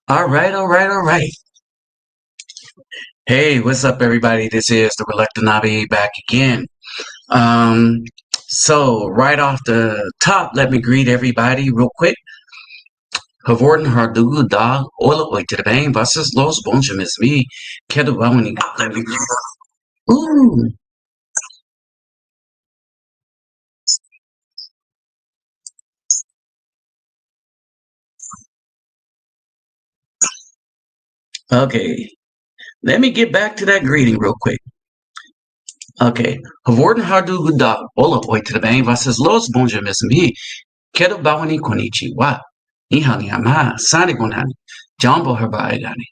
All right, all right, all right. Hey, what's up, everybody? This is the Reluctant Nabi back again. Um, so right off the top, let me greet everybody real quick. Geworden haar doel daar oorlog ooit te been was es los bonje mis me. Kedde wou let me greet. Ooh, okay. Let me get back to that greeting real quick. Okay. Geworden haar doel daar oorlog ooit te been was es los bonje mis me. Kedde wou konnichiwa. Ihani ama sani gonani. Jambo herbai gani.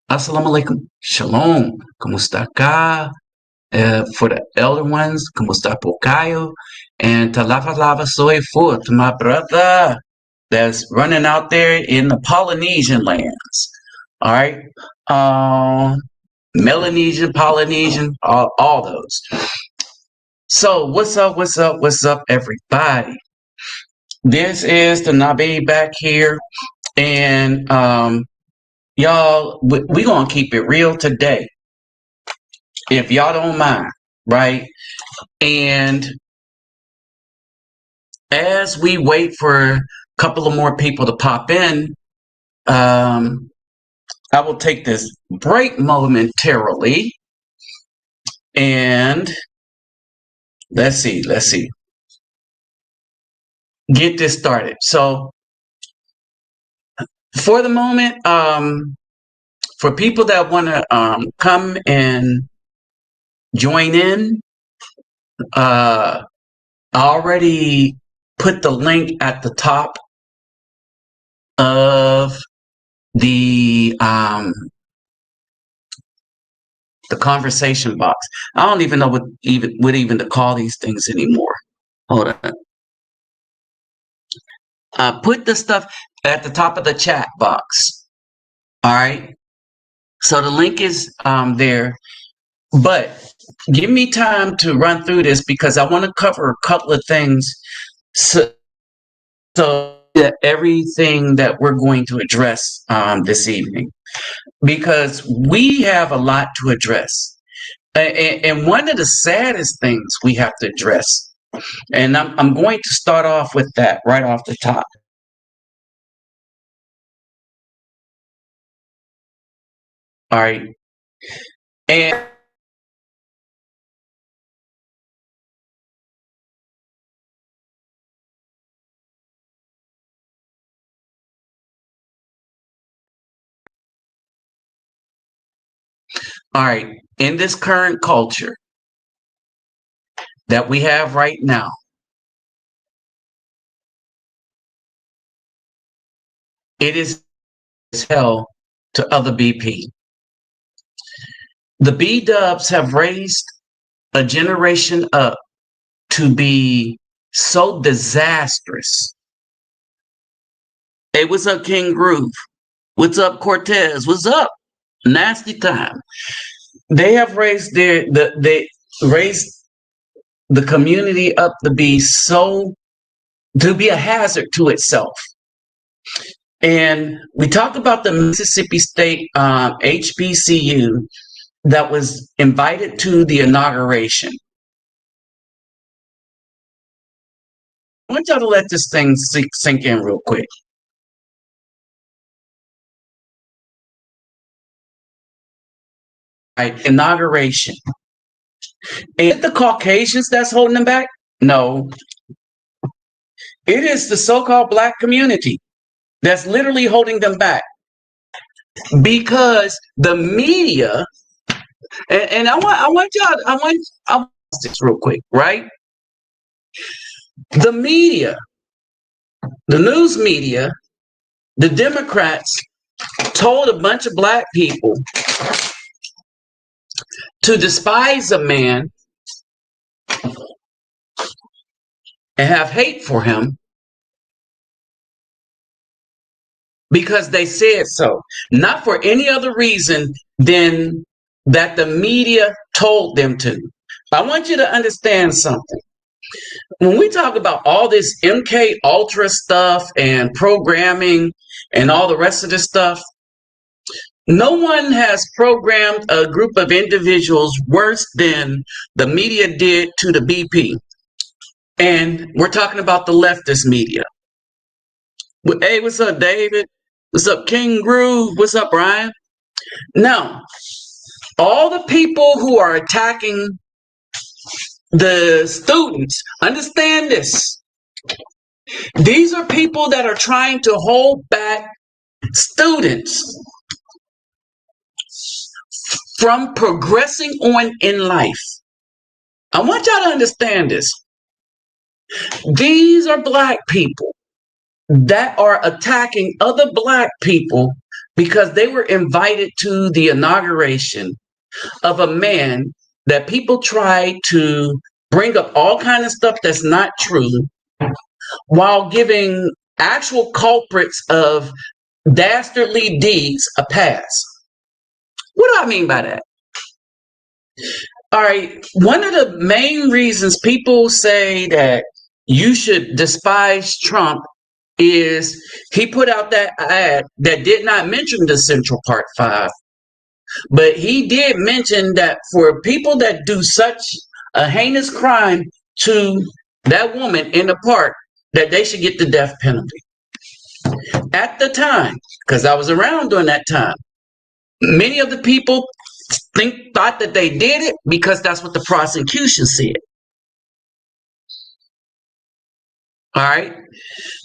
Assalamu alaikum. Shalom. Kumusta ka? For the elder ones, Kumusta po kayo? And Talafa Lava Soy Fu to my brother that's running out there in the Polynesian lands. All right. Melanesian, Polynesian, all those. So what's up, what's up, what's up, everybody? This is the Nabi back here. And y'all, we gonna keep it real today, if y'all don't mind, right? And as we wait for a couple of more people to pop in, I will take this break momentarily, and let's see, get this started. So for the moment, for people that want to come and join in, I already put the link at the top of the conversation box. I don't even know what even to call these things anymore. Hold on. Put the stuff at the top of the chat box. All right. So the link is there, but give me time to run through this because I want to cover a couple of things. So everything that we're going to address this evening, because we have a lot to address. And one of the saddest things we have to address, and I'm going to start off with that right off the top. All right. And all right, in this current culture that we have right now, it is hell to other BP. The Bdubs have raised a generation up to be so disastrous. Hey, what's up, King Groove? What's up, Cortez? What's up? Nasty time. They have raised they raised the community up to be a hazard to itself. And we talked about the Mississippi State HBCU that was invited to the inauguration. I want y'all to let this thing sink in real quick. Right, inauguration. Is it the Caucasians that's holding them back? No. It is the so-called Black community that's literally holding them back. Because the media, and I want this real quick, right? The media, the news media, the Democrats told a bunch of Black people to despise a man and have hate for him because they said so, not for any other reason than that the media told them to. I want you to understand something. When we talk about all this MK Ultra stuff and programming and all the rest of this stuff, no one has programmed a group of individuals worse than the media did to the BP. And we're talking about the leftist media. Hey, what's up, David? What's up, King Groove? What's up, Brian? Now, all the people who are attacking the students, understand this. These are people that are trying to hold back students from progressing on in life. I want y'all to understand this. These are black people that are attacking other black people because they were invited to the inauguration of a man that people try to bring up all kinds of stuff that's not true while giving actual culprits of dastardly deeds a pass. What do I mean by that? All right, one of the main reasons people say that you should despise Trump is he put out that ad that did not mention the Central Park 5, but he did mention that for people that do such a heinous crime to that woman in the park, that they should get the death penalty. At the time, because I was around during that time, many of the people thought that they did it because that's what the prosecution said. All right.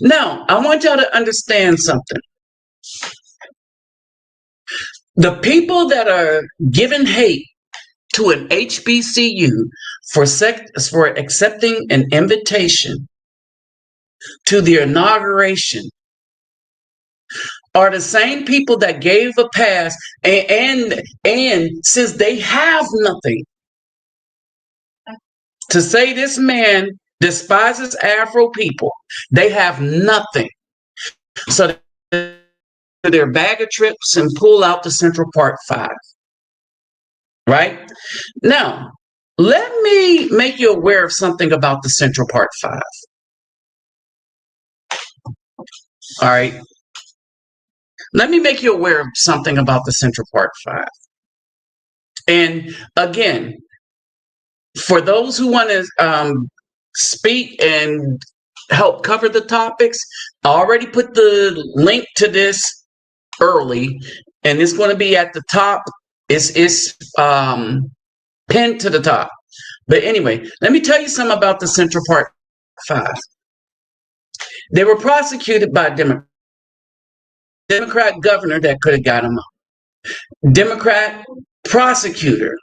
Now, I want y'all to understand something. The people that are giving hate to an HBCU for accepting an invitation to the inauguration are the same people that gave a pass, and since they have nothing to say, this man despises Afro people, they have nothing. So their bag of trips and pull out the Central Park 5. Right? Now, let me make you aware of something about the Central Park 5. All right. Let me make you aware of something about the Central Park 5. And again, for those who want to speak and help cover the topics, I already put the link to this early, and it's going to be at the top. It's pinned to the top. But anyway, let me tell you something about the Central Park 5. They were prosecuted by a Democrat governor that could have got them up. Democrat prosecutor.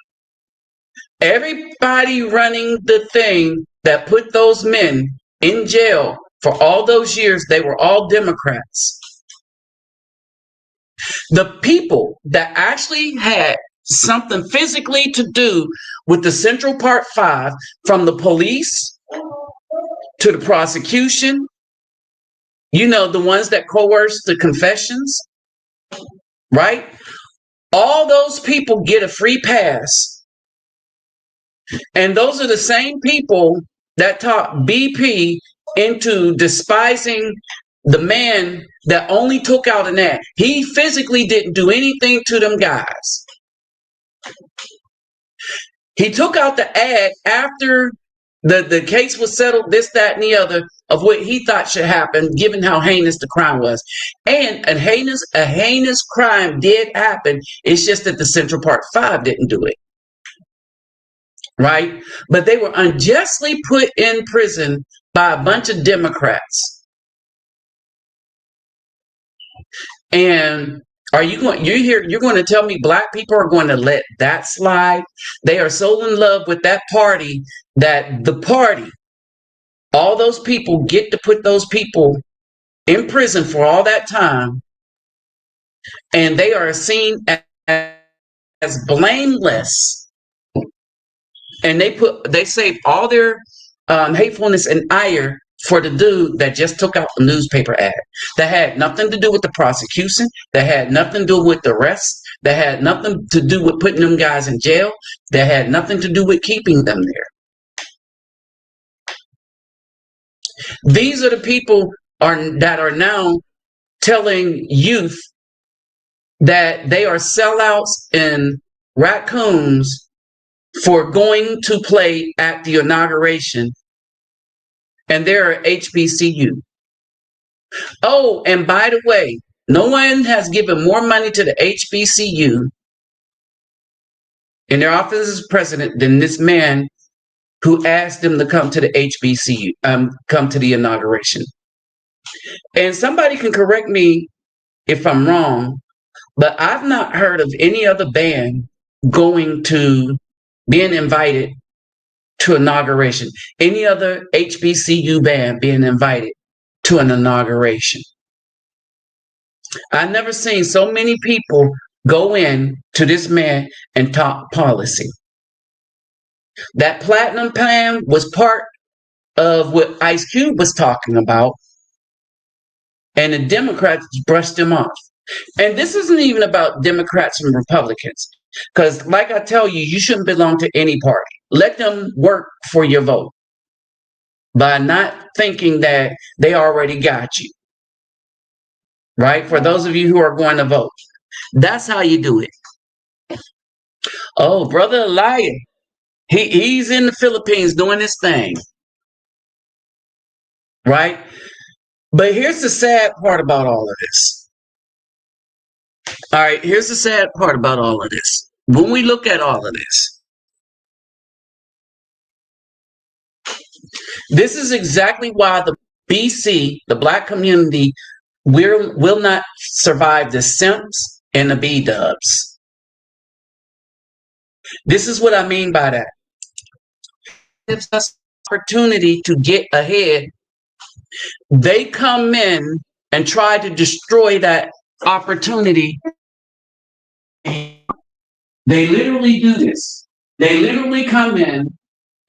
Everybody running the thing that put those men in jail for all those years, they were all Democrats. The people that actually had something physically to do with the Central Park 5, from the police to the prosecution, you know, the ones that coerced the confessions, right? All those people get a free pass. And those are the same people that talk BP into despising the man that only took out an ad. He physically didn't do anything to them guys. He took out the ad after the case was settled, this, that, and the other, of what he thought should happen, given how heinous the crime was. And a heinous crime did happen. It's just that the Central Park 5 didn't do it. Right? But they were unjustly put in prison by a bunch of Democrats. And you're going to tell me black people are going to let that slide? They are so in love with that party that the party, all those people get to put those people in prison for all that time, and they are seen as blameless. And they save all their hatefulness and ire for the dude that just took out a newspaper ad that had nothing to do with the prosecution, that had nothing to do with the arrest, that had nothing to do with putting them guys in jail, that had nothing to do with keeping them there. These are the people that are now telling youth that they are sellouts and raccoons for going to play at the inauguration, and they're HBCU. Oh, and by the way, no one has given more money to the HBCU in their office as president than this man who asked them to come to the HBCU, come to the inauguration. And somebody can correct me if I'm wrong, but I've not heard of any other band being invited to inauguration. Any other HBCU band being invited to an inauguration. I've never seen so many people go in to this man and talk policy. That platinum plan was part of what Ice Cube was talking about, and the Democrats brushed him off. And this isn't even about Democrats and Republicans, because like I tell you, you shouldn't belong to any party. Let them work for your vote by not thinking that they already got you, right? For those of you who are going to vote, that's how you do it. Oh, Brother Elijah, he's in the Philippines doing his thing, right? But here's the sad part about all of this. All right, here's the sad part about all of this. When we look at all of this is exactly why the BC, the Black community, will not survive the Simps and the Bdubs. This is what I mean by that. It gives us opportunity to get ahead. They come in and try to destroy that opportunity. They literally do this. They literally come in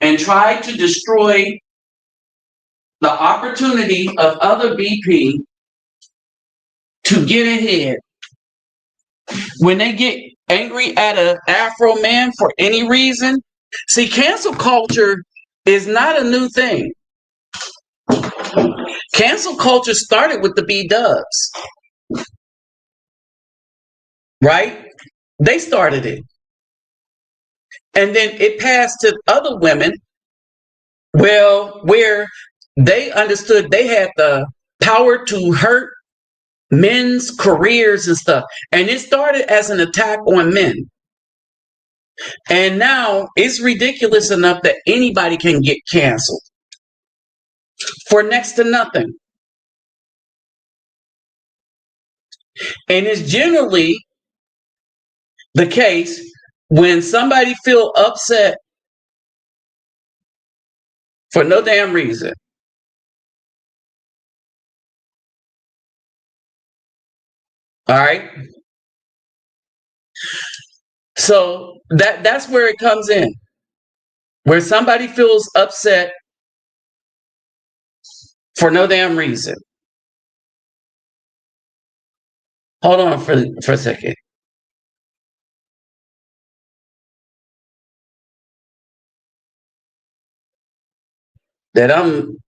and try to destroy the opportunity of other BP to get ahead. When they get angry at an Afro man for any reason, see, cancel culture is not a new thing. Cancel culture started with the Bdubs, right? They started it. And then it passed to other women, well, where they understood they had the power to hurt men's careers and stuff. And it started as an attack on men. And now it's ridiculous enough that anybody can get canceled for next to nothing. And it's generally the case when somebody feel upset for no damn reason. All right. So that's where it comes in. Where somebody feels upset for no damn reason. Hold on for a second. That I'm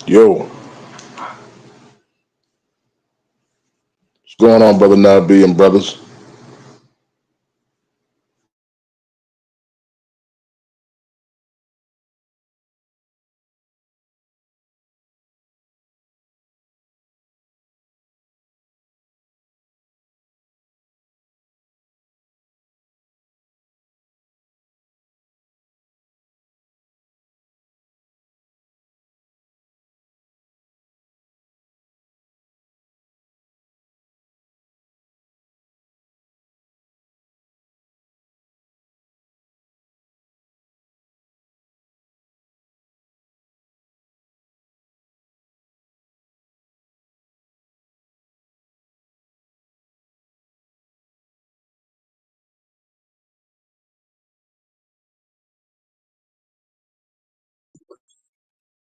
Yo, what's going on, brother Nabi and brothers?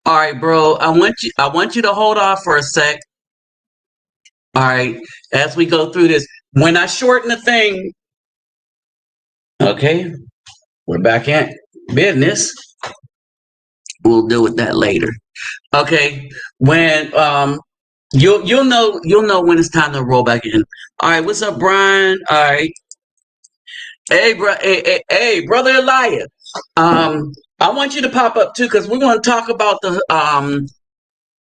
All right, bro. I want you to hold off for a sec. All right, as we go through this. When I shorten the thing, okay, we're back at business. We'll deal with that later. Okay. When you'll know when it's time to roll back in. All right, what's up, Brian? All right. Hey, brother Elijah. I want you to pop up too, because we're going to talk about the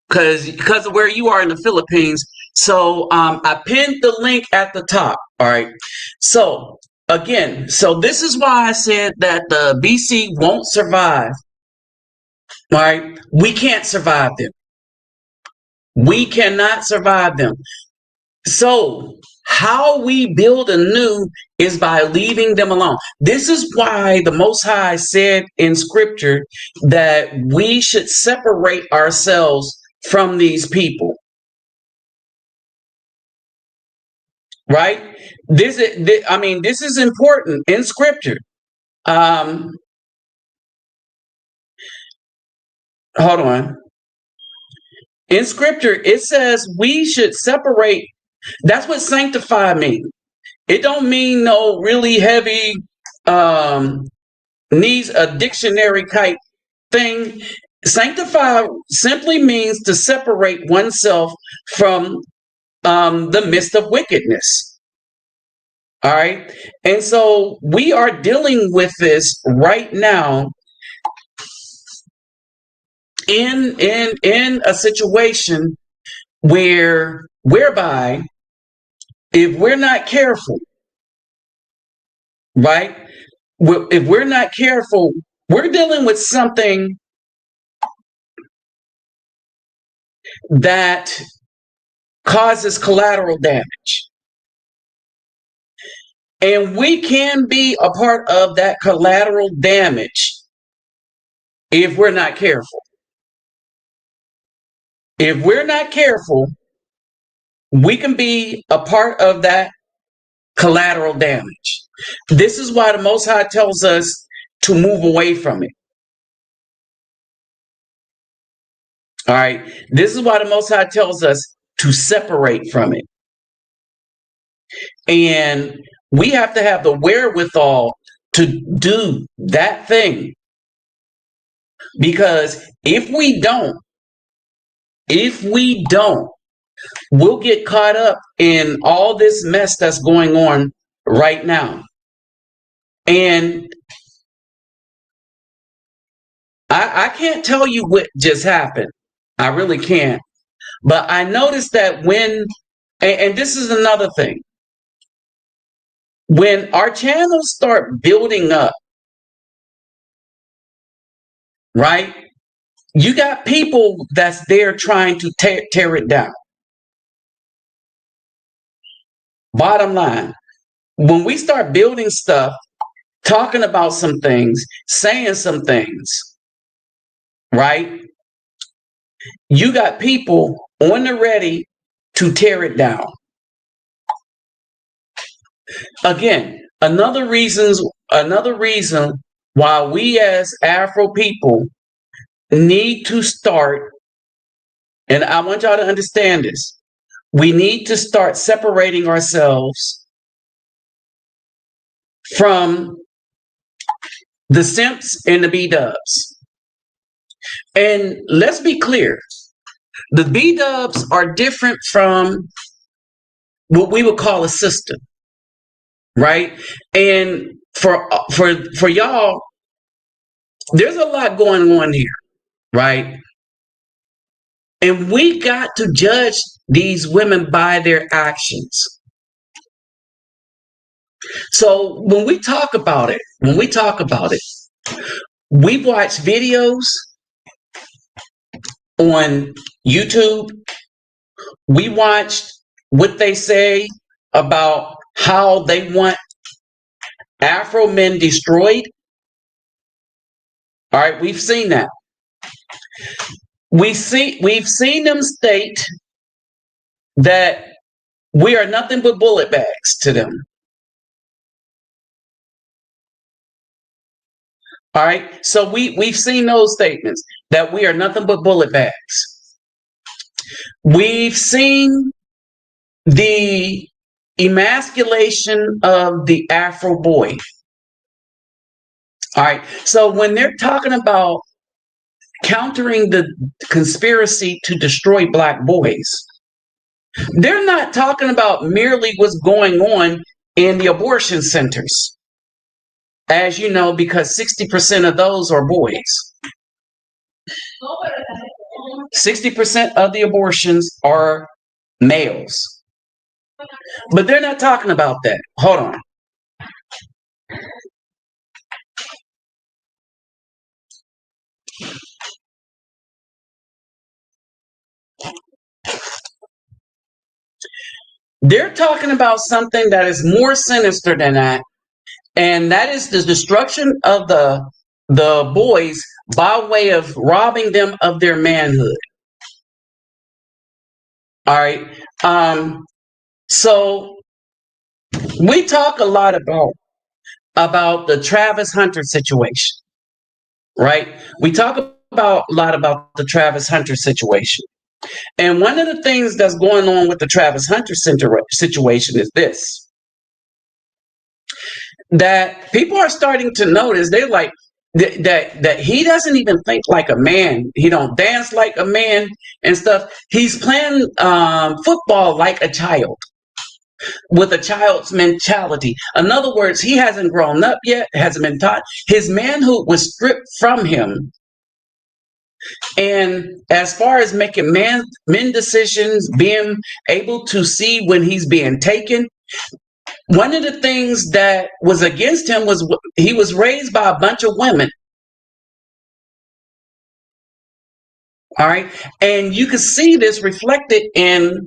because of where you are in the Philippines. So I pinned the link at the top. All right. So again, so this is why I said that the BC won't survive. All right. We can't survive them. We cannot survive them. So how we build anew is by leaving them alone. This is why the Most High said in Scripture that we should separate ourselves from these people. Right? This is important in Scripture. Um, Hold on. In Scripture, it says we should separate. That's what sanctify means. It don't mean no really heavy, um, needs a dictionary type thing. Sanctify simply means to separate oneself from the midst of wickedness. All right. And so we are dealing with this right now in a situation whereby if we're not careful, right? If we're not careful, we're dealing with something that causes collateral damage. And we can be a part of that collateral damage if we're not careful. If we're not careful, we can be a part of that collateral damage. This is why the Most High tells us to move away from it. All right. This is why the Most High tells us to separate from it. And we have to have the wherewithal to do that thing. Because if we don't, we'll get caught up in all this mess that's going on right now. And I can't tell you what just happened. I really can't. But I noticed that and this is another thing, when our channels start building up, right? You got people that's there trying to tear it down. Bottom line, when we start building stuff, talking about some things, saying some things, right? You got people on the ready to tear it down. Again, another reason why we as Afro people need to start, and I want y'all to understand this, we need to start separating ourselves from the Simps and the Bdubs. And let's be clear, the Bdubs are different from what we would call a system, right? And for y'all, there's a lot going on here, right? And we got to judge these women by their actions. So when we talk about it, we've watched videos on YouTube. We watched what they say about how they want Afro men destroyed. All right, we've seen that. We've seen them state that we are nothing but bullet bags to them. All right, so we've seen those statements that we are nothing but bullet bags. We've seen the emasculation of the Afro boy. All right, so when they're talking about countering the conspiracy to destroy Black boys, they're not talking about merely what's going on in the abortion centers, as you know, because 60% of those are boys. 60% of the abortions are males. But they're not talking about that. Hold on. They're talking about something that is more sinister than that, and that is the destruction of the boys by way of robbing them of their manhood. All right. So we talk a lot about the Travis Hunter situation, right? We talk a lot about the Travis Hunter situation. And one of the things that's going on with the Travis Hunter situation is this: that people are starting to notice, they're like, that he doesn't even think like a man. He don't dance like a man and stuff. He's playing football like a child, with a child's mentality. In other words, he hasn't grown up yet, hasn't been taught. His manhood was stripped from him. And as far as making men decisions, being able to see when he's being taken, one of the things that was against him was he was raised by a bunch of women. All right. And you can see this reflected in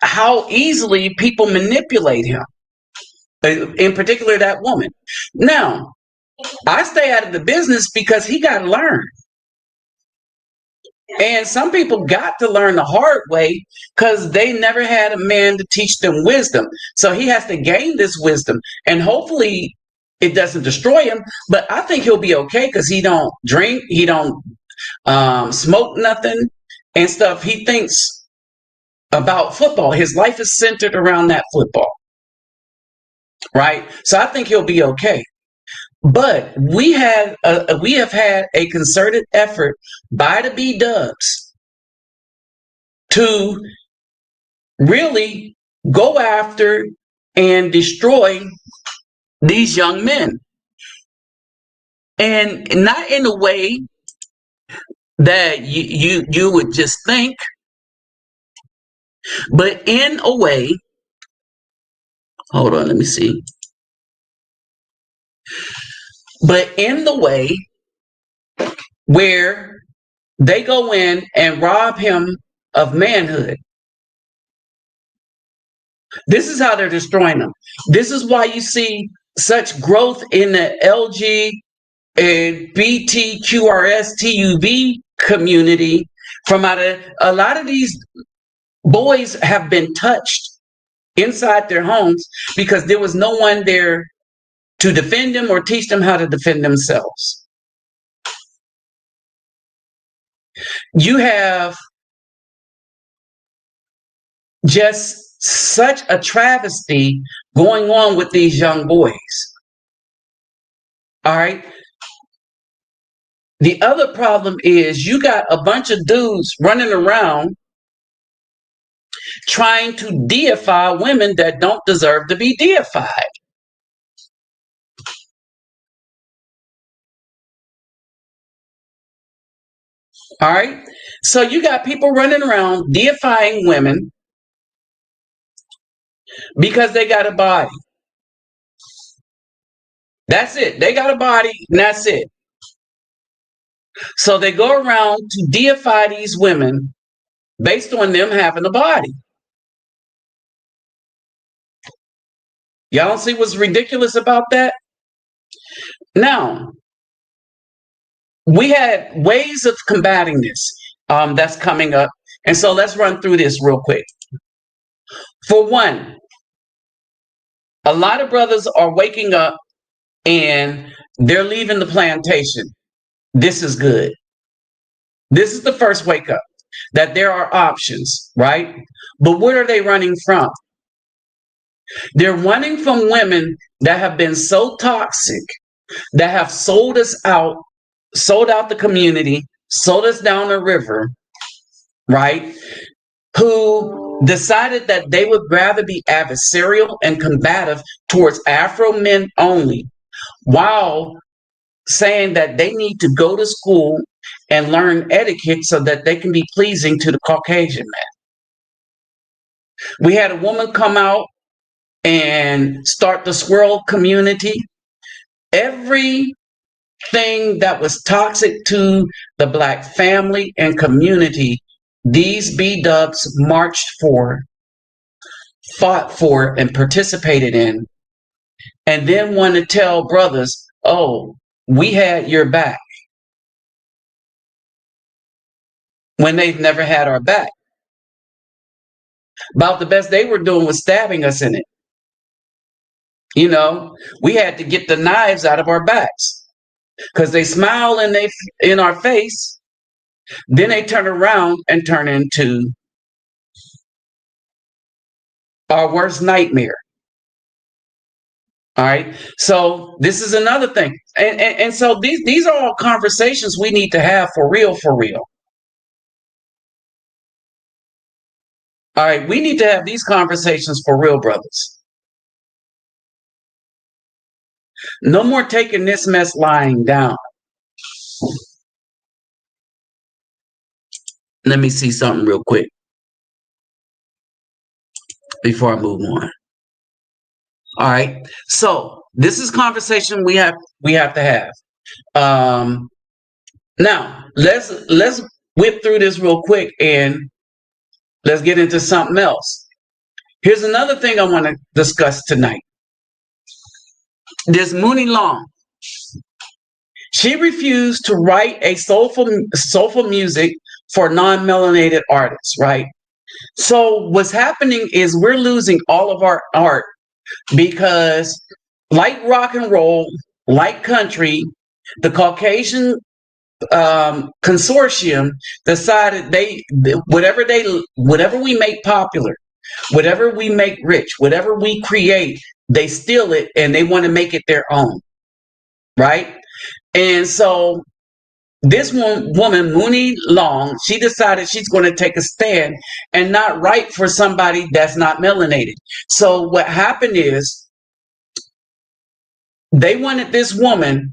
how easily people manipulate him, in particular that woman. Now, I stay out of the business because he got to learn. And some people got to learn the hard way because they never had a man to teach them wisdom. So he has to gain this wisdom, and hopefully it doesn't destroy him. But I think he'll be okay because he don't drink, he don't smoke nothing and stuff. He thinks about football. His life is centered around that football, right? So I think he'll be okay. But we have had a concerted effort by the Bdubs to really go after and destroy these young men, and not in a way that you would just think, but in a way. Hold on, let me see. But in the way where they go in and rob him of manhood. This is how they're destroying them. This is why you see such growth in the LGBTQRSTUV community. From out of a lot of these boys have been touched inside their homes because there was no one there to defend them or teach them how to defend themselves. You have just such a travesty going on with these young boys. All right. The other problem is you got a bunch of dudes running around trying to deify women that don't deserve to be deified. All right. So you got people running around deifying women because they got a body. That's it. They got a body and that's it. So they go around to deify these women based on them having a body. Y'all don't see what's ridiculous about that? Now, we had ways of combating this that's coming up. And so let's run through this real quick. For one, a lot of brothers are waking up and they're leaving the plantation. This is good. This is the first wake up that there are options, right? But what are they running from? They're running from women that have been so toxic, that have sold us out, sold out the community, sold us down the river, right? Who decided that they would rather be adversarial and combative towards Afro men only, while saying that they need to go to school and learn etiquette so that they can be pleasing to the Caucasian man. We had a woman come out and start the squirrel community. Everything that was toxic to the Black family and community, these Bdubs marched for, fought for, and participated in, and then want to tell brothers, oh, we had your back, when they've never had our back. About the best they were doing was stabbing us in it. You know, we had to get the knives out of our backs because they smile in our face, then they turn around and turn into our worst nightmare. All right. So this is another thing. And so these are all conversations we need to have for real, for real. All right. We need to have these conversations for real, brothers. No more taking this mess lying down. Let me see something real quick before I move on. All right. So this is conversation we have to have. Now let's whip through this real quick and let's get into something else. Here's another thing I want to discuss tonight. This Mooney Long. She refused to write a soulful music for non-melanated artists, right? So what's happening is we're losing all of our art because, like rock and roll, like country, the Caucasian consortium decided whatever we make popular, whatever we make rich, whatever we create, they steal it and they want to make it their own, right? And so this woman, Mooney Long, she decided she's going to take a stand and not write for somebody that's not melanated. So what happened is they wanted this woman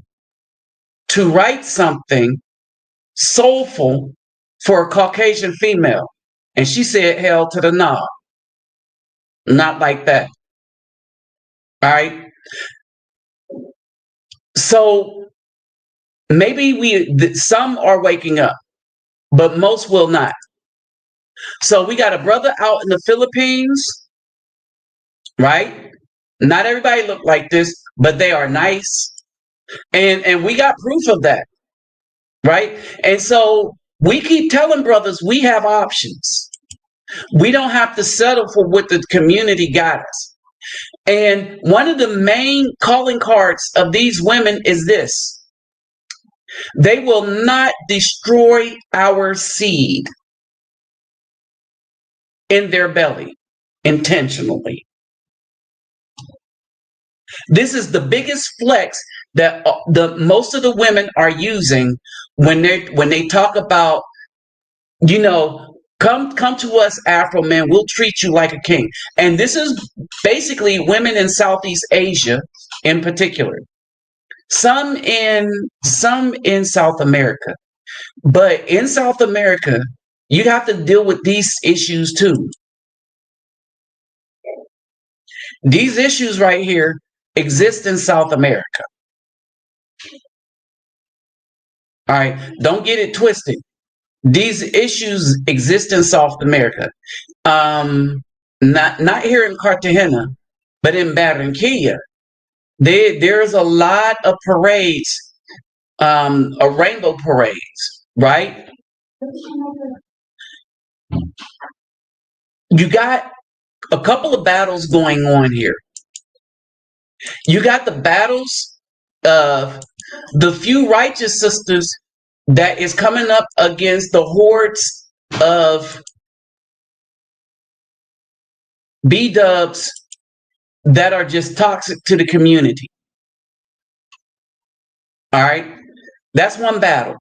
to write something soulful for a Caucasian female. And she said, hell to the no. Not like that. All right. So maybe some are waking up, but most will not. So we got a brother out in the Philippines, right? Not everybody look like this, but they are nice. And we got proof of that, right? And so we keep telling brothers we have options. We don't have to settle for what the community got us. And one of the main calling cards of these women is this: they will not destroy our seed in their belly intentionally. This is the biggest flex that the most of the women are using when they talk about, you know, come to us, Afro men, we'll treat you like a king. And this is basically women in Southeast Asia in particular. Some in South America. But in South America, you have to deal with these issues too. These issues right here exist in South America. All right, don't get it twisted. These issues exist in South America. Not here in Cartagena, but in Barranquilla. There's a lot of parades, rainbow parades, right? You got a couple of battles going on here. You got the battles of the few righteous sisters that is coming up against the hordes of Bdubs that are just toxic to the community. All right, that's one battle.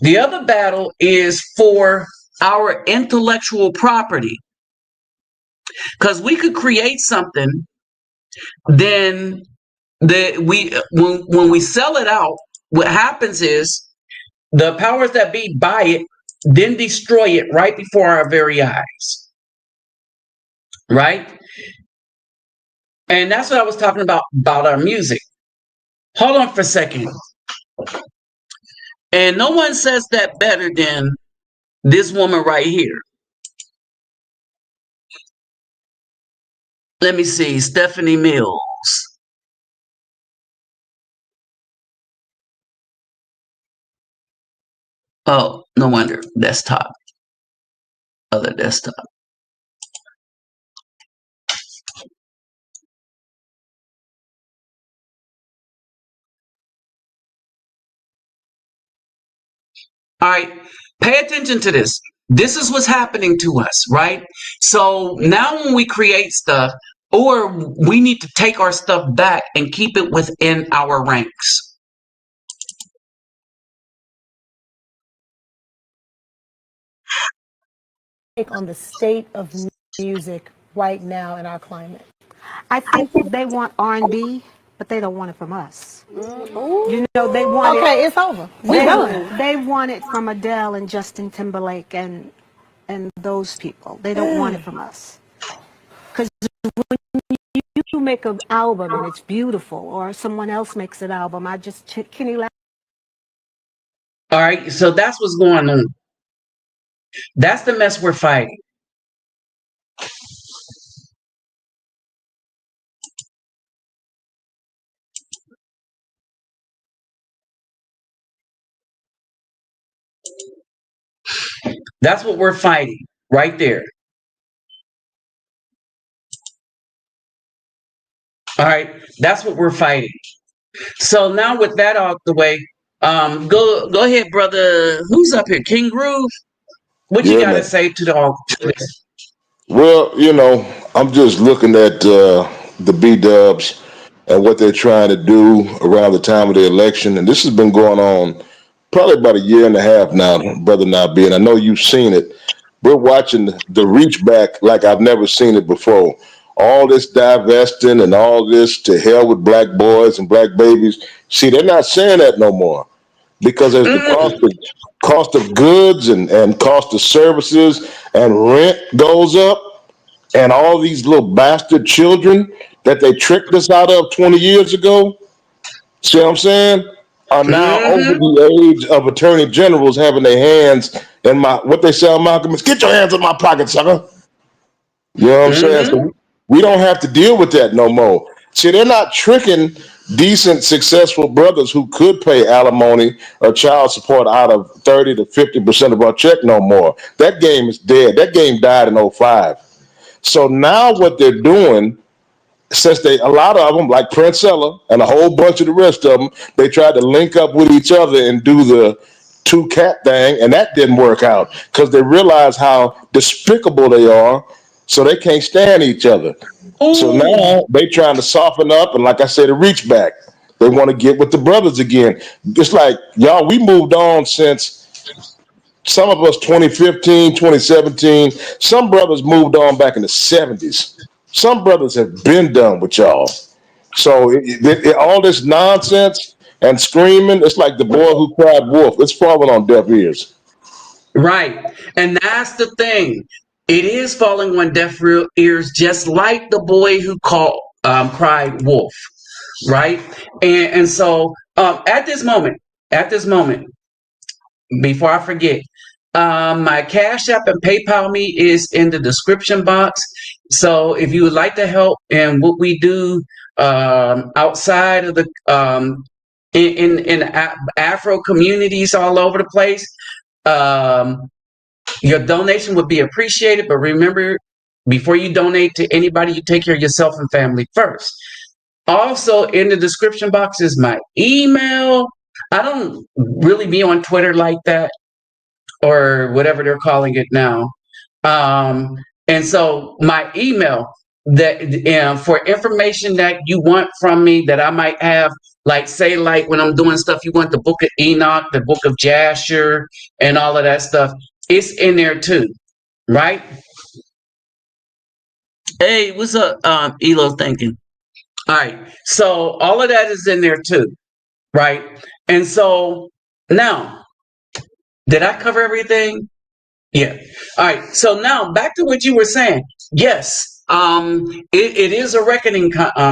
The other battle is for our intellectual property, because we could create something, then when we sell it out, what happens is the powers that be buy it, then destroy it right before our very eyes. Right? And that's what I was talking about our music. Hold on for a second. And no one says that better than this woman right here. Let me see, Stephanie Mills. Oh, no wonder. Desktop. Other desktop. All right, pay attention to this. This is what's happening to us, right? So now when we create stuff, or we need to take our stuff back and keep it within our ranks. On the state of music right now in our climate? I think they want R&B, but they don't want it from us. You know, they want it. Okay, it's over. We're done. They want it from Adele and Justin Timberlake and those people. They don't want it from us. Because when you make an album and it's beautiful, or someone else makes an album, Kenny All right, so that's what's going on. That's the mess we're fighting. That's what we're fighting right there. All right, that's what we're fighting. So now with that out the way, go ahead, brother. Who's up here? King Groove? What you got to say to the audience? Well, I'm just looking at the Bdubs and what they're trying to do around the time of the election. And this has been going on probably about a year and a half now, Brother Nabi. And I know you've seen it. We're watching the reach back like I've never seen it before. All this divesting and all this to hell with black boys and black babies. See, they're not saying that no more because as the cost of goods and cost of services and rent goes up, and all these little bastard children that they tricked us out of 20 years ago, see what I'm saying, are now over the age of attorney generals having their hands in what they say on Malcolm is, get your hands in my pocket, sucker. You know what I'm saying? So we don't have to deal with that no more. See, they're not tricking decent, successful brothers who could pay alimony or child support out of 30 to 50% of our check no more. That game is dead. That game died in 2005. So now what they're doing, since a lot of them, like Prince Ella and a whole bunch of the rest of them, they tried to link up with each other and do the two cat thing, and that didn't work out because they realized how despicable they are, so they can't stand each other. So Ooh, now they trying to soften up, and like I said, a reach back. They want to get with the brothers again. It's like, y'all, we moved on since some of us 2015, 2017. Some brothers moved on back in the 70s. Some brothers have been done with y'all. So all this nonsense and screaming, it's like the boy who cried wolf. It's falling on deaf ears. right. And that's the thing. It is falling on deaf ears, just like the boy who cried wolf, right? And so at this moment, before I forget, my Cash App and PayPal me is in the description box. So if you would like to help in what we do outside of the in Afro communities all over the place, um, your donation would be appreciated. But remember, before you donate to anybody, you take care of yourself and family first. Also, in the description box is my email. I don't really be on Twitter like that or whatever they're calling it now. Um, and so my email that for information that you want from me that I might have, like say like when I'm doing stuff, you want the book of Enoch, the book of Jasher, and all of that stuff. It's in there too, right? Hey, what's up, Elo thinking? All right, so all of that is in there too, right? And so now, did I cover everything? Yeah. All right. So now back to what you were saying. Yes. It is a reckoning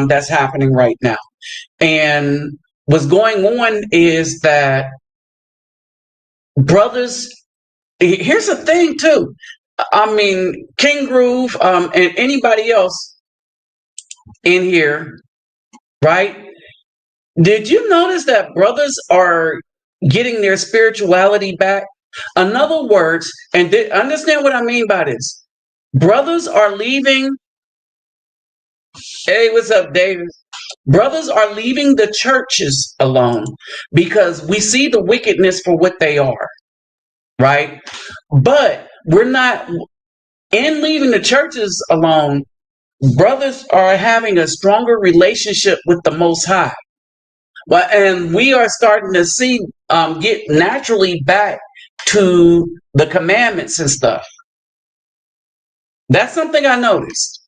that's happening right now, and what's going on is that brothers. Here's the thing too. I mean, King Groove, and anybody else in here, right? Did you notice that brothers are getting their spirituality back? In other words, and understand what I mean by this. Brothers are leaving. Hey, what's up, David? Brothers are leaving the churches alone because we see the wickedness for what they are, right? But we're not, in leaving the churches alone, brothers are having a stronger relationship with the Most High. Well, and we are starting to see get naturally back to the commandments and stuff. That's something I noticed.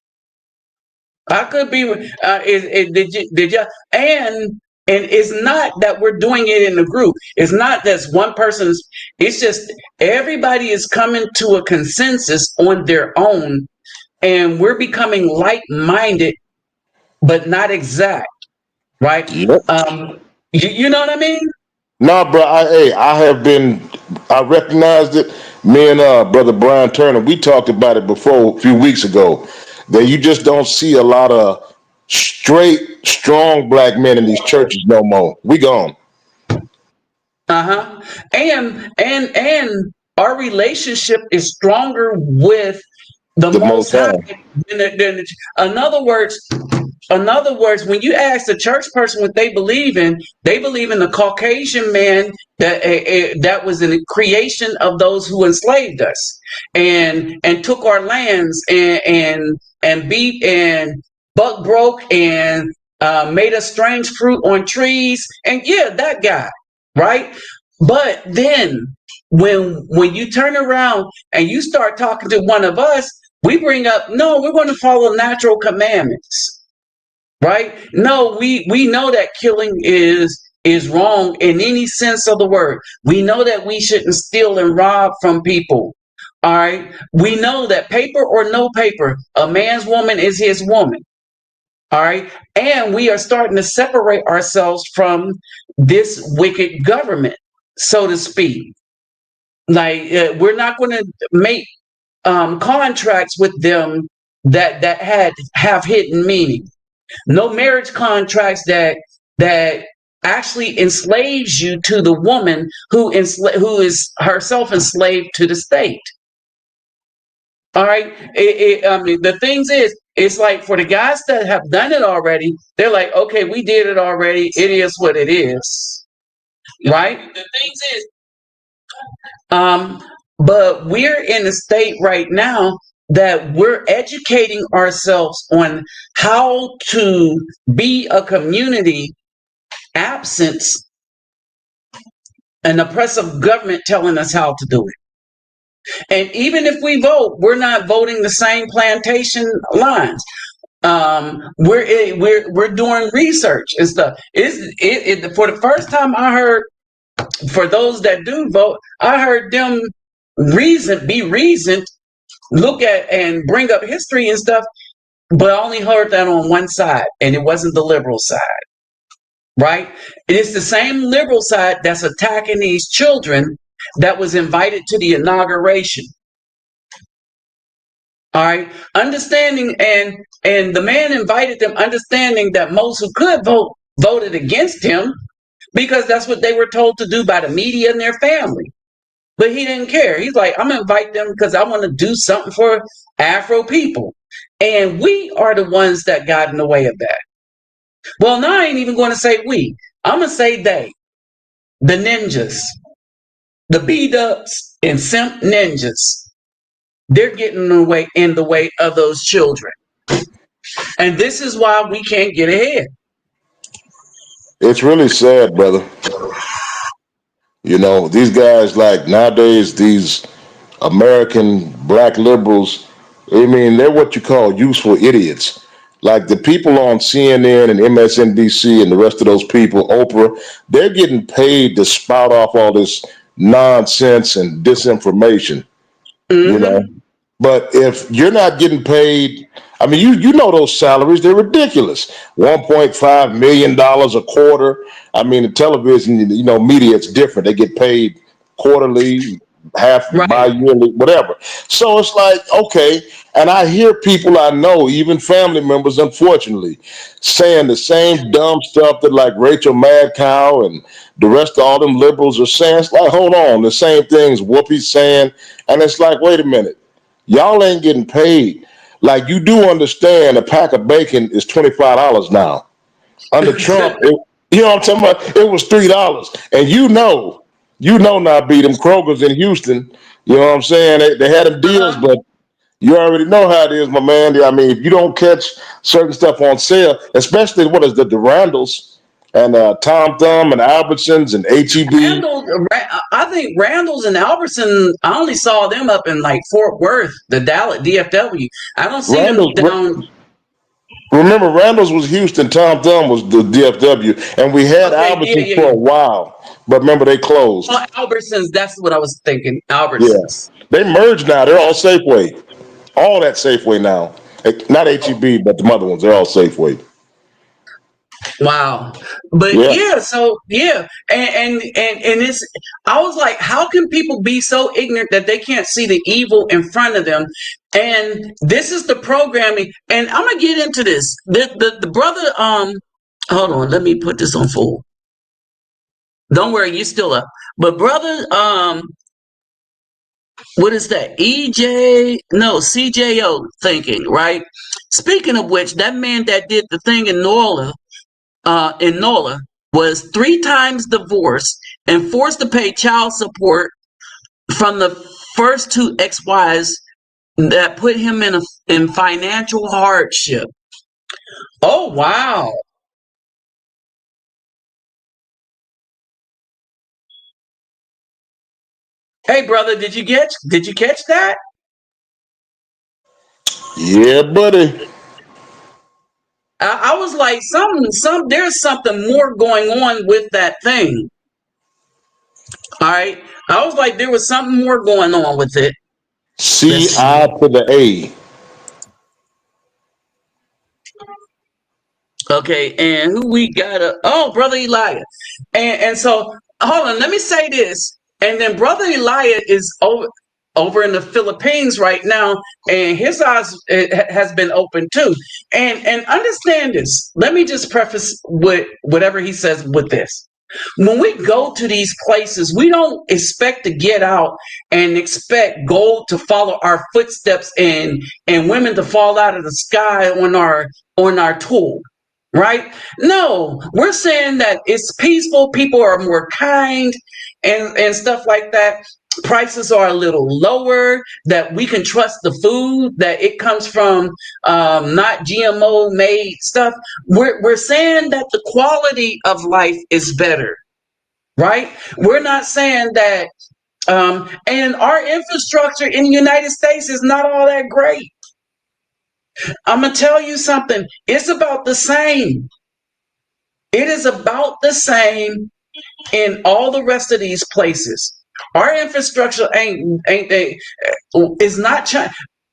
I could be. Did you? And it's not that we're doing it in a group. It's not that one person's. It's just everybody is coming to a consensus on their own, and we're becoming like-minded, but not exact, right? Yep. You know what I mean? Nah, bro. I have been. I recognized it. Me and brother Brian Turner, we talked about it before a few weeks ago. That you just don't see a lot of straight, strong black men in these churches no more. We gone. Uh-huh. And our relationship is stronger with the The most Most High high. in other words, when you ask the church person what they believe in the Caucasian man that was in the creation of those who enslaved us and took our lands and beat and buck broke and made us strange fruit on trees. And yeah, that guy, right? But then when you turn around and you start talking to one of us, we bring up, no, we're going to follow natural commandments, right? No, we know that killing is wrong in any sense of the word. We know that we shouldn't steal and rob from people. All right. We know that paper or no paper, a man's woman is his woman. All right. And we are starting to separate ourselves from this wicked government, so to speak. Like we're not going to make contracts with them that have hidden meaning. No marriage contracts that actually enslaves you to the woman who is herself enslaved to the state. All right. I mean, the things is, it's like for the guys that have done it already, they're like, okay, we did it already. It is what it is. Right. The things is, but we're in a state right now that we're educating ourselves on how to be a community absent an oppressive government telling us how to do it. And even if we vote, we're not voting the same plantation lines. We're doing research and stuff. For the first time I heard, for those that do vote, I heard them reasoned, look at and bring up history and stuff, but I only heard that on one side, and it wasn't the liberal side, right? It's the same liberal side that's attacking these children that was invited to the inauguration. All right, understanding and the man invited them, understanding that most who could vote voted against him because that's what they were told to do by the media and their family. But he didn't care. He's like, I'm gonna invite them because I want to do something for Afro people, and we are the ones that got in the way of that. Well, now I ain't even going to say we. I'm gonna say they, the ninjas, the Bdubs and Simp ninjas. They're getting in the way of those children. And this is why we can't get ahead. It's really sad, brother. You know, these guys, like nowadays, these American black liberals, I mean, they're what you call useful idiots. Like the people on CNN and MSNBC and the rest of those people, Oprah, they're getting paid to spout off all this nonsense and disinformation, you know. Mm-hmm. But if you're not getting paid, I mean, you know those salaries, they're ridiculous. $1.5 million a quarter. I mean, the television, you know, media, it's different. They get paid quarterly, half Right. bi-yearly, whatever. So it's like, okay. And I hear people I know, even family members, unfortunately, saying the same dumb stuff that like Rachel Madcow and the rest of all them liberals are saying. It's like, hold on, the same things Whoopi's saying. And it's like, wait a minute. Y'all ain't getting paid. Like you do understand a pack of bacon is $25 now. Under Trump, you know what I'm talking about? It was $3. And now beat them Kroger's in Houston. You know what I'm saying? They had them deals, Uh-huh. but you already know how it is, my man. I mean, if you don't catch certain stuff on sale, especially what is the Randalls and Tom Thumb and Albertsons and HEB. I think Randall's and Albertson, I only saw them up in like Fort Worth, the Dallas DFW. I don't see them Randall's down. Remember, Randall's was Houston, Tom Thumb was the DFW, and we had Okay, yeah, Albertsons yeah, for yeah. a while, but remember they Oh, closed. Albertsons, that's what I was thinking. Yeah, Albertsons. they merged now. They're all Safeway, all that Safeway now. Not HEB, but the other ones. They're all Safeway. Wow. But Yeah, yeah, so yeah. And it's I was like, how can people be so ignorant that they can't see the evil in front of them? And this is the programming. And I'm gonna get into this. The brother, hold on, let me put this on full. Don't worry, you still up. But brother, what is that? CJO thinking, right? Speaking of which, that man that did the thing in NOLA was 3 times divorced and forced to pay child support from the first 2 ex-wives that put him in financial hardship. Oh wow. Hey brother, did you catch that? yeah, buddy. I was like, there's something more going on with that thing. All right. I was like, there was something more going on with it. Let's see. CI to the A. Okay, and who we got? Oh, brother Elijah. And so hold on, let me say this. And then brother Elijah is over in the Philippines right now, and his eyes has been open too. And understand this. Let me just preface with whatever he says with this. When we go to these places, we don't expect to get out and expect gold to follow our footsteps and women to fall out of the sky on our tool. Right? No, we're saying that it's peaceful, people are more kind and stuff like that. prices are a little lower, that we can trust the food, that it comes from not GMO made stuff. We're saying that the quality of life is better, right? We're not saying that, and our infrastructure in the United States is not all that great. I'm going to tell you something. It's about the same. It is about the same in all the rest of these places. Our infrastructure ain't they is not China.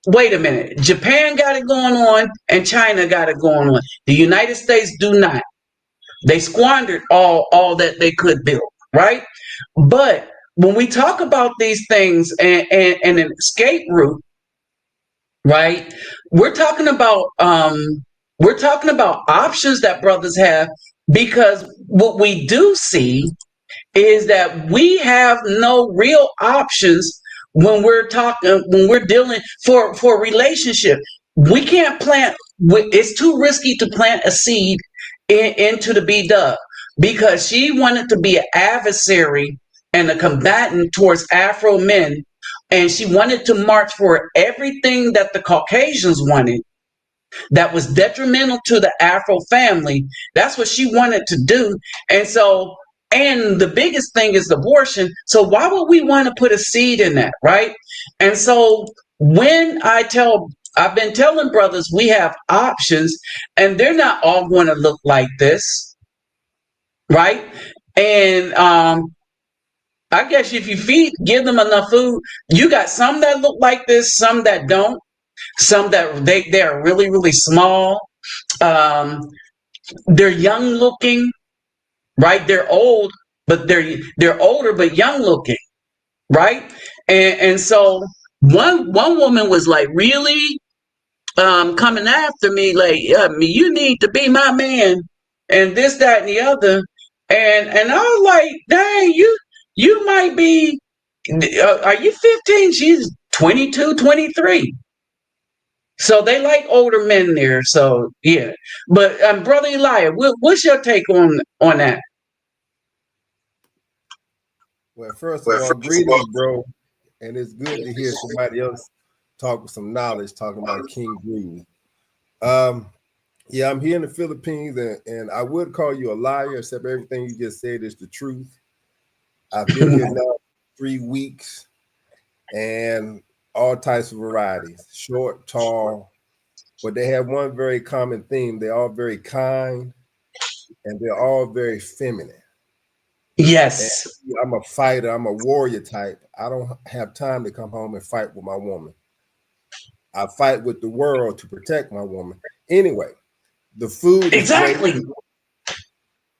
Wait a minute. Japan got it going on and China got it going on. The United States do not. They squandered all that they could build, right? But when we talk about these things and an escape route, right? We're talking about options that brothers have, because what we do see is that we have no real options when we're dealing for a relationship. We can't plant. It's too risky to plant a seed into the Bdub, because she wanted to be an adversary and a combatant towards Afro men, and she wanted to march for everything that the Caucasians wanted that was detrimental to the Afro family. That's what she wanted to do. And so, and the biggest thing is abortion. So why would we want to put a seed in that, right? And so when I've been telling brothers we have options, and they're not all going to look like this, right? And I guess if you give them enough food, you got some that look like this, some that don't, some that they're really, really small. They're young looking, right? They're old, but they're older but young looking, right? And so one woman was like really coming after me, like, you need to be my man, and this, that, and the other. And I was like, dang, you might be, are you 15? She's 22, 23. So they like older men there. So yeah. But Brother Elijah, what's your take on that? Well, first of all, greetings, bro. And it's good to hear somebody else talk with some knowledge, talking about King Groove. Yeah, I'm here in the Philippines, and I would call you a liar, except everything you just said is the truth. I've been here now 3 weeks, and all types of varieties, short, tall, but they have one very common theme. They're all very kind, and they're all very feminine. Yes. And I'm a fighter. I'm a warrior type. I don't have time to come home and fight with my woman. I fight with the world to protect my woman. Anyway, the food is exactly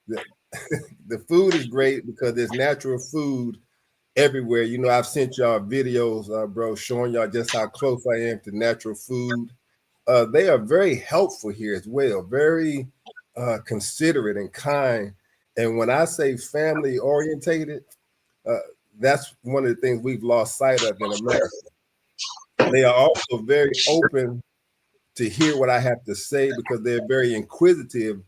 great. The food is great because there's natural food everywhere. You know, I've sent y'all videos, bro, showing y'all just how close I am to natural food. They are very helpful here as well, very considerate and kind. And when I say family orientated, that's one of the things we've lost sight of in America. They are also very open to hear what I have to say because they're very inquisitive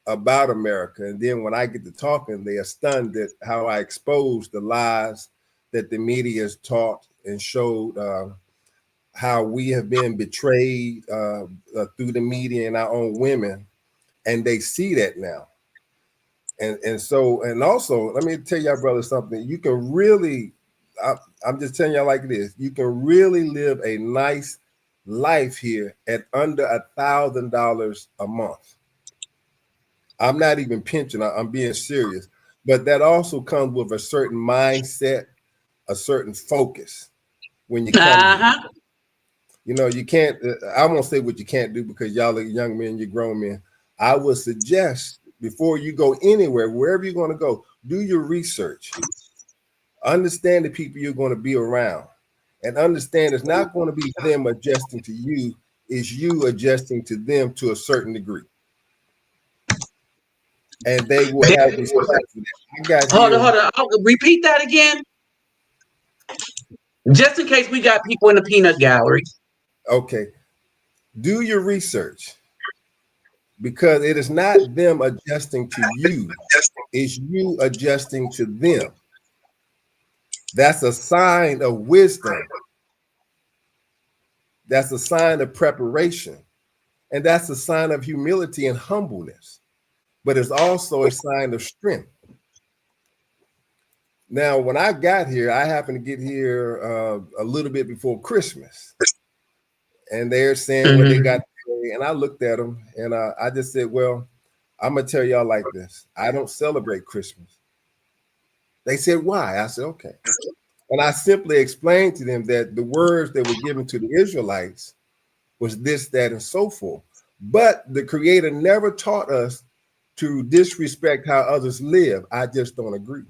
about America. And then when I get to talking, they are stunned at how I expose the lies that the media has taught and showed, how we have been betrayed through the media and our own women. And they see that now. And also, let me tell y'all, brother, something. You can really, I'm just telling y'all like this, you can really live a nice life here at under $1,000 a month. I'm not even pinching, I'm being serious. But that also comes with a certain mindset, a certain focus when you come here. You know, you can't, I won't say what you can't do because y'all are young men, you're grown men. I would suggest before you go anywhere, wherever you're going to go, do your research. Understand the people you're going to be around. And understand it's not going to be them adjusting to you, it's you adjusting to them to a certain degree. And they will have respect for that. Hold on. I'll repeat that again. Just in case we got people in the peanut gallery. Okay. Do your research. Because it is not them adjusting to you, it's you adjusting to them. That's a sign of wisdom. That's a sign of preparation. And that's a sign of humility and humbleness. But it's also a sign of strength. Now, when I got here, I happened to get here a little bit before Christmas. And they're saying what they got to say. And I looked at them and I just said, well, I'm going to tell y'all like this. I don't celebrate Christmas. They said, why? I said, okay. And I simply explained to them that the words that were given to the Israelites was this, that, and so forth. But the Creator never taught us to disrespect how others live. I just don't agree.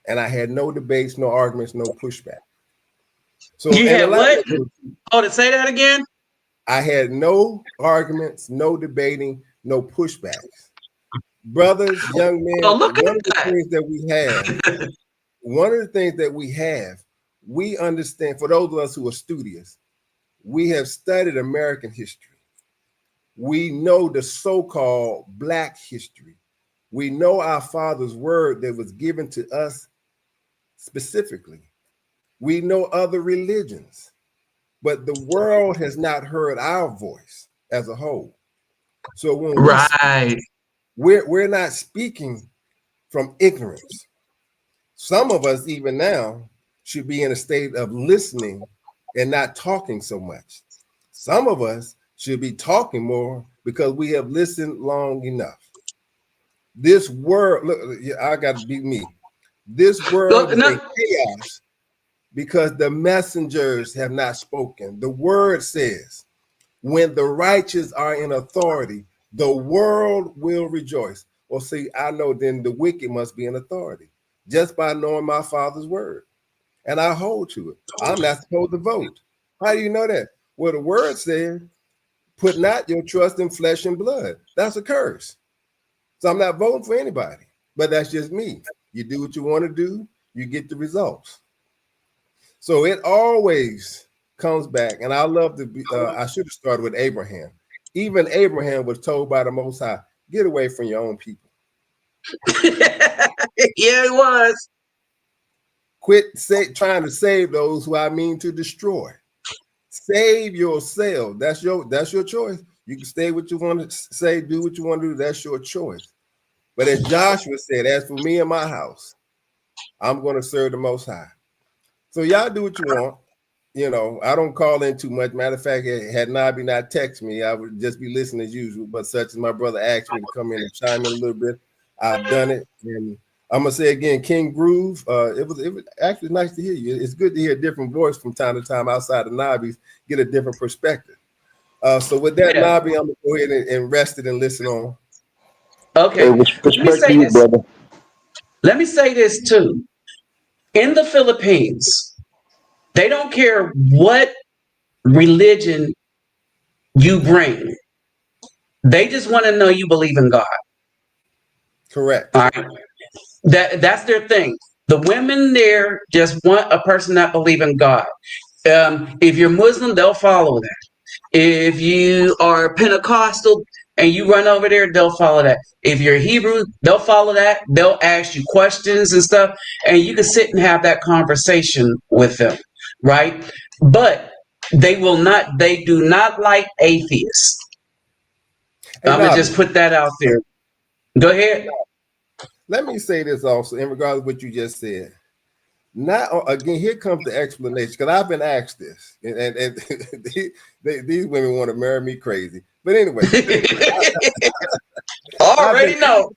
And I had no debates, no arguments, no pushback. So you had what? Oh, to say that again? I had no arguments, no debating, no pushbacks. Brothers, young men, Oh, look at one of the that. things that we have, we understand, for those of us who are studious, we have studied American history. We know the so-called Black history. We know our Father's word that was given to us specifically. We know other religions, but the world has not heard our voice as a whole. So when we speak, we're not speaking from ignorance. Some of us, even now, should be in a state of listening and not talking so much. Some of us should be talking more because we have listened long enough. This world, look, I got to be me. This world is in chaos because the messengers have not spoken. The word says, when the righteous are in authority, the world will rejoice. Well, see, I know then the wicked must be in authority just by knowing my Father's word. And I hold to it. I'm not supposed to vote. How do you know that? Well, the word says, put not your trust in flesh and blood. That's a curse. So I'm not voting for anybody, but that's just me. You do what you want to do, you get the results. So it always comes back. And I love to be, I should have started with Abraham. Even Abraham was told by the Most High, get away from your own people. Yeah, it was. Quit trying to save those who I mean to destroy. Save yourself. That's your choice. You can say what you want to say, do what you want to do. That's your choice. But as Joshua said, as for me and my house, I'm going to serve the Most High. So y'all do what you want. You know, I don't call in too much. Matter of fact, had Nabi not text me, I would just be listening as usual. But such as my brother asked me to come in and chime in a little bit, I've done it. And I'm gonna say again, King Groove. It was actually nice to hear you. It's good to hear a different voice from time to time outside of Nabi's, get a different perspective. So with that, Nabi, I'm gonna go ahead and rest it and listen on. Okay, let me say this. Brother. Let me say this too. In the Philippines, they don't care what religion you bring. They just want to know you believe in God. Correct. All right. That's their thing. The women there just want a person that believes in God. If you're Muslim, they'll follow that. If you are Pentecostal and you run over there, they'll follow that. If you're Hebrew, they'll follow that. They'll ask you questions and stuff, and you can sit and have that conversation with them, right? But they do not like atheists. Hey, I'm going to just put that out there. Go ahead. Let me say this also in regards to what you just said. Now, again, here comes the explanation, because I've been asked this, and these women want to marry me crazy. But anyway, already know.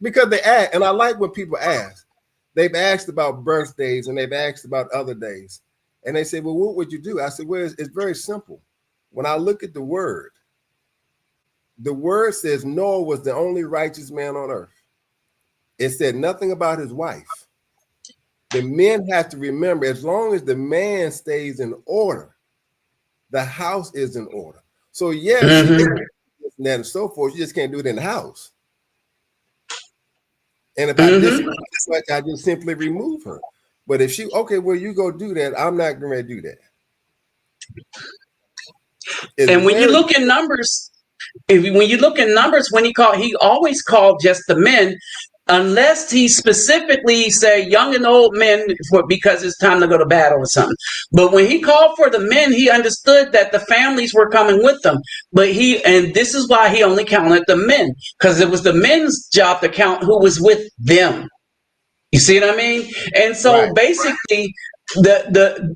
Because they ask, and I like when people ask. They've asked about birthdays and they've asked about other days. And they say, well, what would you do? I said, well, it's very simple. When I look at the word says Noah was the only righteous man on earth. It said nothing about his wife. The men have to remember, as long as the man stays in order, the house is in order. So yes, you can do that and so forth. You just can't do it in the house. And if I disagree too much, I just simply remove her. But if she, okay, well, you go do that, I'm not going to do that. And when you look at numbers, when he always called just the men. unless he specifically say young and old men because it's time to go to battle or something. But when he called for the men, he understood that the families were coming with them. But and this is why he only counted the men, because it was the men's job to count who was with them. You see what I mean? And so basically, the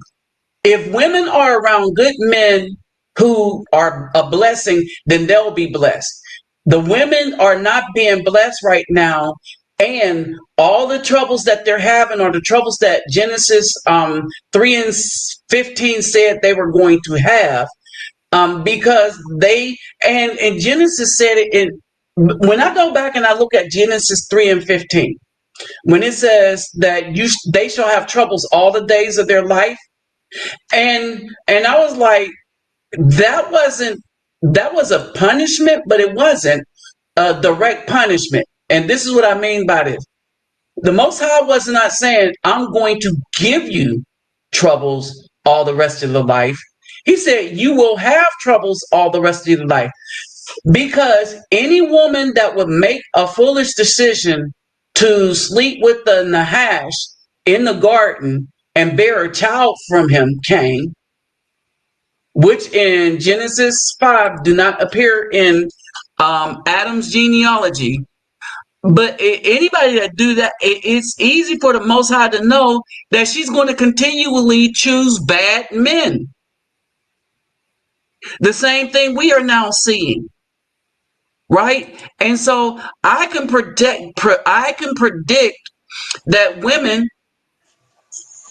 if women are around good men who are a blessing, then they'll be blessed. The women are not being blessed right now, and all the troubles that they're having are the troubles that Genesis 3:15 said they were going to have, because they and Genesis said it in. When I go back and I look at Genesis 3:15, when it says that they shall have troubles all the days of their life, and I was like, that was a punishment, but it wasn't a direct punishment. And this is what I mean by this. The Most High was not saying, I'm going to give you troubles all the rest of the life. He said, you will have troubles all the rest of your life. Because any woman that would make a foolish decision to sleep with the Nahash in the garden and bear a child from him, Cain, which in Genesis 5 do not appear in Adam's genealogy. But anybody that do that, it's easy for the Most High to know that she's going to continually choose bad men. The same thing we are now seeing, right? And so I can predict that women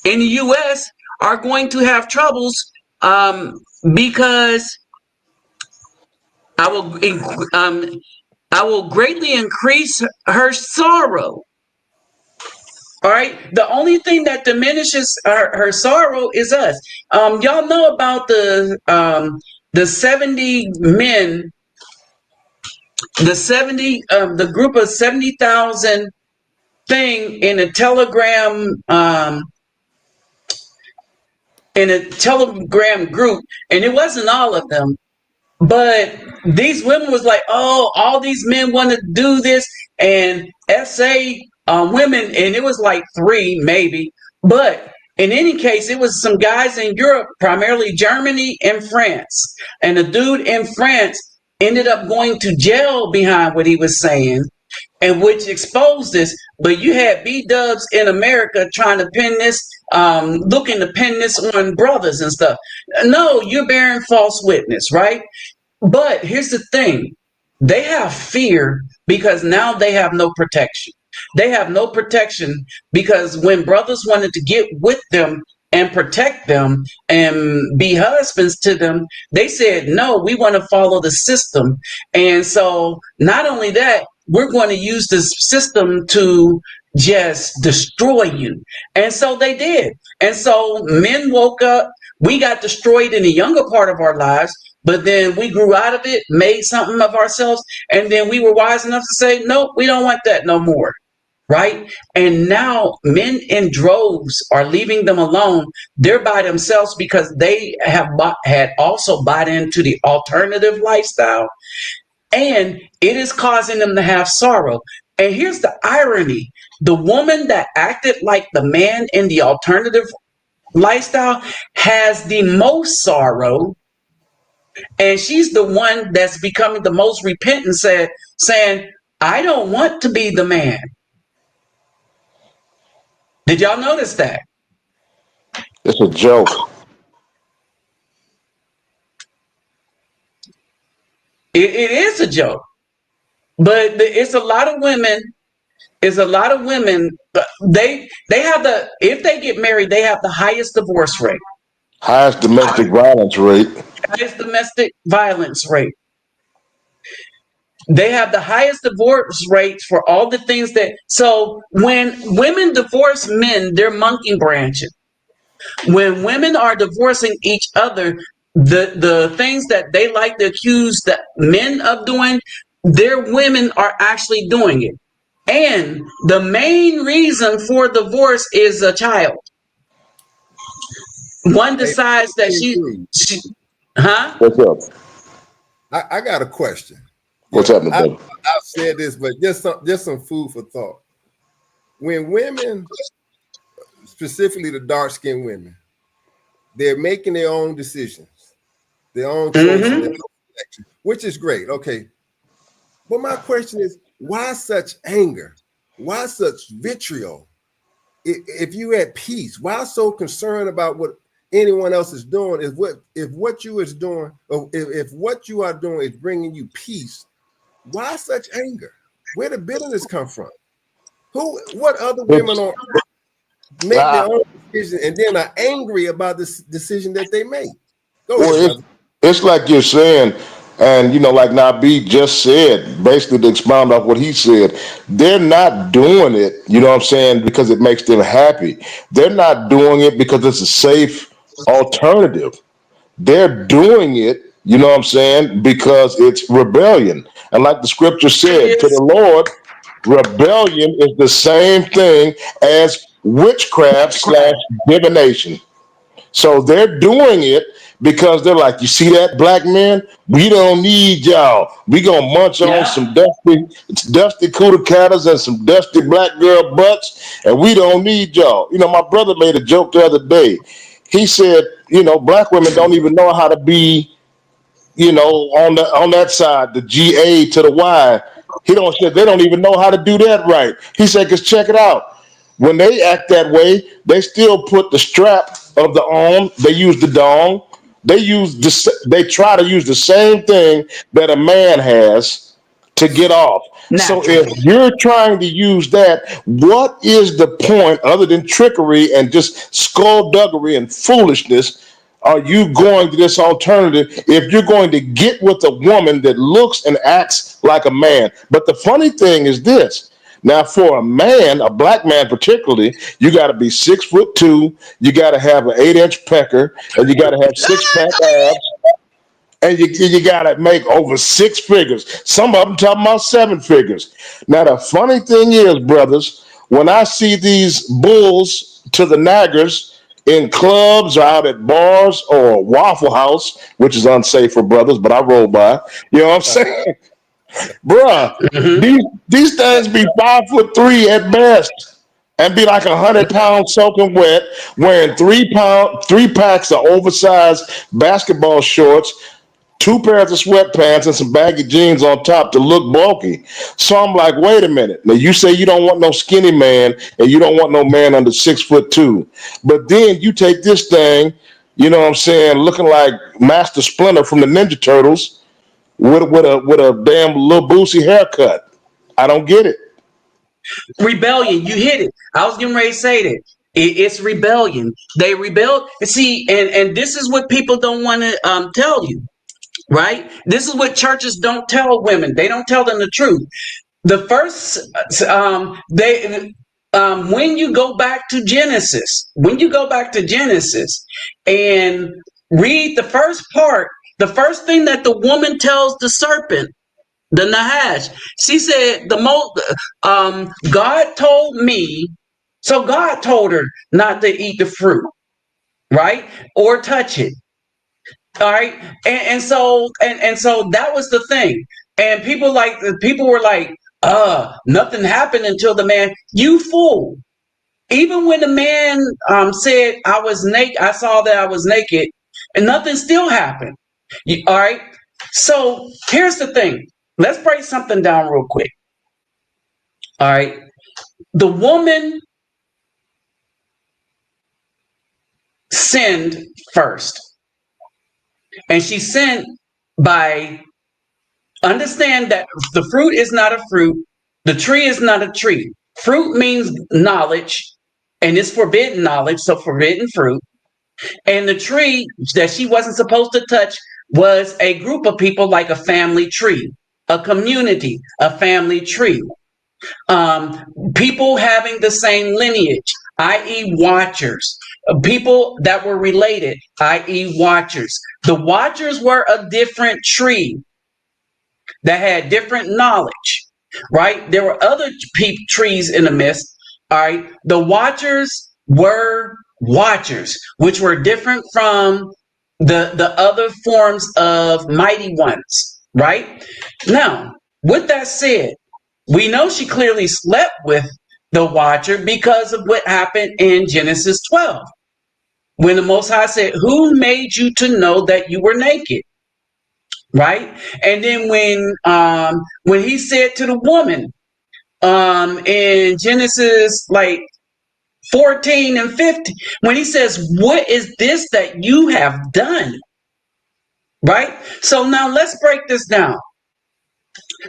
in the U.S. are going to have troubles, because I will greatly increase her sorrow. All right. The only thing that diminishes her sorrow is us. Y'all know about the 70 men, the group of 70,000 thing in a Telegram group, and it wasn't all of them. But these women was like, oh, all these men want to do this, and SA women, and it was like 3 maybe. But in any case, it was some guys in Europe, primarily Germany and France. And the dude in France ended up going to jail behind what he was saying, and which exposed this. But you had Bdubs in America trying to pin this, looking to pin this on brothers and stuff. No, you're bearing false witness, right? But here's the thing. They have fear because now they have no protection. They have no protection because when brothers wanted to get with them and protect them and be husbands to them, they said, no, we want to follow the system. And so not only that, we're going to use this system to just destroy you. And so they did. And so men woke up. We got destroyed in the younger part of our lives, but then we grew out of it, made something of ourselves, and then we were wise enough to say, nope, we don't want that no more. Right? And now men in droves are leaving them alone. They're by themselves because they had also bought into the alternative lifestyle, and it is causing them to have sorrow. And here's the irony. The woman that acted like the man in the alternative lifestyle has the most sorrow, and she's the one that's becoming the most repentant, saying, I don't want to be the man. Did y'all notice that? It's a joke. It is a joke. But it's a lot of women. It's a lot of women. They have if they get married, they have the highest divorce rate. Highest domestic violence rate. Highest domestic violence rate. They have the highest divorce rates for all the things that. So when women divorce men, they're monkey branching. When women are divorcing each other, the things that they like to accuse the men of doing, their women are actually doing it. And the main reason for divorce is a child. One decides that she huh? What's up? I got a question. What's happening, brother? I've said this, but just some food for thought. when women, specifically the dark-skinned women, they're making their own decisions, their own choices, their own selection, which is great. Okay. But my question is, why such anger? Why such vitriol? If you had peace, why so concerned about what anyone else is doing? If what you is doing, or if what you are doing is bringing you peace, why such anger? Where did bitterness come from? What other women on make their own decision and then are angry about this decision that they make? Go ahead, brother. It's like you're saying, and like Nabi just said, basically to expound off what he said, they're not doing it, you know what I'm saying, because it makes them happy. They're not doing it because it's a safe alternative. They're doing it, you know what I'm saying, because it's rebellion. And like the scripture said, to the Lord, rebellion is the same thing as witchcraft slash divination. So they're doing it because they're like, you see that, black man? We don't need y'all. We gonna munch on some dusty cooter catters and some dusty black girl butts, and we don't need y'all. My brother made a joke the other day. He said, black women don't even know how to be, on that side, the GA to the Y. He don't said they don't even know how to do that right. He said, cause check it out. When they act that way, they still put the strap of the arm. They use the dong. They try to use the same thing that a man has to get off. So if you're trying to use that, what is the point other than trickery and just skullduggery and foolishness? Are you going to this alternative if you're going to get with a woman that looks and acts like a man? But the funny thing is this. Now, for a man, a black man particularly, you got to be 6'2", you got to have an 8-inch pecker, and you got to have six-pack abs, and you got to make over 6 figures. Some of them talking about 7 figures. Now, the funny thing is, brothers, when I see these bulls to the naggers in clubs or out at bars or Waffle House, which is unsafe for brothers, but I roll by, you know what I'm saying? Bruh, these things be 5'3" at best and be like 100 pounds soaking wet, wearing 3 packs of oversized basketball shorts, 2 pairs of sweatpants, and some baggy jeans on top to look bulky. So I'm like, wait a minute. Now you say you don't want no skinny man and you don't want no man under 6'2", but then you take this thing, you know what I'm saying, looking like Master Splinter from the Ninja Turtles, with a damn little Boosie haircut. I don't get it. Rebellion, you hit it. I was getting ready to say that. It's rebellion. They rebelled. See, and this is what people don't want to tell you, right? This is what churches don't tell women. They don't tell them the truth. The first, when you go back to Genesis, and read the first part, the first thing that the woman tells the serpent, the Nahash, she said, God told me, so God told her not to eat the fruit, right? Or touch it. All right. So that was the thing. And people were like, nothing happened until the man, you fool. Even when the man said I was naked, I saw that I was naked, and nothing still happened. All right. So here's the thing. Let's break something down real quick. All right. The woman sinned first. And she sinned by understand that the fruit is not a fruit. The tree is not a tree. Fruit means knowledge, and it's forbidden knowledge, so forbidden fruit. And the tree that she wasn't supposed to touch was a group of people, like a family tree, a community, a family tree. People having the same lineage, i.e. watchers. People that were related, i.e. watchers. The watchers were a different tree that had different knowledge, right? There were other trees in the midst, all right? The watchers were watchers, which were different from the other forms of mighty ones, right? Now, with that said, we know she clearly slept with the watcher, because of what happened in Genesis 12. When the Most High said, who made you to know that you were naked? Right? And then when he said to the woman, in Genesis like 14 and 15, when he says, what is this that you have done? Right? So now let's break this down.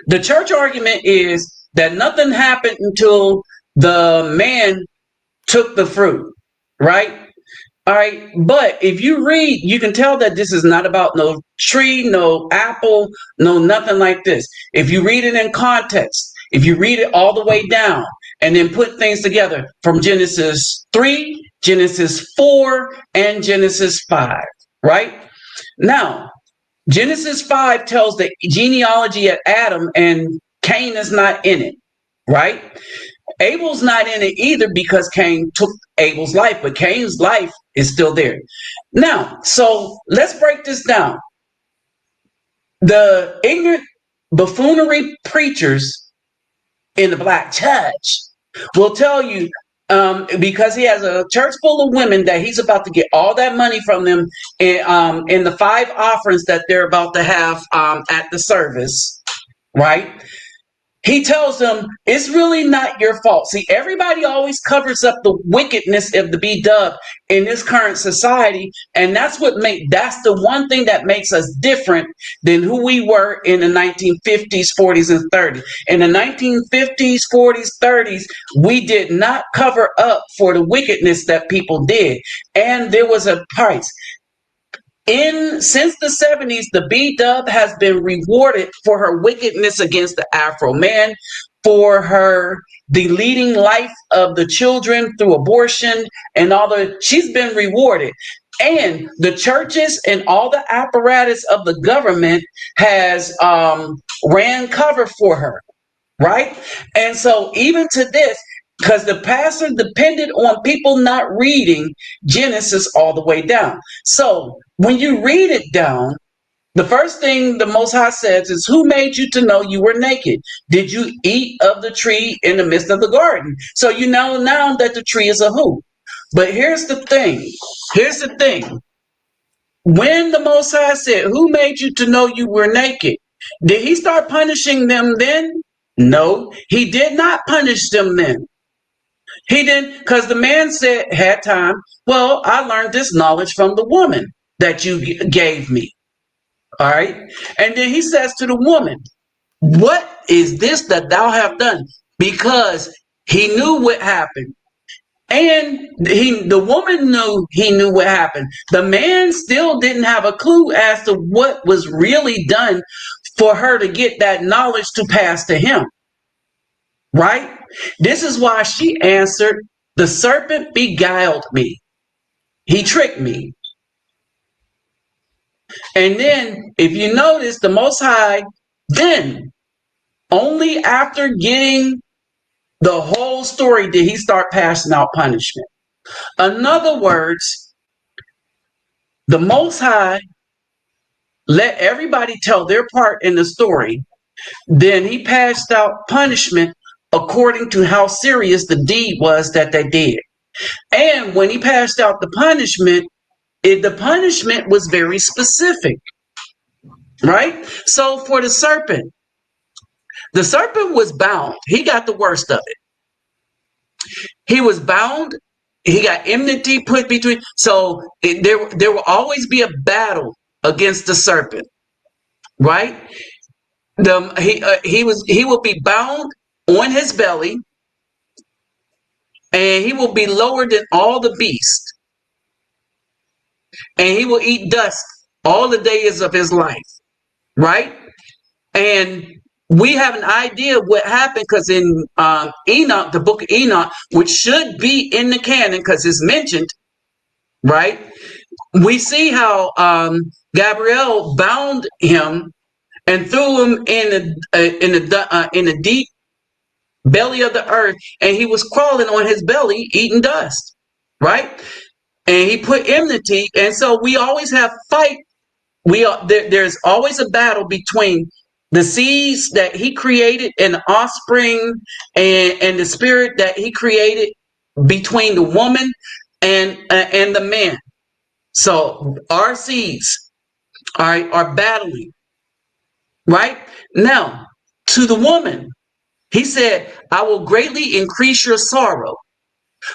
The church argument is that nothing happened until the man took the fruit, right? All right. But if you read, you can tell that this is not about no tree, no apple, no nothing like this. If you read it in context, if you read it all the way down and then put things together from Genesis 3, Genesis 4, and Genesis 5, right? Now, Genesis 5 tells the genealogy of Adam, and Cain is not in it, right? Abel's not in it either because Cain took Abel's life, but Cain's life is still there. Now, so let's break this down. The ignorant buffoonery preachers in the black church will tell you, because he has a church full of women, that he's about to get all that money from them in the 5 offerings that they're about to have at the service, right? He tells them it's really not your fault. See, everybody always covers up the wickedness of the Bdub in this current society, and that's the one thing that makes us different than who we were in the 1950s, 40s, and 30s. In the 1950s, 40s, 30s, we did not cover up for the wickedness that people did, and there was a price. Since the 70s, the Bdub has been rewarded for her wickedness against the Afro man, for her deleting life of the children through abortion and she's been rewarded. And the churches and all the apparatus of the government has ran cover for her, right? And so even to this, because the pastor depended on people not reading Genesis all the way down. So when you read it down, the first thing the Most High says is, who made you to know you were naked? Did you eat of the tree in the midst of the garden? So you know now that the tree is a who. But here's the thing. Here's the thing. When the Most High said, who made you to know you were naked? Did he start punishing them then? No, he did not punish them then. He didn't, because the man had time. Well, I learned this knowledge from the woman that you gave me. All right. And then he says to the woman, what is this that thou have done? Because he knew what happened. And the woman knew he knew what happened. The man still didn't have a clue as to what was really done for her to get that knowledge to pass to him. Right? This is why she answered, the serpent beguiled me. He tricked me. And then, if you notice, the Most High, then, only after getting the whole story did he start passing out punishment. In other words, the Most High let everybody tell their part in the story. Then he passed out punishment according to how serious the deed was that they did. And when he passed out the punishment was very specific, right? So for the serpent was bound. He got the worst of it. He was bound. He got enmity put between. So there will always be a battle against the serpent, right? He will be bound on his belly, and he will be lower than all the beasts, and he will eat dust all the days of his life, right? And we have an idea of what happened because in Enoch, the book of Enoch, which should be in the canon because it's mentioned, right? We see how Gabriel bound him and threw him in the deep belly of the earth, and he was crawling on his belly, eating dust, right? And he put enmity, and so we always have fight. There's always a battle between the seeds that he created and the offspring and the spirit that he created between the woman and the man. So our seeds, all right, are battling, right? Now, to the woman, he said, I will greatly increase your sorrow.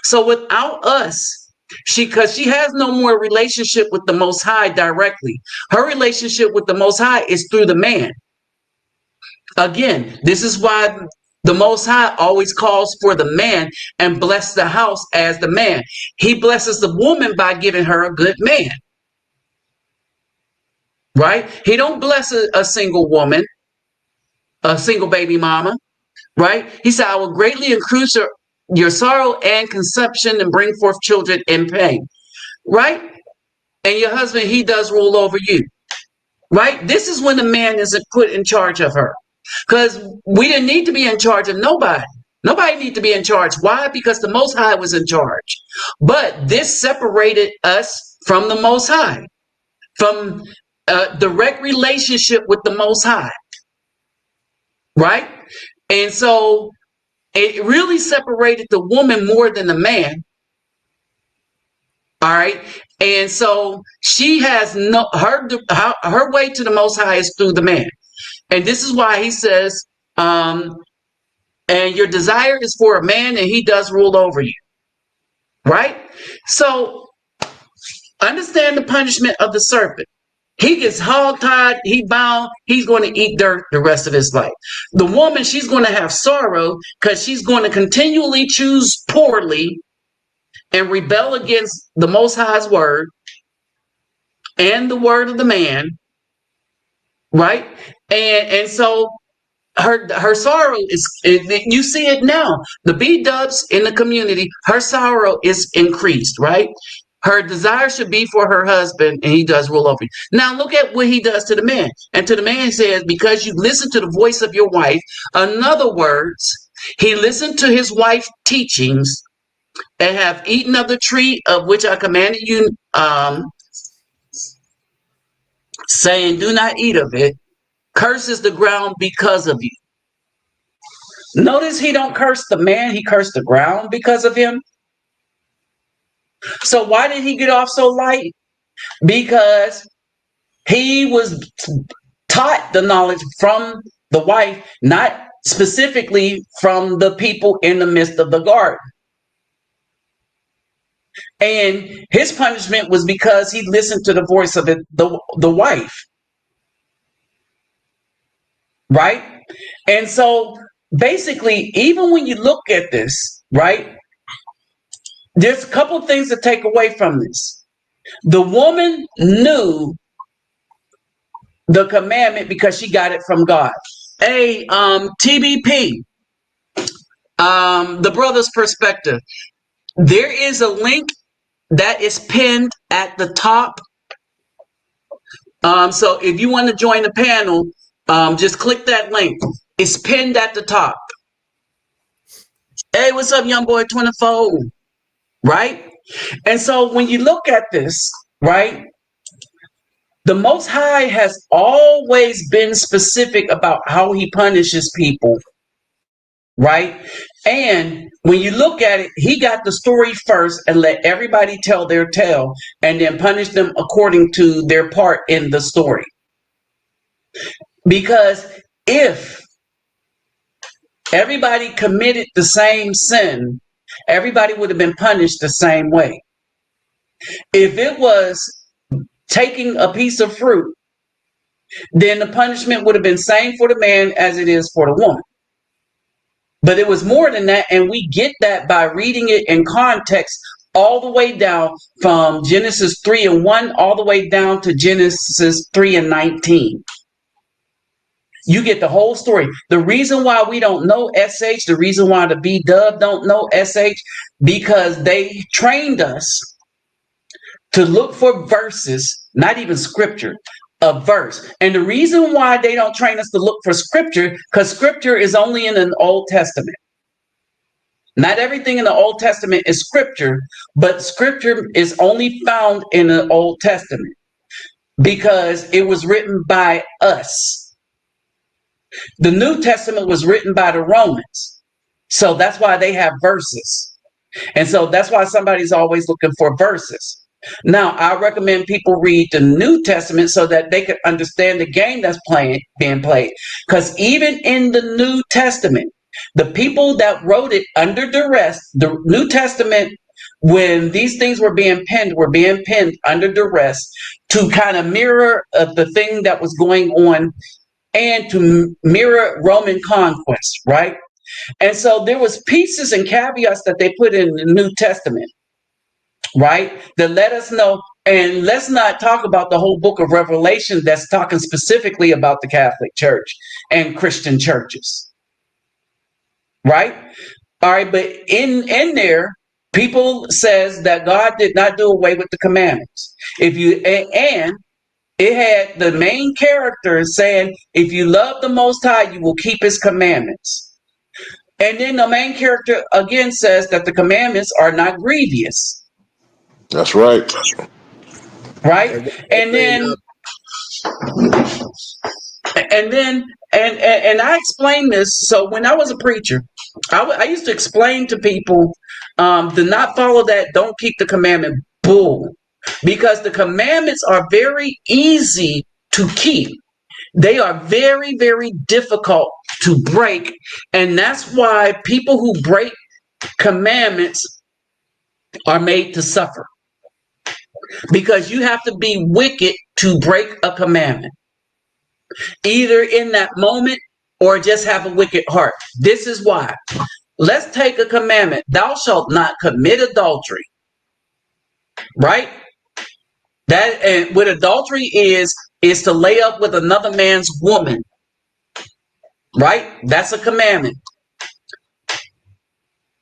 So without us, because she has no more relationship with the Most High directly. Her relationship with the Most High is through the man. Again, this is why the Most High always calls for the man and bless the house as the man. He blesses the woman by giving her a good man. Right? He don't bless a single woman, a single baby mama. Right? He said, I will greatly increase your sorrow and conception and bring forth children in pain. Right? And your husband, he does rule over you. Right? This is when the man isn't put in charge of her. Because we didn't need to be in charge of nobody. Nobody need to be in charge. Why? Because the Most High was in charge. But this separated us from the Most High, from direct relationship with the Most High. Right? And so it really separated the woman more than the man. All right. And so she has her way to the Most High is through the man. And this is why he says, and your desire is for a man and he does rule over you. Right? So understand the punishment of the serpent. He gets hogtied, he bound, he's going to eat dirt the rest of his life. The woman, she's going to have sorrow because she's going to continually choose poorly and rebel against the Most High's word and the word of the man. Right? And so her sorrow is, you see it now. The Bdubs in the community, her sorrow is increased, right? Her desire should be for her husband, and he does rule over you. Now look at what he does to the man. And to the man he says, because you listen to the voice of your wife, in other words, he listened to his wife's teachings and have eaten of the tree of which I commanded you, saying, do not eat of it, curses the ground because of you. Notice he don't curse the man, he cursed the ground because of him. So why did he get off so light? Because he was taught the knowledge from the wife, not specifically from the people in the midst of the garden. And his punishment was because he listened to the voice of the wife. Right? And so basically, even when you look at this, right, there's a couple of things to take away from this. The woman knew the commandment because she got it from God. Hey, TBP, the brother's perspective. There is a link that is pinned at the top. So if you want to join the panel, just click that link. It's pinned at the top. Hey, what's up, young boy 24? Right? And so when you look at this, right, the Most High has always been specific about how he punishes people, right? And when you look at it, he got the story first and let everybody tell their tale and then punish them according to their part in the story. Because if everybody committed the same sin, everybody would have been punished the same way. If it was taking a piece of fruit, then the punishment would have been same for the man as it is for the woman. But it was more than that, and we get that by reading it in context all the way down from Genesis 3:1 all the way down to Genesis 3:19. You get the whole story. The reason why we don't know SH, the reason why the Bdub don't know SH, because they trained us to look for verses, not even scripture, a verse. And the reason why they don't train us to look for scripture, because scripture is only in the Old Testament. Not everything in the Old Testament is scripture, but scripture is only found in the Old Testament because it was written by us. The New Testament was written by the Romans. So that's why they have verses. And so that's why somebody's always looking for verses. Now, I recommend people read the New Testament so that they can understand the game that's being played. Because even in the New Testament, the people that wrote it under duress, the New Testament, when these things were being penned under duress to kind of mirror the thing that was going on and to mirror Roman conquest, right? And so there was pieces and caveats that they put in the New Testament, right? That let us know. And let's not talk about the whole book of Revelation that's talking specifically about the Catholic Church and Christian churches, right? All right, but in there, people says that God did not do away with the commandments. And it had the main character saying, if you love the Most High, you will keep His commandments. And then the main character again says that the commandments are not grievous. That's right. Right? And And then and I explained this. So when I was a preacher, I used to explain to people, do not follow that, don't keep the commandment bull. Because the commandments are very easy to keep. They are very, very difficult to break. And that's why people who break commandments are made to suffer. Because you have to be wicked to break a commandment. Either in that moment or just have a wicked heart. This is why. Let's take a commandment. Thou shalt not commit adultery. Right? That, and what adultery is to lay up with another man's woman. Right? That's a commandment.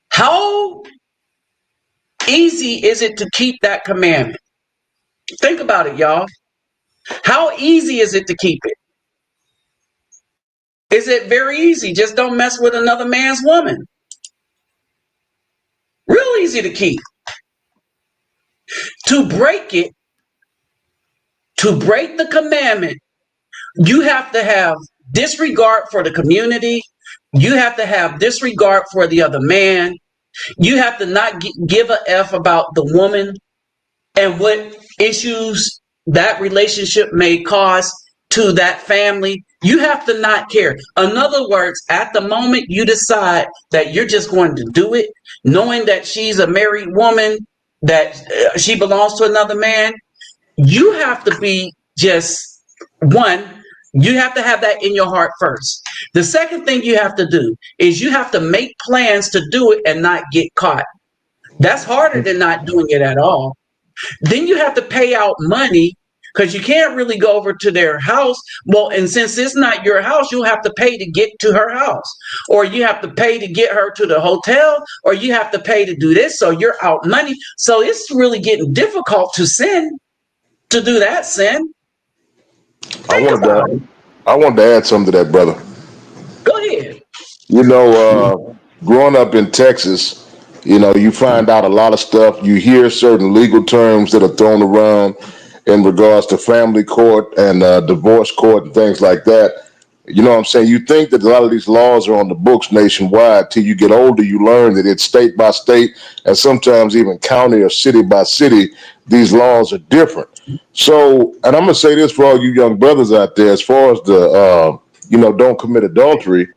How easy is it to keep that commandment? Think about it, y'all. How easy is it to keep it? Is it very easy? Just don't mess with another man's woman. Real easy to keep. To break it, to break the commandment, you have to have disregard for the community. You have to have disregard for the other man. You have to not give a F about the woman and what issues that relationship may cause to that family. You have to not care. In other words, at the moment you decide that you're just going to do it, knowing that she's a married woman, that she belongs to another man, you have to be just one. You have to have that in your heart first. The second thing you have to do is you have to make plans to do it and not get caught. That's harder than not doing it at all. Then you have to pay out money because you can't really go over to their house. Well, and since it's not your house, you'll have to pay to get to her house, or you have to pay to get her to the hotel, or you have to pay to do this. So you're out money. So it's really getting difficult to do that sin. I Think about it. wanted to add something to that, brother. Go ahead. You know, growing up in Texas, you know, you find out a lot of stuff. You hear certain legal terms that are thrown around in regards to family court and divorce court and things like that. You know what I'm saying? You think that a lot of these laws are on the books nationwide. Till you get older, you learn that it's state by state and sometimes even county or city by city. These laws are different. So, and I'm going to say this for all you young brothers out there, as far as the, don't commit adultery.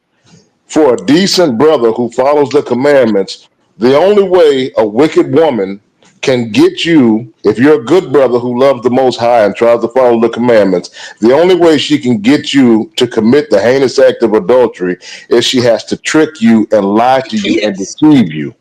For a decent brother who follows the commandments, the only way a wicked woman can get you, if you're a good brother who loves the Most High and tries to follow the commandments, the only way she can get you to commit the heinous act of adultery is she has to trick you and lie to you and Yes. deceive you.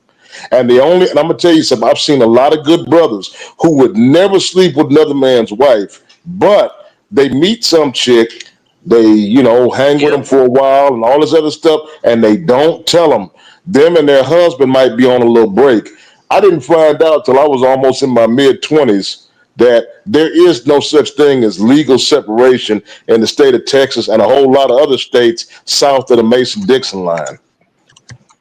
And I'm gonna tell you something. I've seen a lot of good brothers who would never sleep with another man's wife, but they meet some chick, they hang with them Yep. for a while and all this other stuff, and they don't tell them. Them and their husband might be on a little break. I didn't find out till I was almost in my mid-20s that there is no such thing as legal separation in the state of Texas and a whole lot of other states south of the Mason-Dixon line.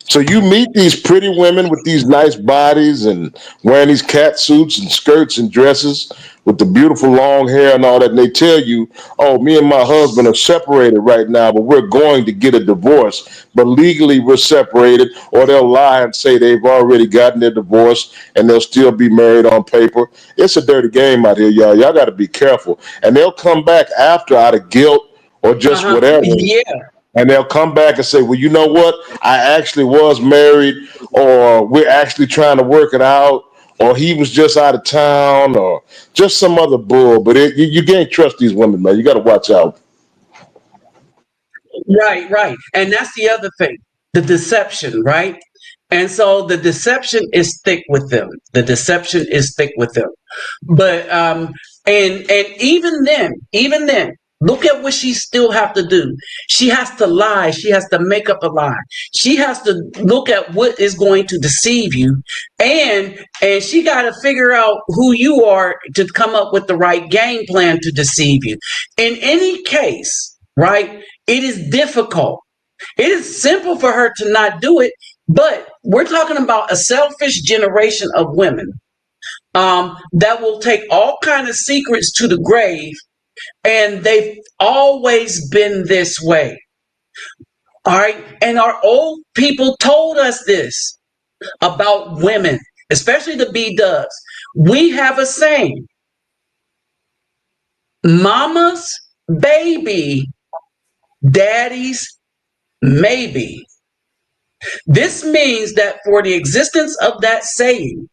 So you meet these pretty women with these nice bodies and wearing these cat suits and skirts and dresses, with the beautiful long hair and all that, and they tell you, oh, me and my husband are separated right now, but we're going to get a divorce, but legally we're separated, or they'll lie and say they've already gotten their divorce and they'll still be married on paper. It's a dirty game out here, y'all. Y'all got to be careful. And they'll come back after out of guilt or just whatever. Yeah. And they'll come back and say, well, you know what? I actually was married, or we're actually trying to work it out, or he was just out of town, or just some other bull. But you can't trust these women, man. You got to watch out. Right, right. And that's the other thing, the deception, right? And so the deception is thick with them. The deception is thick with them. But and even then, look at what she still have to do. She has to lie. She has to make up a lie. She has to look at what is going to deceive you, and she got to figure out who you are to come up with the right game plan to deceive you. In any case, right? It is difficult. It is simple for her to not do it, but we're talking about a selfish generation of women that will take all kind of secrets to the grave, and they've always been this way. All right, and our old people told us this about women, especially the Bdubs. We have a saying: "Mama's baby, daddy's maybe." This means that for the existence of that saying,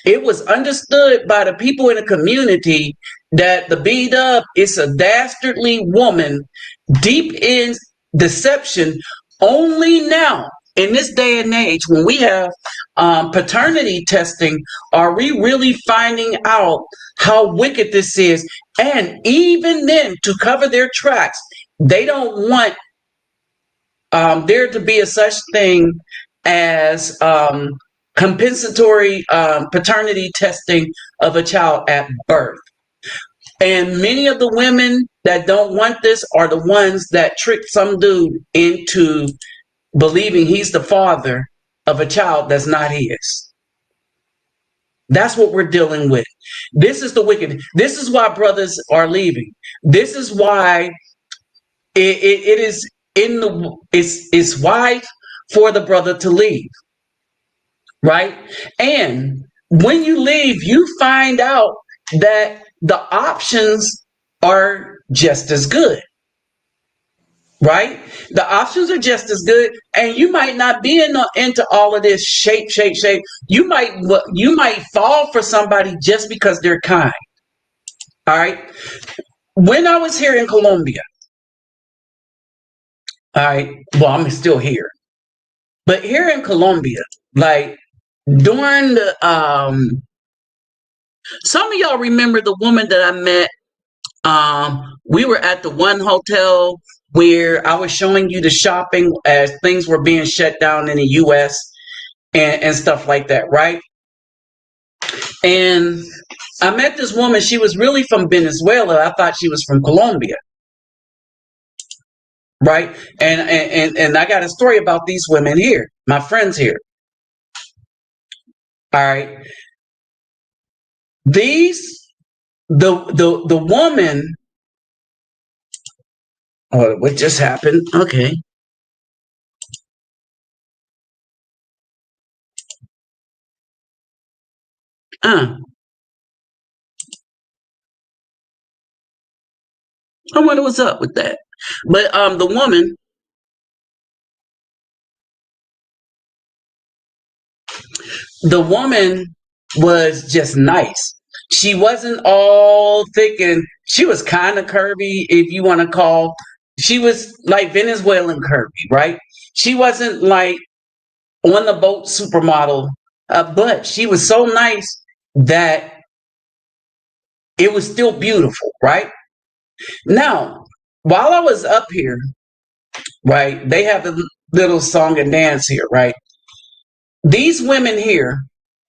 it was understood by the people in the community that the Bdub is a dastardly woman deep in deception. Only now, in this day and age, when we have paternity testing, are we really finding out how wicked this is. And even then, to cover their tracks, they don't want there to be a such thing as compensatory paternity testing of a child at birth. And many of the women that don't want this are the ones that trick some dude into believing he's the father of a child that's not his. That's what we're dealing with. This is the wicked. This is why brothers are leaving. This is why it is in the it's wide for the brother to leave, right? And when you leave, you find out that the options are just as good, right? The options are just as good, and you might not be into all of this shape. You might fall for somebody just because they're kind. All right. When I was here in Colombia, all right, well, I'm still here. But here in Colombia, like during the some of y'all remember the woman that I met. We were at the one hotel where I was showing you the shopping as things were being shut down in the US and stuff like that, right? And I met this woman, she was really from Venezuela. I thought she was from Colombia. Right? And I got a story about these women here, my friends here. All right. The woman, oh, what just happened? Okay. I wonder what's up with that. But the woman was just nice. She wasn't all thick, and she was kind of curvy, if you want to call. She was like Venezuelan curvy, right? She wasn't like on the boat supermodel, but she was so nice that it was still beautiful, right? Now, while I was up here, right, they have the little song and dance here, right? These women here,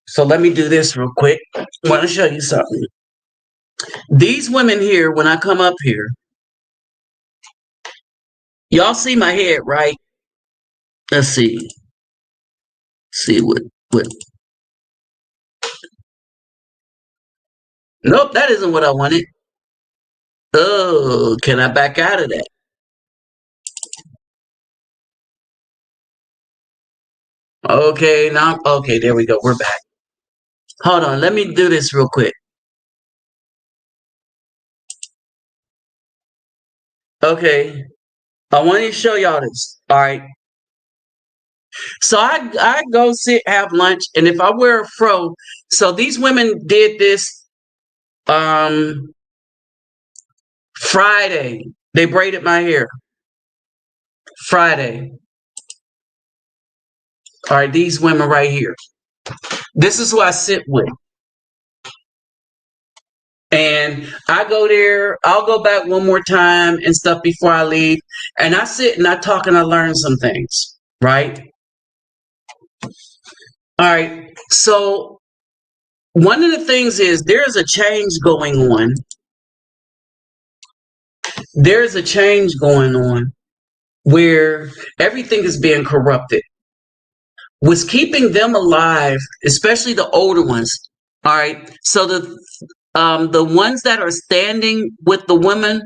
so let me do this real quick. I want to show you something. These women here, when I come up here, y'all see my head, right? Let's see. See what Nope, that isn't what I wanted. Oh, can I back out of that? Okay, now, okay, there we go. We're back. Hold on, let me do this real quick. Okay, I want to show y'all this. All right. So I go sit, have lunch, and if I wear a fro, so these women did this Friday. They braided my hair. Friday. All right, these women right here. This is who I sit with. And I go there, I'll go back one more time and stuff before I leave. And I sit and I talk and I learn some things, right? All right. So one of the things is there's a change going on. There's a change going on where everything is being corrupted. What's keeping them alive, especially the older ones. All right. So the ones that are standing with the women,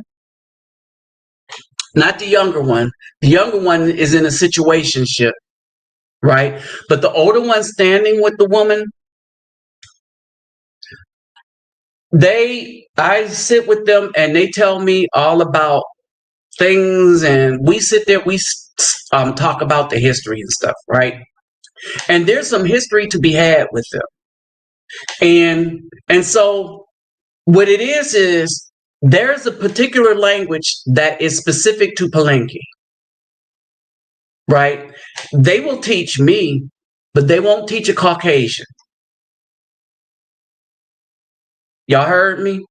not the younger one. The younger one is in a situationship, right? But the older one standing with the woman, I sit with them and they tell me all about things, and we sit there, we talk about the history and stuff, right? And there's some history to be had with them. And so what it is there's a particular language that is specific to Palenque, right? They will teach me, but they won't teach a Caucasian. Y'all heard me?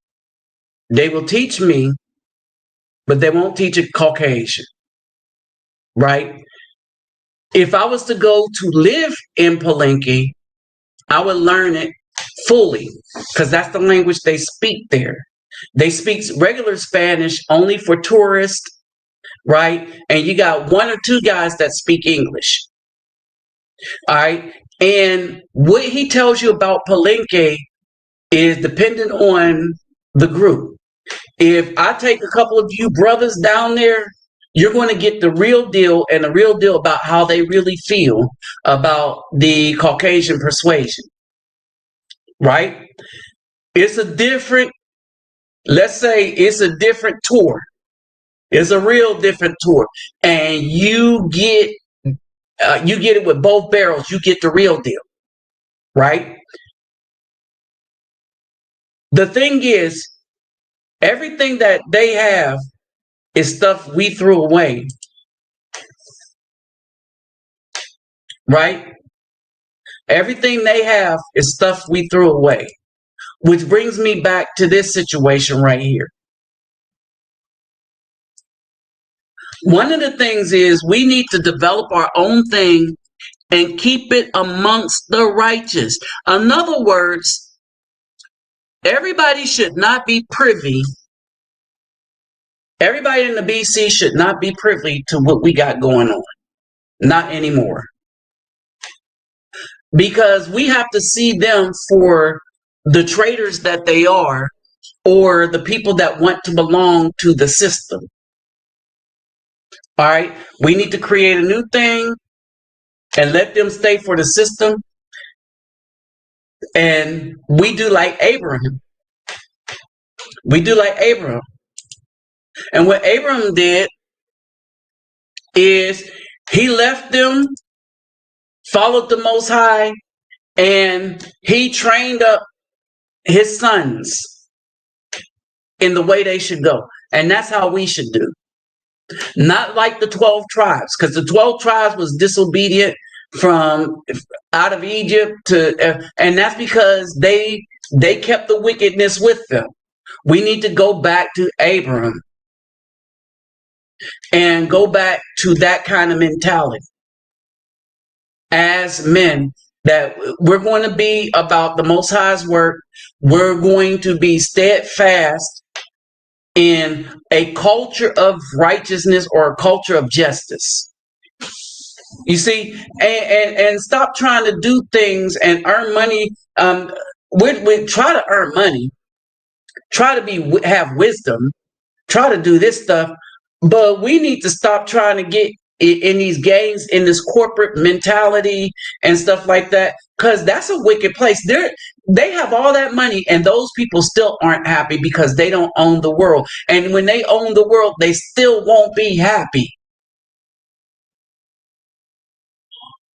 They will teach me, but they won't teach a Caucasian, right? If I was to go to live in Palenque, I would learn it fully because that's the language they speak there. They speak regular Spanish only for tourists, right? And you got one or two guys that speak English. All right. And what he tells you about Palenque is dependent on the group. If I take a couple of you brothers down there, you're going to get the real deal and the real deal about how they really feel about the Caucasian persuasion, right? It's a different, let's say it's a different tour. It's a real different tour. And you get it with both barrels. You get the real deal, right? The thing is, everything that they have is stuff we threw away, right? Everything they have is stuff we threw away, which brings me back to this situation right here. One of the things is we need to develop our own thing and keep it amongst the righteous. In other words, everybody should not be privy. Everybody in the BC should not be privy to what we got going on. Not anymore. Because we have to see them for the traitors that they are, or the people that want to belong to the system. All right. We need to create a new thing and let them stay for the system. And we do like Abraham. We do like Abraham. And what Abraham did is he left them, followed the Most High, and he trained up his sons in the way they should go. And that's how we should do. Not like the 12 tribes, because the 12 tribes was disobedient from out of Egypt to, and that's because they kept the wickedness with them. We need to go back to Abraham and go back to that kind of mentality as men, that we're going to be about the Most High's work. We're going to be steadfast in a culture of righteousness or a culture of justice. You see, and stop trying to do things and earn money. We try to earn money, try to have wisdom, try to do this stuff, but we need to stop trying to get in these games, in this corporate mentality and stuff like that, because that's a wicked place. They have all that money, and those people still aren't happy because they don't own the world. And when they own the world, they still won't be happy.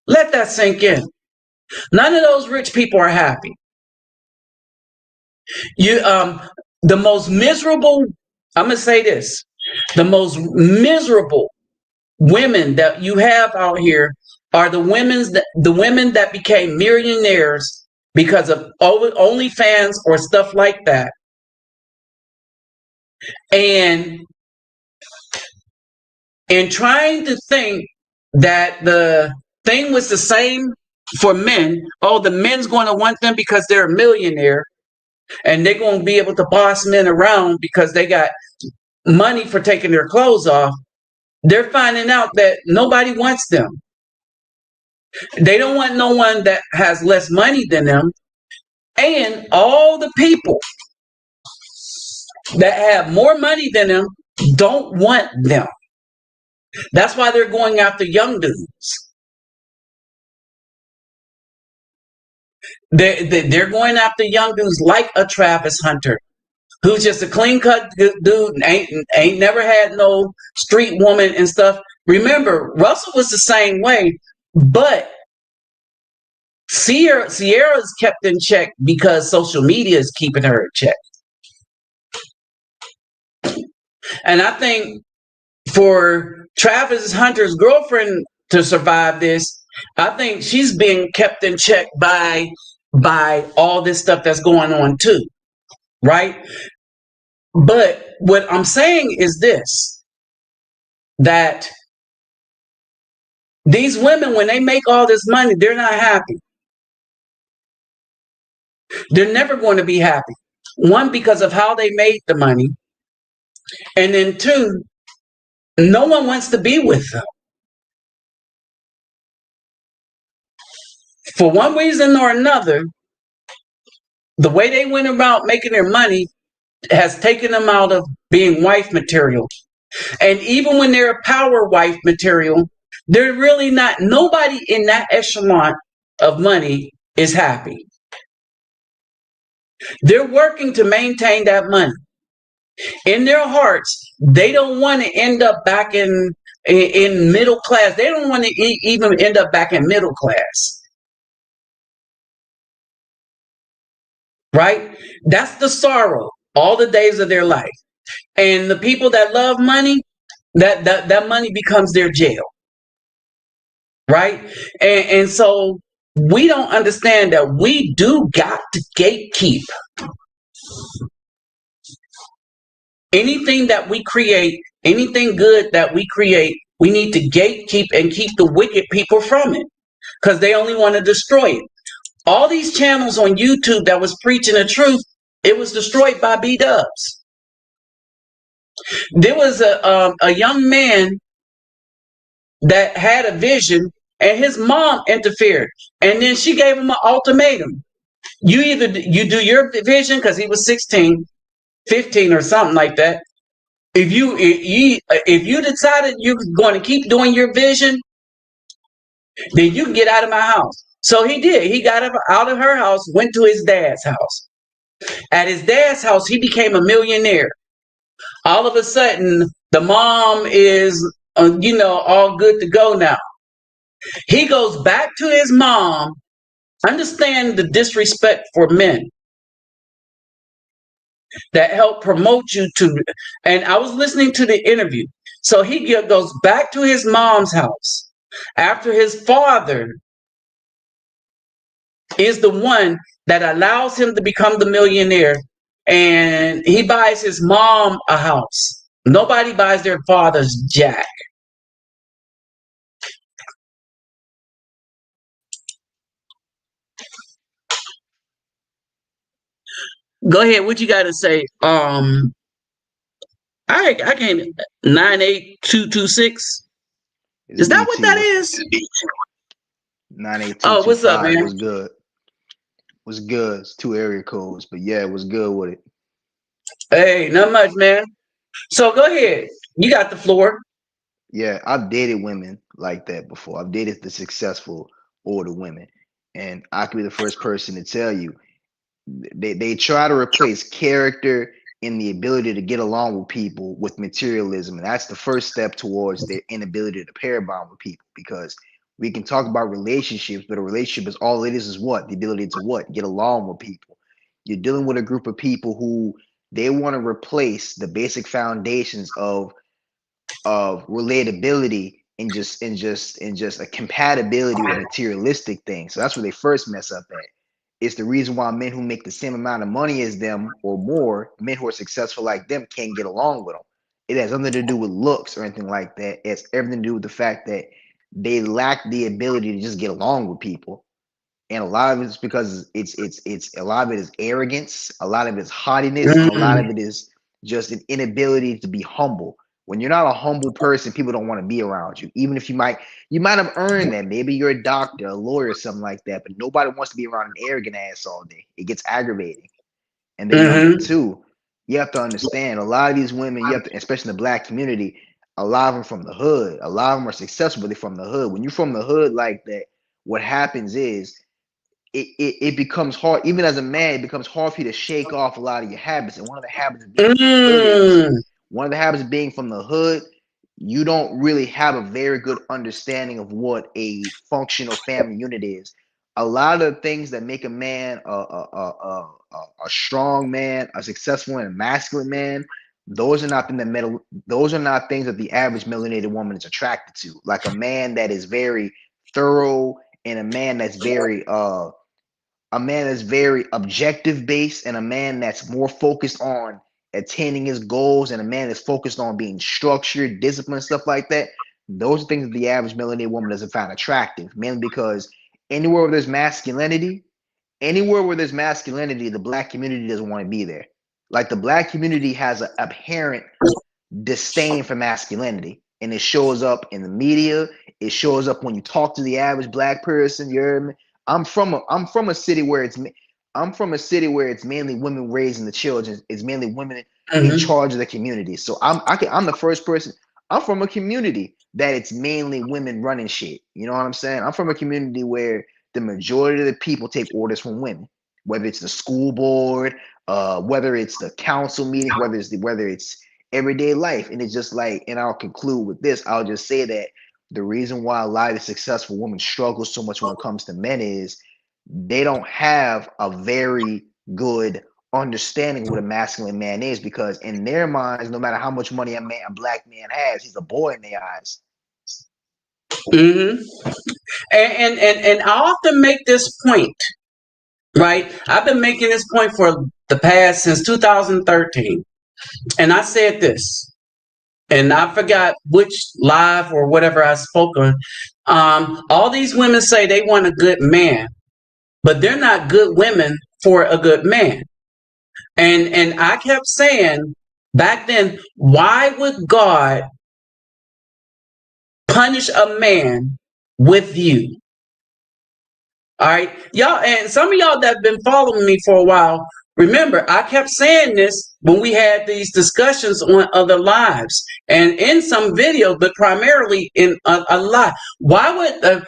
Let that sink in. None of those rich people are happy. The most miserable, I'm gonna say this, the most miserable women that you have out here are the women that became millionaires because of OnlyFans or stuff like that. And trying to think that the thing was the same for men. Oh, the men's going to want them because they're a millionaire, and they're going to be able to boss men around because they got money for taking their clothes off. They're finding out that nobody wants them. They don't want no one that has less money than them. And all the people that have more money than them don't want them. That's why they're going after young dudes. They're going after young dudes like a Travis Hunter, who's just a clean cut dude, ain't never had no street woman and stuff. Remember, Russell was the same way, but Sierra's kept in check because social media is keeping her in check. And I think for Travis Hunter's girlfriend to survive this, I think she's being kept in check by all this stuff that's going on too, right? But what I'm saying is this, that these women, when they make all this money, they're not happy. They're never going to be happy. One, because of how they made the money. And then two, no one wants to be with them. For one reason or another, the way they went about making their money has taken them out of being wife material. And even when they're power wife material, they're really not, nobody in that echelon of money is happy. They're working to maintain that money. In their hearts, they don't want to end up back in middle class. They don't want to even end up back in middle class. Right? That's the sorrow all the days of their life. And the people that love money, that money becomes their jail. Right? And so we don't understand that we do got to gatekeep anything that we create, anything good that we create. We need to gatekeep and keep the wicked people from it, because they only want to destroy it. All these channels on YouTube that was preaching the truth, it was destroyed by Bdubs. There was a young man that had a vision, and his mom interfered, and then she gave him an ultimatum. You do your vision, because he was 16, 15 or something like that. If you decided you're going to keep doing your vision, then you can get out of my house. So he did. He got out of her house, went to his dad's house. At his dad's house, he became a millionaire. All of a sudden, the mom is, all good to go now. He goes back to his mom. Understand the disrespect for men that help promote you to. And I was listening to the interview. So he goes back to his mom's house after his father is the one that allows him to become the millionaire, and he buys his mom a house. Nobody buys their father's jack. Go ahead. What you got to say? I can't. 98226. It's Is that what BT. that is? 98225. Oh, what's up, man? Was good. Was good. It's 2 area codes, but yeah, it was good with it. Hey, not much, man. So go ahead. You got the floor. Yeah, I've dated women like that before. I've dated the successful older women, and I could be the first person to tell you they try to replace character and the ability to get along with people with materialism, and that's the first step towards their inability to pair bond with people. Because we can talk about relationships, but a relationship is all it is what? The ability to what? Get along with people. You're dealing with a group of people who they want to replace the basic foundations of relatability and just a compatibility with materialistic things. So that's where they first mess up at. It's the reason why men who make the same amount of money as them or more, men who are successful like them, can't get along with them. It has nothing to do with looks or anything like that. It's everything to do with the fact that they lack the ability to just get along with people. And a lot of it's because it's a lot of it is arrogance, a lot of it is haughtiness, and a lot Mm, of it is just an inability to be humble. When you're not a humble person, people don't want to be around you. Even if you might have earned that. Maybe you're a doctor, a lawyer, something like that, but nobody wants to be around an arrogant ass all day. It gets aggravating. And then number mm-hmm. two, you have to understand a lot of these women, you have to, especially in the black community, a lot of them from the hood. A lot of them are successful, but they're from the hood. When you're from the hood like that, what happens is it becomes hard, even as a man, it becomes hard for you to shake off a lot of your habits. And one of the habits of being from the hood is Mm, one of the habits of being from the hood, you don't really have a very good understanding of what a functional family unit is. A lot of the things that make a man a strong man, a successful and a masculine man, those are not those are not things that the average melanated woman is attracted to. Like a man that is very thorough and a man that's very objective based and a man that's more focused on attaining his goals and a man that's focused on being structured, disciplined, stuff like that. Those are things that the average melanated woman doesn't find attractive, mainly because anywhere where there's masculinity, the black community doesn't want to be there. Like the black community has an apparent disdain for masculinity, and it shows up in the media. It shows up when you talk to the average black person. You hear me? I'm from a city where it's mainly women raising the children. It's mainly women in mm-hmm. charge of the community. So I'm the first person. I'm from a community that it's mainly women running shit. You know what I'm saying? I'm from a community where the majority of the people take orders from women, whether it's the school board, whether it's the council meeting, whether it's everyday life. And it's just like, and I'll conclude with this. I'll just say that the reason why a lot of successful women struggle so much when it comes to men is they don't have a very good understanding of what a masculine man is, because in their minds, no matter how much money a black man has, he's a boy in their eyes. Mm-hmm. And I often make this point, right? I've been making this point for the past since 2013. And I said this, and I forgot which live or whatever I spoke on. All these women say they want a good man, but they're not good women for a good man. And I kept saying back then, why would God punish a man with you? All right, y'all, and some of y'all that have been following me for a while, remember, I kept saying this when we had these discussions on other lives and in some videos, but primarily in a lot. Why would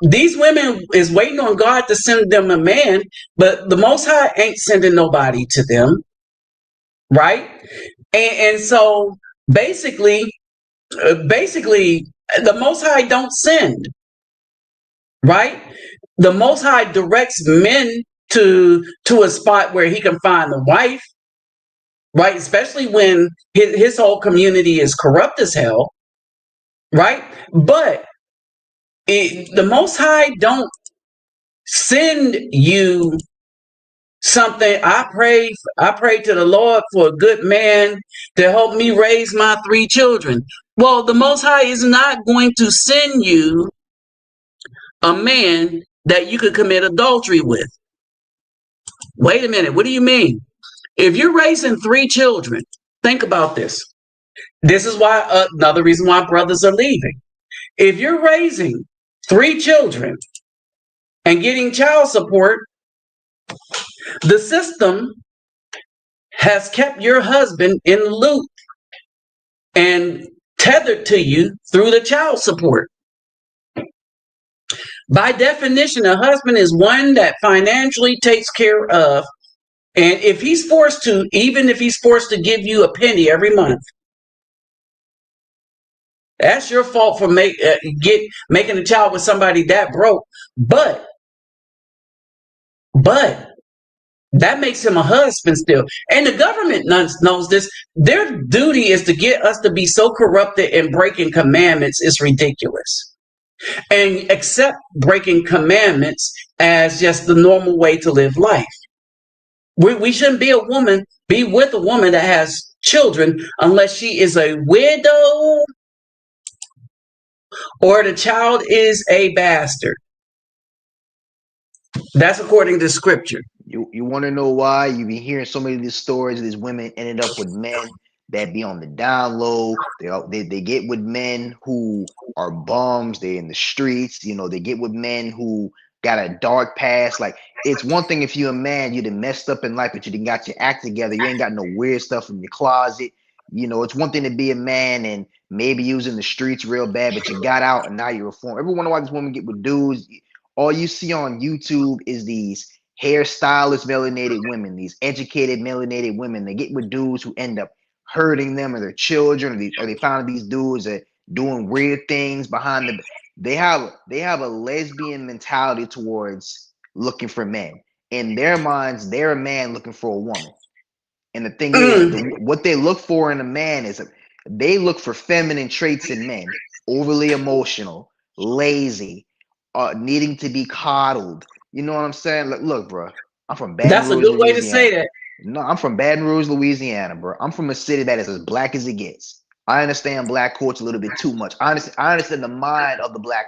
these women is waiting on God to send them a man, but the Most High ain't sending nobody to them, right? And so basically, basically, the Most High don't send, right? The Most High directs men to a spot where he can find the wife, right? Especially when his whole community is corrupt as hell, right? But the Most High don't send you something. I pray to the Lord for a good man to help me raise my 3 children. Well, the Most High is not going to send you a man that you could commit adultery with. Wait a minute. What do you mean? If you're raising 3 children, think about this. This is why another reason why brothers are leaving. If you're raising 3 children and getting child support, the system has kept your husband in the loop and tethered to you through the child support. By definition, a husband is one that financially takes care of, and if he's forced to, even if he's forced to give you a penny every month, that's your fault for making a child with somebody that broke. But that makes him a husband still. And the government knows this. Their duty is to get us to be so corrupted and breaking commandments. It's ridiculous. And accept breaking commandments as just the normal way to live life. We shouldn't be with a woman that has children unless she is a widow or the child is a bastard. That's according to scripture. You want to know why? You be hearing so many of these stories of these women ended up with men that be on the down low. They get with men who are bums. They're in the streets. You know, they get with men who got a dark past. Like, it's one thing if you're a man, you done messed up in life, but you didn't got your act together. You ain't got no weird stuff in your closet. You know, it's one thing to be a man and maybe you was in the streets real bad, but you got out and now you're reformed. Every wonder why this woman get with dudes. All you see on YouTube is these hairstylist melanated women, these educated melanated women. They get with dudes who end up hurting them or their children, or they found these dudes that doing weird things behind them. They have a lesbian mentality towards looking for men. In their minds, they're a man looking for a woman. And the thing is, what they look for in a man is they look for feminine traits in men: overly emotional, lazy, needing to be coddled. You know what I'm saying? Look, bro, I'm from Baton That's a Rouge, good way to say Louisiana. that. No, I'm from Baton Rouge, Louisiana, bro. I'm from a city that is as black as it gets. I understand black culture a little bit too much. I understand the mind of the black.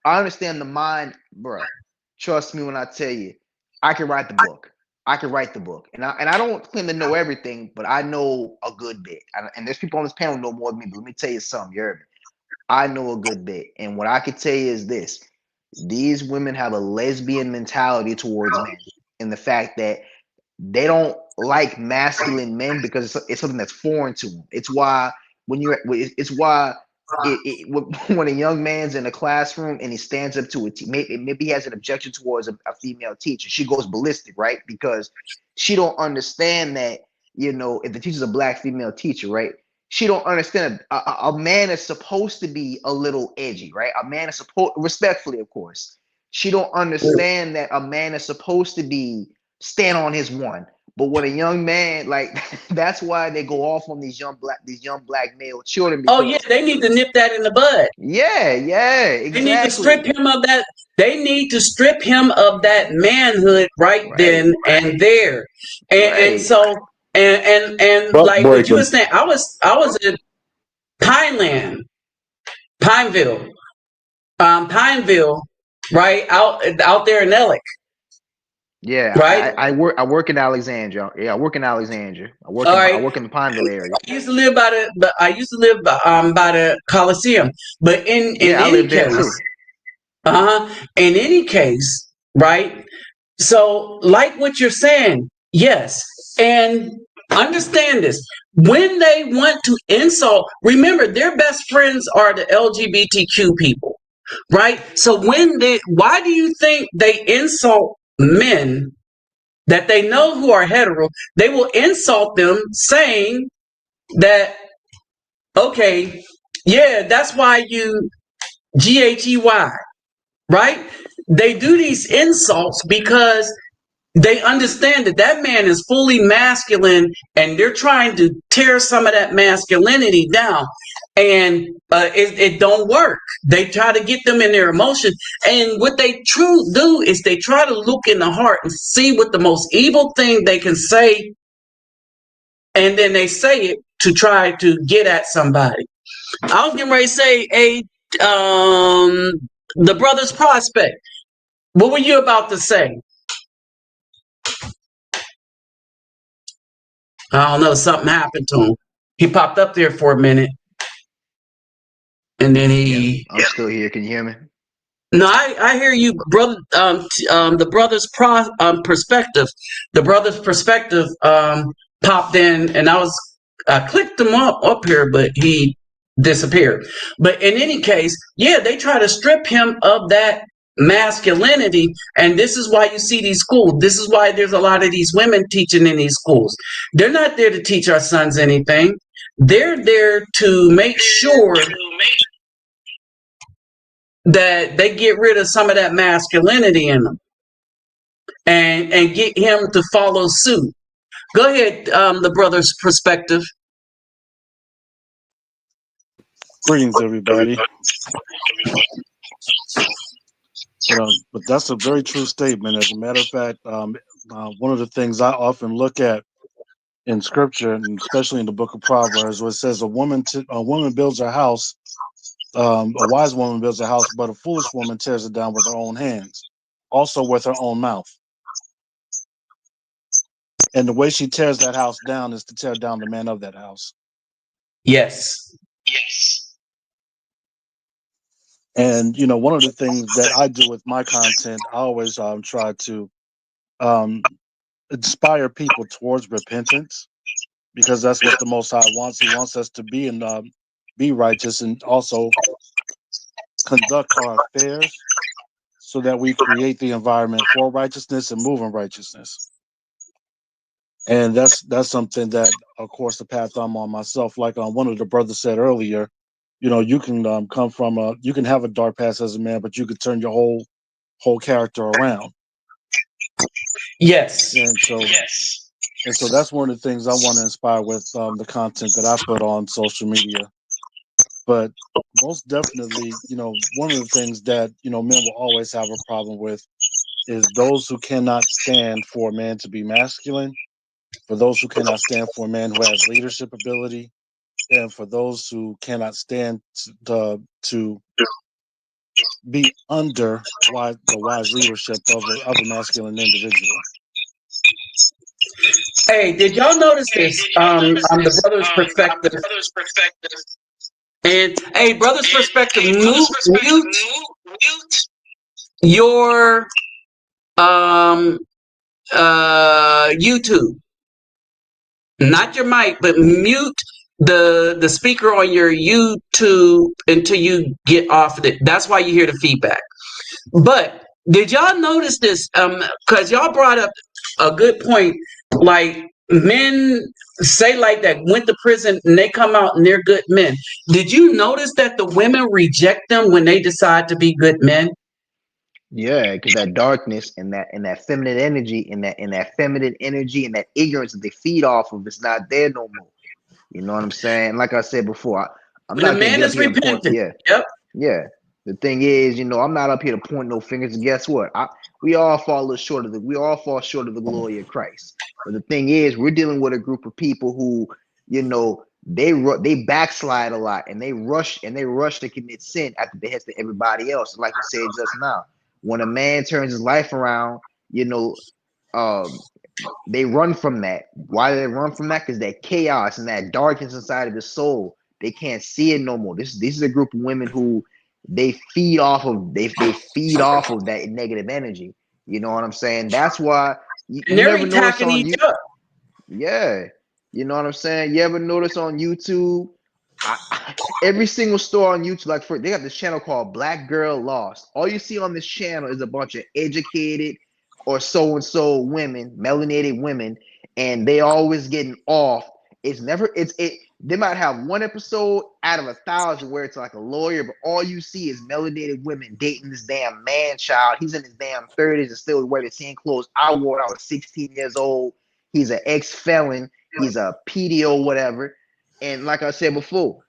I understand the mind, bro. Trust me when I tell you, I can write the book. I can write the book, and I don't claim to know everything, but I know a good bit. And there's people on this panel who know more than me. But let me tell you something, you heard me. I know a good bit, and what I can tell you is this: these women have a lesbian mentality towards men, and the fact that they don't like masculine men because it's something that's foreign to them. It's why when a young man's in a classroom and he stands up to maybe he has an objection towards a female teacher, she goes ballistic, right? Because she don't understand that, you know, if the teacher's a black female teacher, right? She don't understand a man is supposed to be a little edgy, right? A man is supposed, respectfully, of course. She don't understand that a man is supposed to be stand on his one. But when a young man, like, that's why they go off on these young black male children. Oh yeah, Because they need to nip that in the bud. yeah, They need to strip exactly. him of that. They need to strip him of that manhood right Right, then and there. And right. so and Buck like what you were breaking. saying, I was in Pineland, Pineville, Pineville, right out there in Ellick, Yeah, right. I work in Alexandria. Yeah, I work in Alexandria. All I right. work in the Pineville area. I used to live by the Coliseum, but in Yeah, I any live there case, too. in any case, right? So, like what you're saying, yes, and understand this. When they want to insult, remember their best friends are the LGBTQ people, right? So why do you think they insult men that they know who are hetero? They will insult them saying that, okay, yeah, that's why you GHEY, right? They do these insults because they understand that that man is fully masculine and they're trying to tear some of that masculinity down, and it don't work. They try to get them in their emotion, and what they truly do is they try to look in the heart and see what the most evil thing they can say, and then they say it to try to get at somebody. I was getting ready to say, the brother's prospect. What were you about to say? I don't know. Something happened to him. He popped up there for a minute, and then Yeah, he. I'm still here. Can you hear me? No, I hear you, brother. The brother's perspective. The brother's perspective. popped in, and I clicked him up here, but he disappeared. But in any case, yeah, they try to strip him of that masculinity, and this is why you see these schools. This is why there's a lot of these women teaching in these schools. They're not there to teach our sons anything. They're there to make sure that they get rid of some of that masculinity in them and get him to follow suit. Go ahead, the brother's perspective. Greetings, everybody. But that's a very true statement. As a matter of fact, one of the things I often look at in scripture, and especially in the book of Proverbs, where it says a woman builds her house, a wise woman builds a house, but a foolish woman tears it down with her own hands, also with her own mouth. And the way she tears that house down is to tear down the man of that house. Yes. And, one of the things that I do with my content, I always try to inspire people towards repentance, because that's what the Most High wants. He wants us to be righteous and also conduct our affairs so that we create the environment for righteousness and move in righteousness. And that's something that, of course, the path I'm on myself, like one of the brothers said earlier, you can you can have a dark past as a man, but you could turn your whole character around. Yes. And so that's one of the things I want to inspire with the content that I put on social media. But most definitely, one of the things that, men will always have a problem with is those who cannot stand for a man to be masculine, for those who cannot stand for a man who has leadership ability, and for those who cannot stand to be under the wise leadership of a masculine individual. Hey, did y'all notice this? On the brother's perspective. And hey, brother's perspective, mute your YouTube. Not your mic, but mute the speaker on your YouTube until you get off of it. That's why you hear the feedback. But did y'all notice this? Because y'all brought up a good point. Like, men say like that went to prison and they come out and they're good men. Did you notice that the women reject them when they decide to be good men? Yeah, because that darkness and that feminine energy and that feminine energy and that ignorance that they feed off of is not there no more. You know what I'm saying? Like I said before, I'm When a not gonna man get up is here and point. repentant. Yeah, Yep. yeah. The thing is, I'm not up here to point no fingers. And guess what? We all fall a little short of the glory of Christ. But the thing is, we're dealing with a group of people who, they backslide a lot and they rush to commit sin at the behest of everybody else. Like you said just now, when a man turns his life around, they run from that. Why do they run from that? Because that chaos and that darkness inside of his soul, they can't see it no more. This is a group of women who they feed off of that negative energy. You know what I'm saying? That's why you And they're never notice attacking on each you. other. Yeah, you know what I'm saying? You ever notice on YouTube? Every single store on YouTube, like they got this channel called Black Girl Lost. All you see on this channel is a bunch of educated or so-and-so women, melanated women, and they always getting off. They might have one episode out of 1,000 where it's like a lawyer, but all you see is melanated women dating this damn man child. He's in his damn 30s and still wearing the same clothes I wore when I was 16 years old. He's an ex-felon. He's a PDO, whatever. And like I said before,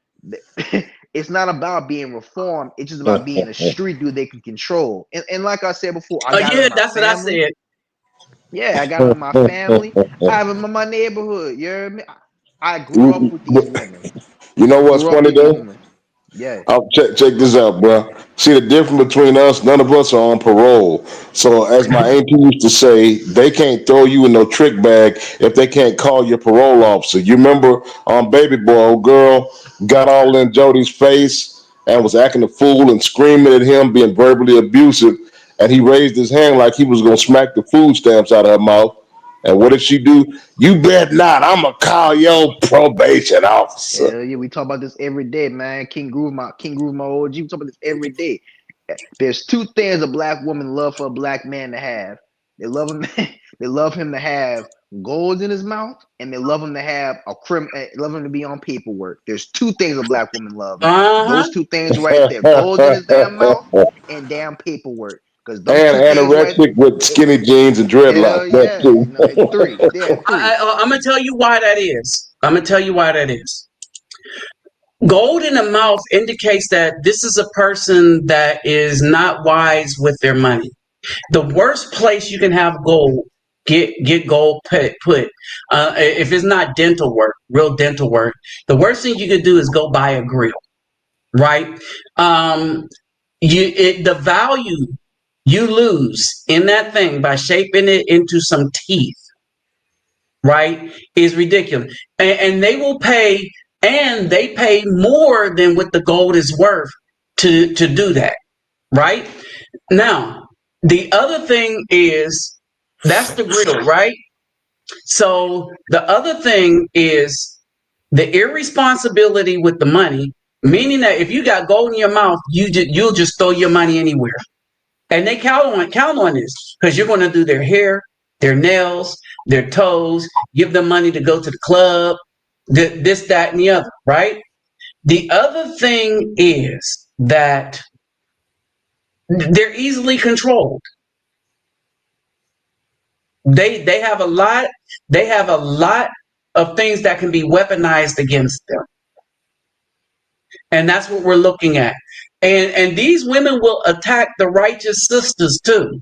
it's not about being reformed. It's just about being a street dude they can control. And like I said before, I got it in my That's what I family. said. Yeah, I got it in my family. I have them in my neighborhood. You hear me? I grew up with these women. You know what's Grew up funny with these though? women. Yeah. Check this out, bro. See the difference between us? None of us are on parole. So, as my auntie used to say, they can't throw you in no trick bag if they can't call your parole officer. You remember on Baby Boy, old girl got all in Jody's face and was acting a fool and screaming at him, being verbally abusive, and he raised his hand like he was gonna smack the food stamps out of her mouth. And what did she do? You bet not. I'm gonna call your probation officer. Hell yeah, we talk about this every day, man. King Groove, my OG. We talk about this every day. There's two things a black woman love for a black man to have. They love him. They love him to have gold in his mouth, and they love him to have love him to be on paperwork. There's two things a black woman love, man. Uh-huh. Those two things right there: gold in his damn mouth and damn paperwork. Because those two And things right. anorexic with skinny jeans and dreadlocks. Hell yeah, you know, three. Yeah, three. I'm gonna tell you why that is. I'm gonna tell you why that is. Gold in the mouth indicates that this is a person that is not wise with their money. The worst place you can have gold, get gold put. If it's not dental work, real dental work, the worst thing you could do is go buy a grill, right? The value you lose in that thing by shaping it into some teeth, right, is ridiculous. And they will pay, and they pay more than what the gold is worth to do that, right? Now, the other thing is that's the grill, right? So the other thing is the irresponsibility with the money, meaning that if you got gold in your mouth, you'll just throw your money anywhere. And they count on this because you're going to do their hair, their nails, their toes, give them money to go to the club, this, that, and the other, right? The other thing is that they're easily controlled. They have a lot of things that can be weaponized against them. And that's what we're looking at. And these women will attack the righteous sisters too.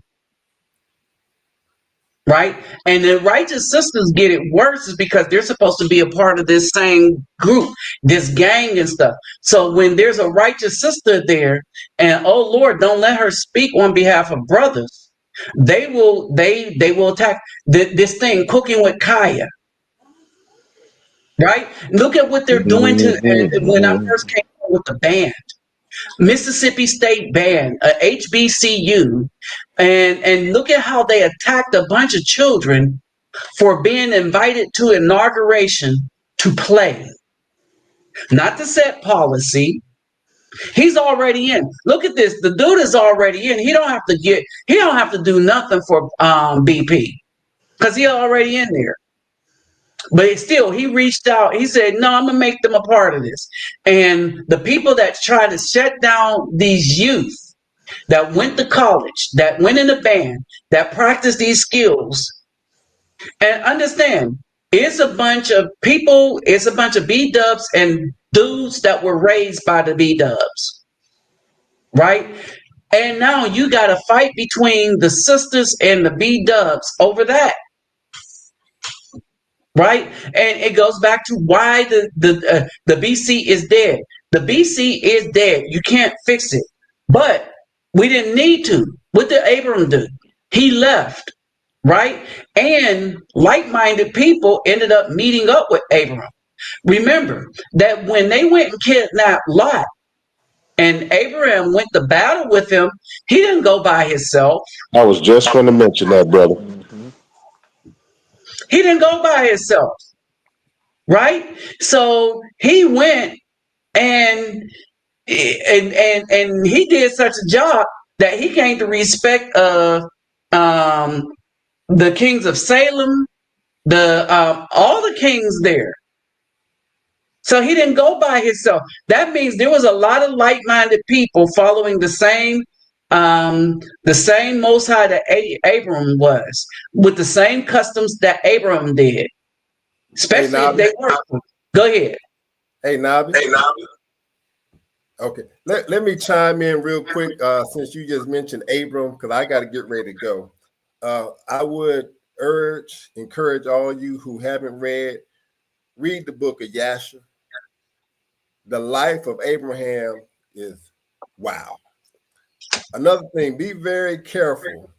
Right? And the righteous sisters get it worse is because they're supposed to be a part of this same group, this gang and stuff. So when there's a righteous sister there and oh Lord, don't let her speak on behalf of brothers, they will attack this thing, cooking with Kaya. Right? Look at what they're doing to when I first came up with the band. Mississippi State Band, HBCU, and look at how they attacked a bunch of children for being invited to inauguration to play, not to set policy. He's already in. Look at this. The dude is already in. He don't have to do nothing for BP because he already in there. But still, he reached out. He said, no, I'm going to make them a part of this. And the people that try to shut down these youth that went to college, that went in the band, that practice these skills, and understand, it's a bunch of people, it's a bunch of Bdubs and dudes that were raised by the Bdubs, right? And now you got a fight between the sisters and the Bdubs over that. Right, and it goes back to why the BC is dead. The BC is dead. You can't fix it. But we didn't need to. What did Abram do? He left, right? And like-minded people ended up meeting up with Abram. Remember that when they went and kidnapped Lot, and Abraham went to battle with him, he didn't go by himself. I was just going to mention that, brother. He didn't go by himself. Right? So he went and he did such a job that he gained the respect of the kings of Salem, all the kings there. So he didn't go by himself. That means there was a lot of like-minded people following the same Most High that Abram was, with the same customs that Abram did. Especially if they were. Go ahead. Hey, Nabi. Okay, let me chime in real quick since you just mentioned Abram, because I got to get ready to go. I would encourage all you who haven't read the book of Yasher. The life of Abraham is wow. Another thing, be very careful.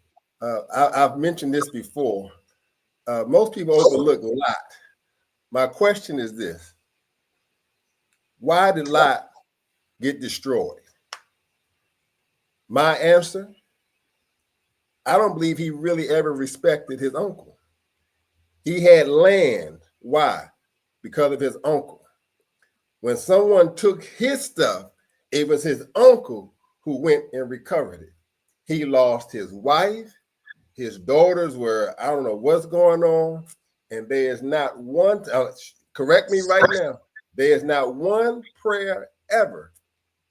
I've mentioned this before. Most people overlook Lot. My question is this: why did Lot get destroyed? My answer: I don't believe he really ever respected his uncle. He had land. Why? Because of his uncle. When someone took his stuff, it was his uncle who went and recovered it. He lost his wife. His daughters were, I don't know what's going on. And there is not one, correct me right now, there is not one prayer ever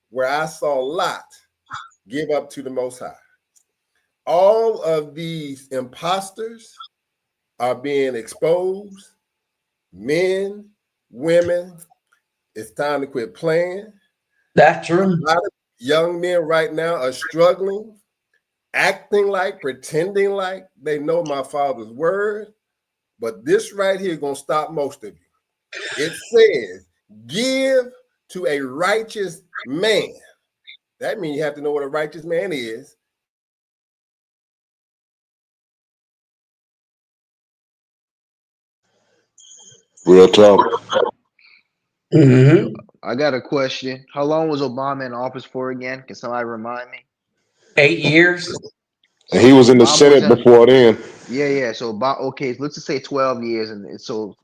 where I saw Lot give up to the Most High. All of these imposters are being exposed. Men, women, it's time to quit playing. That's true. A lot of young men right now are struggling, acting like, pretending like they know my Father's word. But this right here is going to stop most of you. It says, give to a righteous man. That means you have to know what a righteous man is. Real talk. Mm-hmm. I got a question. How long was Obama in office for again? Can somebody remind me? 8 years. And he was in the Obama Senate before then. Yeah. So okay, let's just say 12 years, and so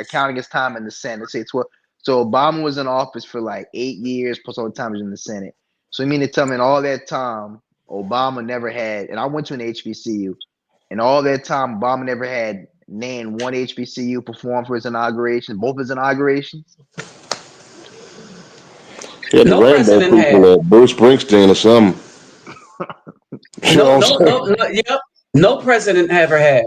counting his time in the Senate, let's say 12. So Obama was in office for like 8 years plus all the time he was in the Senate. So you mean to tell me in all that time Obama never had, and I went to an HBCU, and all that time Obama never had named one HBCU perform for his inauguration, both his inaugurations? Yeah, the No Rainbow president had. People, Bruce Springsteen or something. You know what I'm saying? Yep. No president ever had.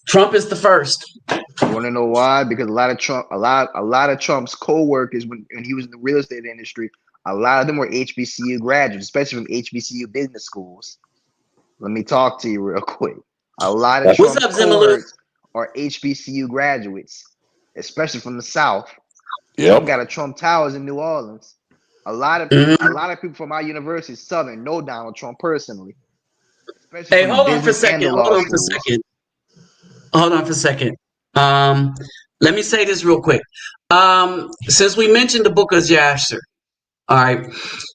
Trump is the first. You want to know why? Because a lot of Trump's co-workers when he was in the real estate industry, a lot of them were HBCU graduates, especially from HBCU business schools. Let me talk to you real quick. A lot of What's Trump's up, Zimmerlu? cohorts are HBCU graduates, especially from the South. Trump Yep. got a Trump Towers in New Orleans. A lot of people from our university, Southern, know Donald Trump personally, especially Hey, from the hold on for a business and the second. law schools. Hold on for a second. Let me say this real quick. Since we mentioned the book of Jasher, all right.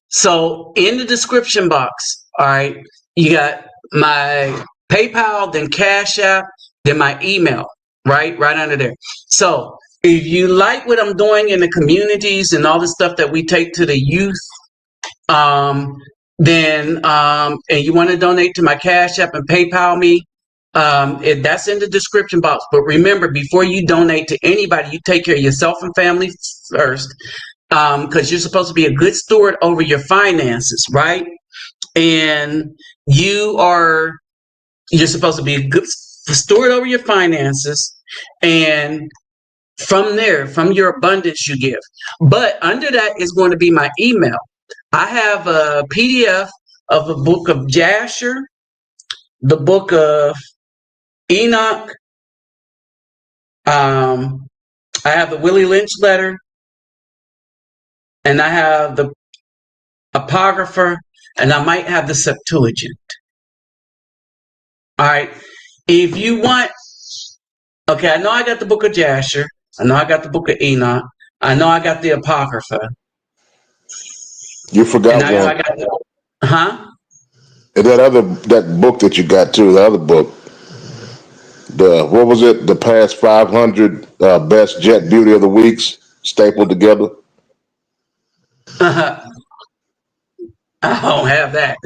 So in the description box, all right, you got my PayPal, then Cash App, then my email, right under there. So if you like what I'm doing in the communities and all the stuff that we take to the youth, then and you want to donate to my Cash App and PayPal me, that's in the description box. But remember, before you donate to anybody, you take care of yourself and family first, because you're supposed to be a good steward over your finances, right? And you're supposed to be a good steward over your finances, and from there, from your abundance, you give. But under that is going to be my email. I have a PDF of the book of Jasher, the book of Enoch. I have the Willie Lynch letter, and I have the Apocrypha, and I might have the Septuagint. All right. If you want, okay, I know I got the book of Jasher. I know I got the book of Enoch. I know I got the Apocrypha. You forgot And I know one. I got the, huh? And that book that you got too, the other book. What was it? The past 500 best jet beauty of the weeks stapled together. I don't have that.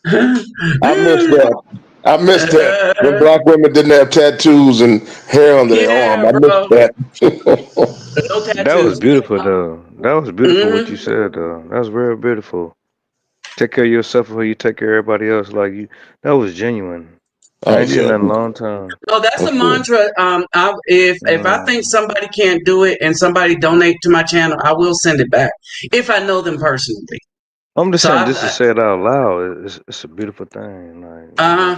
I missed that. I missed that. When black women didn't have tattoos and hair under their arm. Yeah, I missed bro. that. No That was tattoos. beautiful, though. That was beautiful what you Hmm. said, though. That was real beautiful. Take care of yourself before you take care of everybody else. Like you, that was genuine. Oh I ain't seen yeah. that in a long time. No, that's a That's good. mantra. If I think Mm. somebody can't do it and somebody donate to my channel, I will send it back if I know them personally. I'm just So saying, just to say it out loud, it's a beautiful thing. Like uh,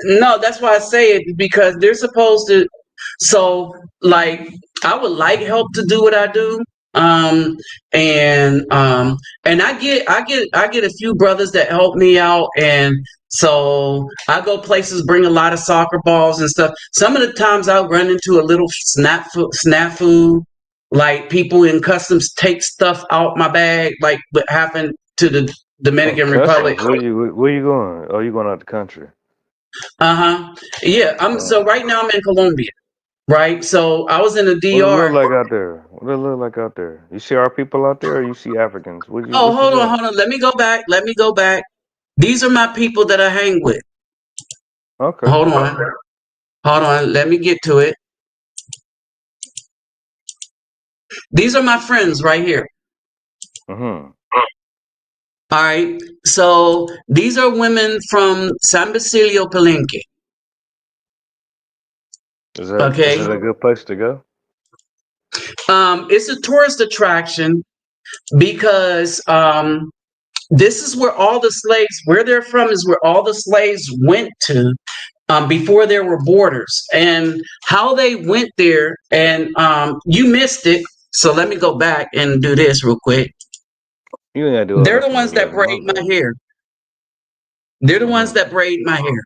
no, that's why I say it, because they're supposed to. So, like, I would like help to do what I do. Um, and I get a few brothers that help me out, and so I go places, bring a lot of soccer balls and stuff. Some of the times I'll run into a little snafu, like people in customs take stuff out my bag, like what happened to the oh, Dominican Republic. customs. Where you going? Oh, you going out the country? Yeah. So right now I'm in Colombia. Right. So I was in the What it look DR. like out there? What it look like out there? You see our people out there, or you see Africans? Oh, What you got? hold on. Let me go back. Let me go back. These are my people that I hang with. Okay. Hold on. Hold on. Let me get to it. These are my friends right here. Mm-hmm. All right. So these are women from San Basilio, Palenque. Is Okay. it a good place to go? It's a tourist attraction because this is where all the slaves, where they're from, is where all the slaves went to before there were borders, and how they went there. And you missed it. So let me go back and do this real quick. You ain't gotta do all They're that the for me, ones that brother. My braid my bad. hair. They're the ones Mm-hmm. that braid my hair.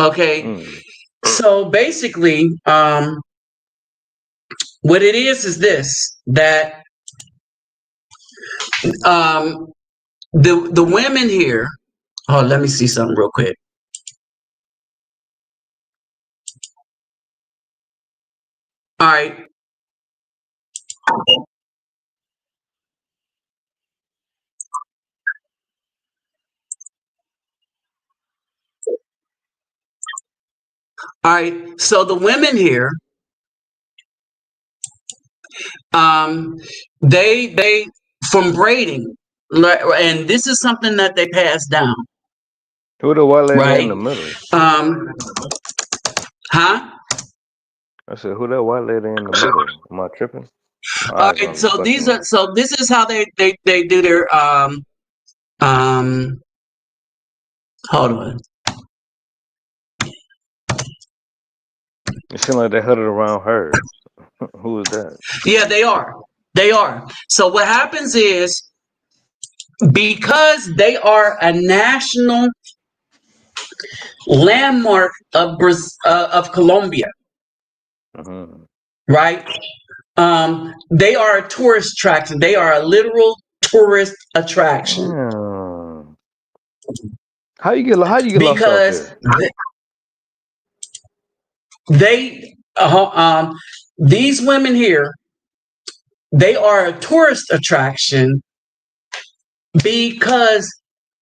Okay. Mm. So basically, what it is this, that um, the women here. Oh, let me see something real quick. All right. All right. So the women here, um, they from braiding, and this is something that they pass down, Who the white lady in the right? middle? Um, huh? I said, who that white lady in the middle? Am I tripping? My All eyes right. on So fucking these are up. so this is how they do their um. Hold on. It seemed like they huddled around her. Who is that? Yeah, they are. They are. So what happens is, because they are a national landmark of Colombia, Mm-hmm. right? They are a tourist attraction. They are a literal tourist attraction Damn. How you get lost out because there? they these women here, they are a tourist attraction because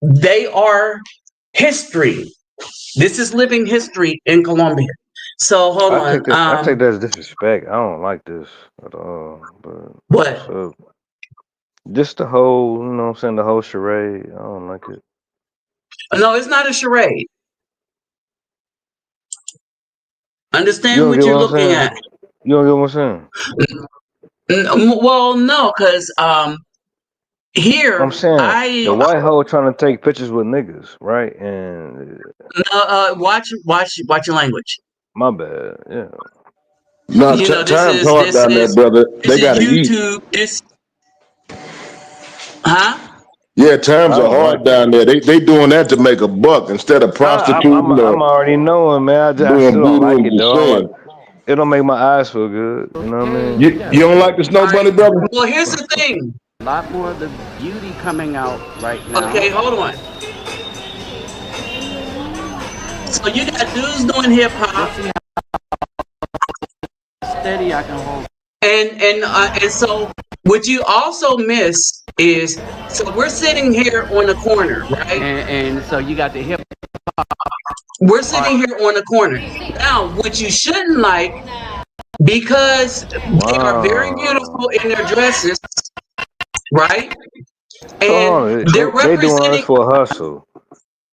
they are history. This is living history in Colombia. So hold on. I take that as disrespect. I don't like this at all. But what's What? up? Just the whole, you know what I'm saying, the whole charade. I don't like it. No, it's not a charade. You Understand don't what get you're what I'm looking saying? at. You don't get what I'm Well, no, because saying? I'm here saying I the white hoe trying to take pictures with niggas, right? And watch your language. my bad. Yeah. No, You know, this time's is hard this down there, is brother. this They is gotta eat. YouTube. This, huh? Yeah, I times are don't like hard it. down there. They doing that to make a buck instead of prostituting I'm or already knowing, man. I doing still don't voodoo like and it though. descent. It don't make my eyes feel good. You know what I mean? You don't like the snow All right. bunny, brother? Well, here's the thing. A lot more of the beauty coming out right now. Okay, hold on. So you got dudes doing hip We'll hop, see how steady I can hold. and so what you also miss is, so we're sitting here on the corner, right? And so you got the hip We're part. sitting here on the corner. Now, what you shouldn't like, because they are very beautiful Wow. in their dresses, right? So hold And on, they're they doing all this representing. for a hustle.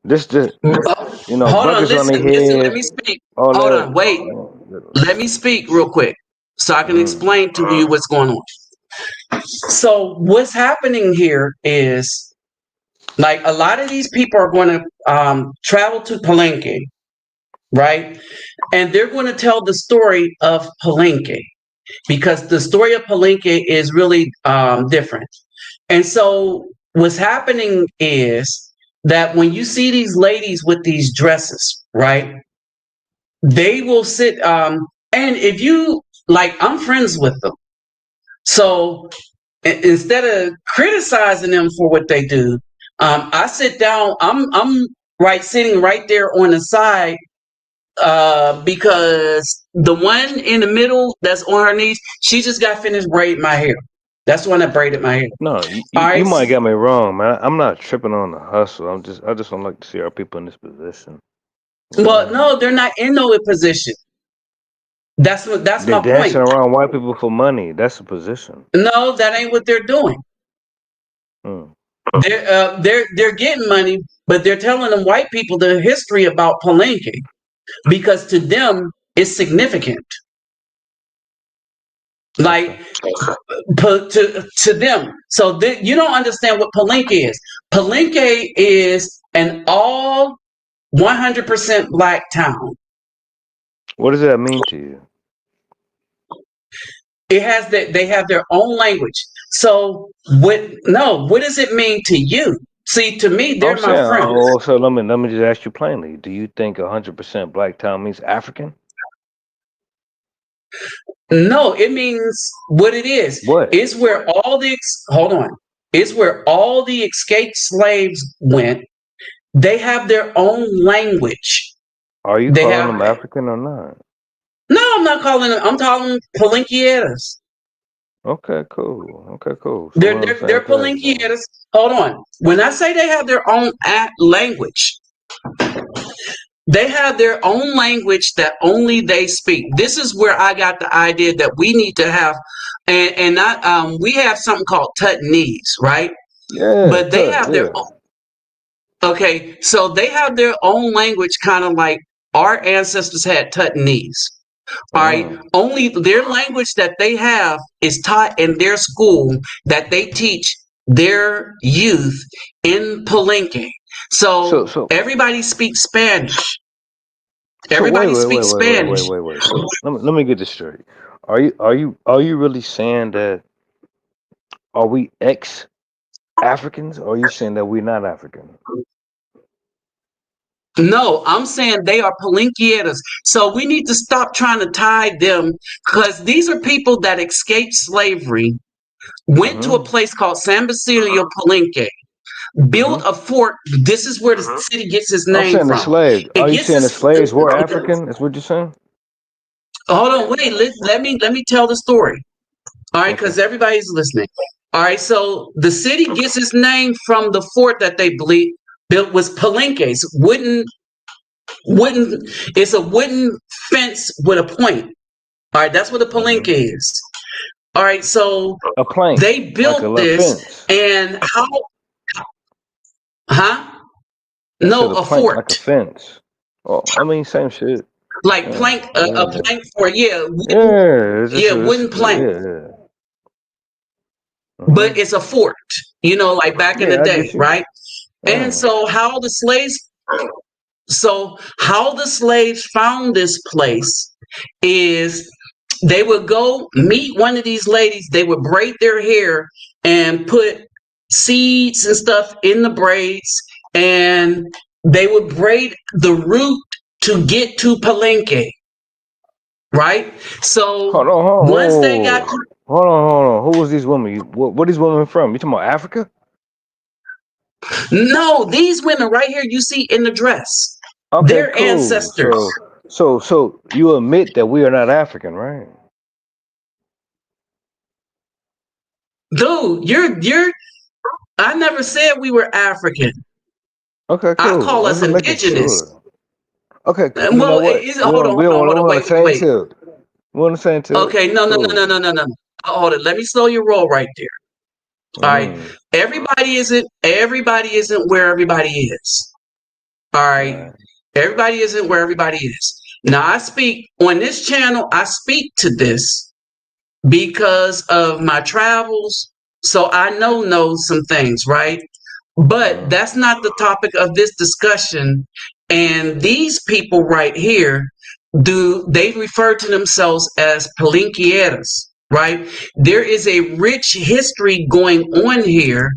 This you know, Hold on, buckets on their listen. Let head, me speak. all Hold that. on, wait. Let me speak real quick so I can Mm, explain to you what's going on. So what's happening here is, like, a lot of these people are going to travel to Palenque, right? And they're going to tell the story of Palenque, because the story of Palenque is really different. And so what's happening is that when you see these ladies with these dresses, right? They will sit, and if you like, I'm friends with them. So instead of criticizing them for what they do, I sit down. I'm right, sitting right there on the side, because the one in the middle that's on her knees, she just got finished braiding my hair. That's the one that braided my hair. No, All you right. might get me wrong, man. I'm not tripping on the hustle. I just don't like to see our people in this position. Well, no, they're not in no position. That's They're my point. dancing around white people for money. That's a position. No, that ain't what they're doing. Mm. They're getting money, but they're telling them white people the history about Palenque because to them it's significant. Like to them. So you don't understand what Palenque is. Palenque is an all 100% black town. What does that mean to you? It has that they have their own language. So what does it mean to you? See, to me, they're I'm my saying, friends. so let me just ask you plainly. Do you think 100% black town means African? No, it means what it is. What? It's where all the hold on. It's where all the escaped slaves went. They have their own language. Are you They calling have them African or not? no. I'm not calling them. I'm calling them Palenquietas. Okay, cool. Okay, cool. So They're we're on the they're, same they're page then. Palenquietas. Hold on. When I say they have their own language, they have their own language that only they speak. This is where I got the idea that we need to have, and not we have something called Tutnese, right? Yeah, But they have their own. Okay, so they have their own language, kind of like our ancestors had Tutnese. All right, only their language that they have is taught in their school that they teach their youth in Palenque. So everybody speaks Spanish. Everybody speaks Spanish. Wait. So let me get this straight. Are you really saying that are we ex-Africans, or are you saying that we're not African? No, I'm saying they are Palenquietas. So we need to stop trying to tie them because these are people that escaped slavery, went to a place called San Basilio Palenque, built a fort. This is where the city gets its I'm name saying the from. slaves. It Are you gets saying the its slaves were African? That's what you're saying? hold on, wait. Let me tell the story. All right, because everybody's listening. All right, so the city gets its name from the fort that they built was Palenques, wooden. It's a wooden fence with a point. All right, that's what a Palenque is. All right, so A plank, they like a built little this, fence. and how? Huh? I said No, a a plank, like a fort, fence. Oh, I mean, same shit. like Yeah, plank, a plank fort. Yeah, wooden, yeah. wooden plank. Yeah. But it's a fort. Like back in the Yeah, I day, get you. right? And so how the slaves found this place is they would go meet one of these ladies, they would braid their hair and put seeds and stuff in the braids, and they would braid the root to get to Palenque, right? So Hold on. once they got Hold on. Who was these women? What these women from? You talking about Africa? no, these women right here you see in the dress, Okay, their cool. ancestors. So you admit that we are not African, right? Dude, you're I never said we were African. Okay, I cool. call I'm us just making indigenous. sure. Okay, cool. You know Well, what? hold on, hold on, hold on, We're on the wait, same wait. tip. We're on the same tip. Okay, no, no, no, no, Cool. no, no, no. Hold it. Let me slow your roll right there. All right. Mm. Everybody isn't where everybody is. All right. Everybody isn't where everybody is. Now I speak on this channel, I speak to this because of my travels. So I know some things, right? But that's not the topic of this discussion. And these people right here, they refer to themselves as Palenquieras, right? There is a rich history going on here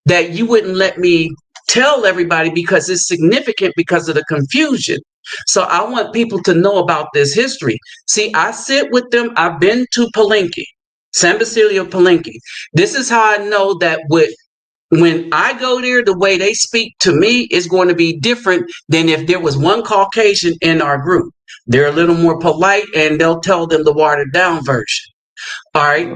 that you wouldn't let me tell everybody because it's significant because of the confusion. So I want people to know about this history. See, I sit with them. I've been to Palenque, San Basilio Palenque. This is how I know that with when I go there, the way they speak to me is going to be different than if there was one Caucasian in our group. They're a little more polite and they'll tell them the watered down version. All right.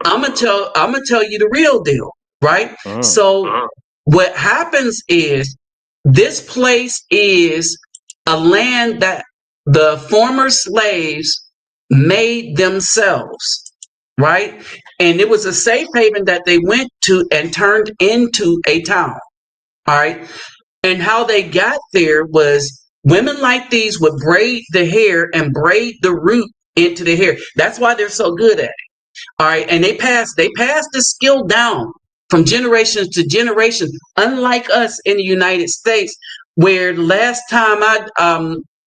I'm gonna tell you the real deal, right? So what happens is this place is a land that the former slaves made themselves, right? And it was a safe haven that they went to and turned into a town. All right. And how they got there was women like these would braid the hair and braid the root into the hair. That's why they're so good at it. All right. And they passed the skill down from generation to generation, unlike us in the United States, where the last time I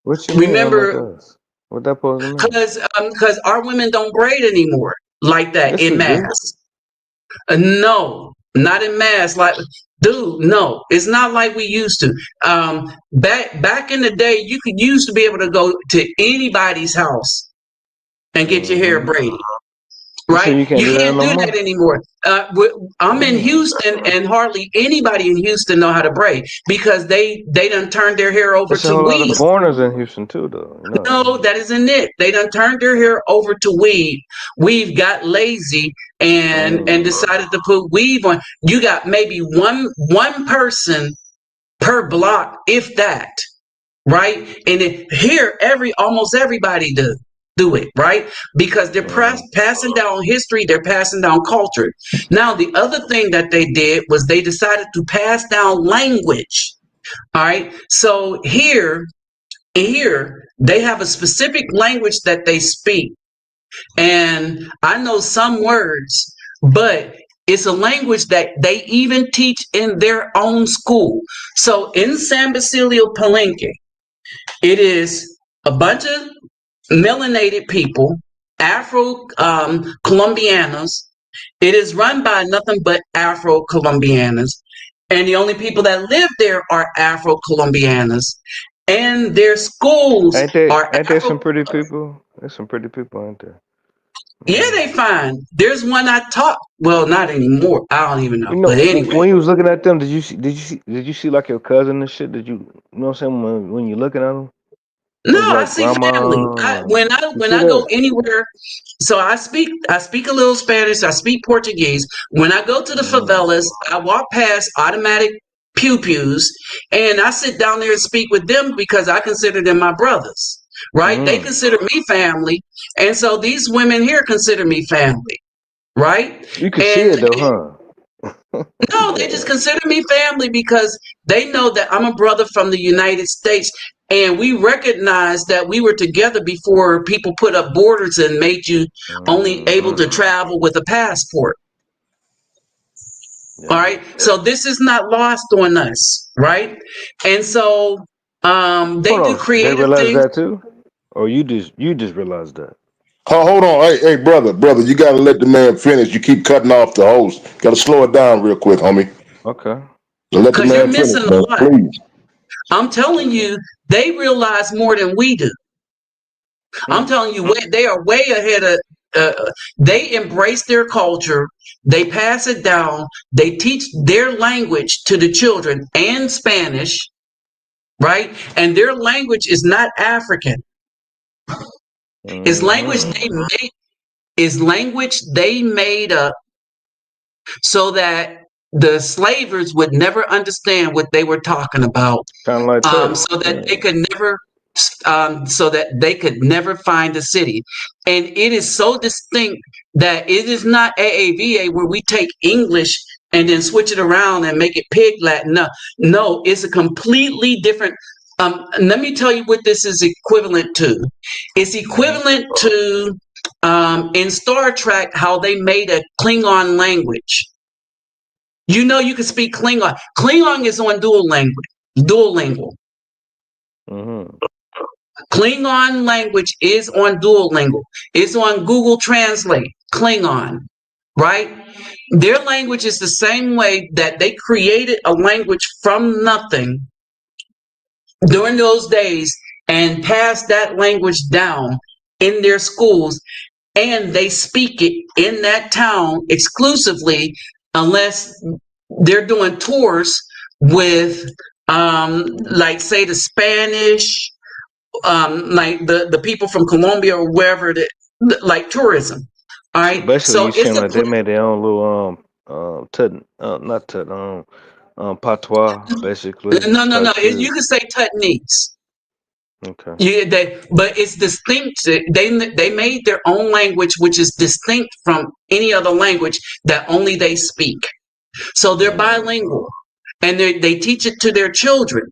What you mean, unlike remember, us? What that supposed to mean? because our women don't braid anymore like that Yes, in we do. mass. No, not in mass. Like, dude, no, it's not like we used to. Back in the day, you used to be able to go to anybody's house and get your hair Mm-hmm. braided. You say you Right? can't You do that can't no do that more? anymore. I'm in Mm. Houston, and hardly anybody in Houston know how to braid because they done turned their hair over There's a to whole lot of weave. foreigners in Houston too, though. You know that, No, right? that isn't it. They done turned their hair over to weave. We've got lazy and Mm. decided to put weave on. You got maybe one person per block, if that, right? And here, almost everybody do it, right? Because they're Mm. passing down history, they're passing down culture. Now, the other thing that they did was they decided to pass down language. All right. So here they have a specific language that they speak. And I know some words, but it's a language that they even teach in their own school. So in San Basilio Palenque, it is a bunch of melanated people, Afro Colombianos. It is run by nothing but Afro Colombianas. And the only people that live there are Afro Colombianas. And their schools are Ain't there some Afro. pretty people? There's some pretty people, ain't there? Yeah, Mm. they fine. There's one I taught. Well, not anymore. I don't even know. You know, But anyway. when you was looking at them, did you see like your cousin and shit? You know what I'm saying? When you looking at them, No, or you I like see family. grandma? You When see I go that? anywhere, so I speak a little Spanish, I speak Portuguese. When I go to the Mm. favelas, I walk past automatic pew-pews and I sit down there and speak with them because I consider them my brothers. Right? They Mm. consider me family. And so these women here consider me family. Right? You can see it And though, huh? no, they just consider me family because they know that I'm a brother from the United States. And we recognize that we were together before people put up borders and made you only able Mm. to travel with a passport. All Yeah. right. So this is not lost on us. Right. And so they Hold do on. They creative realize things. that too, or you just realized that? Hold on, hey, brother, you gotta let the man finish. You keep cutting off the host. Gotta slow it down real quick, homie. Okay. So let the Because you're man finish, missing a man. lot. Please. I'm telling Okay. you, they realize more than we do. I'm Mm. telling you, they are way ahead of. They embrace their culture. They pass it down. They teach their language to the children and Spanish, right? And their language is not African. It's language Mm-hmm. they made. Is language they made up so that the slavers would never understand what they were talking about, Kind of like text. so that they Yeah. could never find a city. And it is so distinct that it is not AAVA where we take English and then switch it around and make it pig Latin. No, it's a completely different. Let me tell you what this is equivalent to. It's Mm-hmm. equivalent to in Star Trek how they made a Klingon language. You know, you can speak Klingon. Klingon is on Duolingo. Mm-hmm. Klingon language is on Duolingo. It's on Google Translate. Klingon, right? Their language is the same way that they created a language from nothing during those days and passed that language down in their schools, and they speak it in that town exclusively unless they're doing tours with like say the Spanish, like the people from Colombia or wherever that like tourism. All So right. basically, So you it's saying a like they made their own little not tut patois basically no, no, no. type shit. You can say Tutnese. Okay. Yeah, but it's distinct. They made their own language, which is distinct from any other language that only they speak. So they're Mm. bilingual, and they teach it to their children.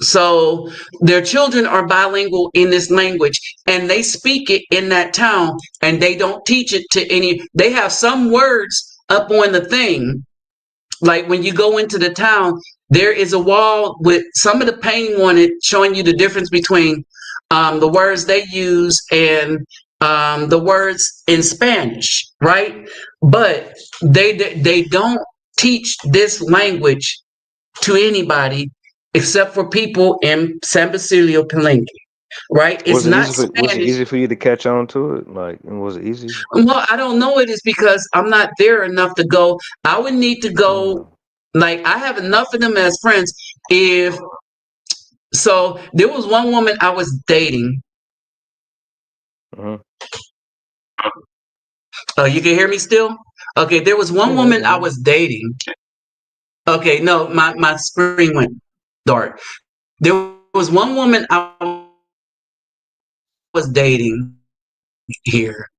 So their children are bilingual in this language, and they speak it in that town, and they don't teach it to any. They have some words up on the thing, like when you go into the town, there is a wall with some of the painting on it showing you the difference between the words they use and the words in Spanish, right? But they don't teach this language to anybody except for people in San Basilio, Palenque, right? It's not Was it Spanish. easy for you to catch on to it? Like, and was it easy? Well, I don't know it is because I'm not there enough to go. I would need to go. Mm. Like I have enough of them as friends. If so, there was one woman I was dating. Hmm. Oh, you can hear me still? Okay, there was one Yeah, I woman can I hear was dating. Okay, no, my screen went dark. There was one woman I was dating here.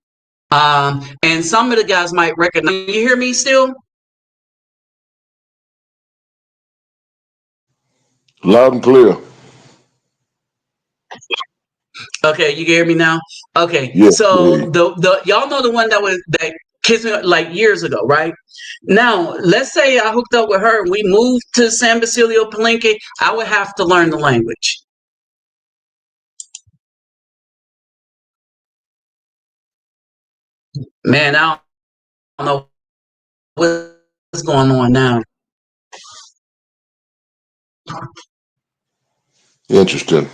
And some of the guys might recognize. You hear me still? Loud and clear. Okay, you can hear me now. Okay, Yeah, so yeah. the y'all know the one that kissed me like years ago, right? Now, let's say I hooked up with her and we moved to San Basilio Palenque. I would have to learn the language. Man, I don't know what's going on now. Interesting.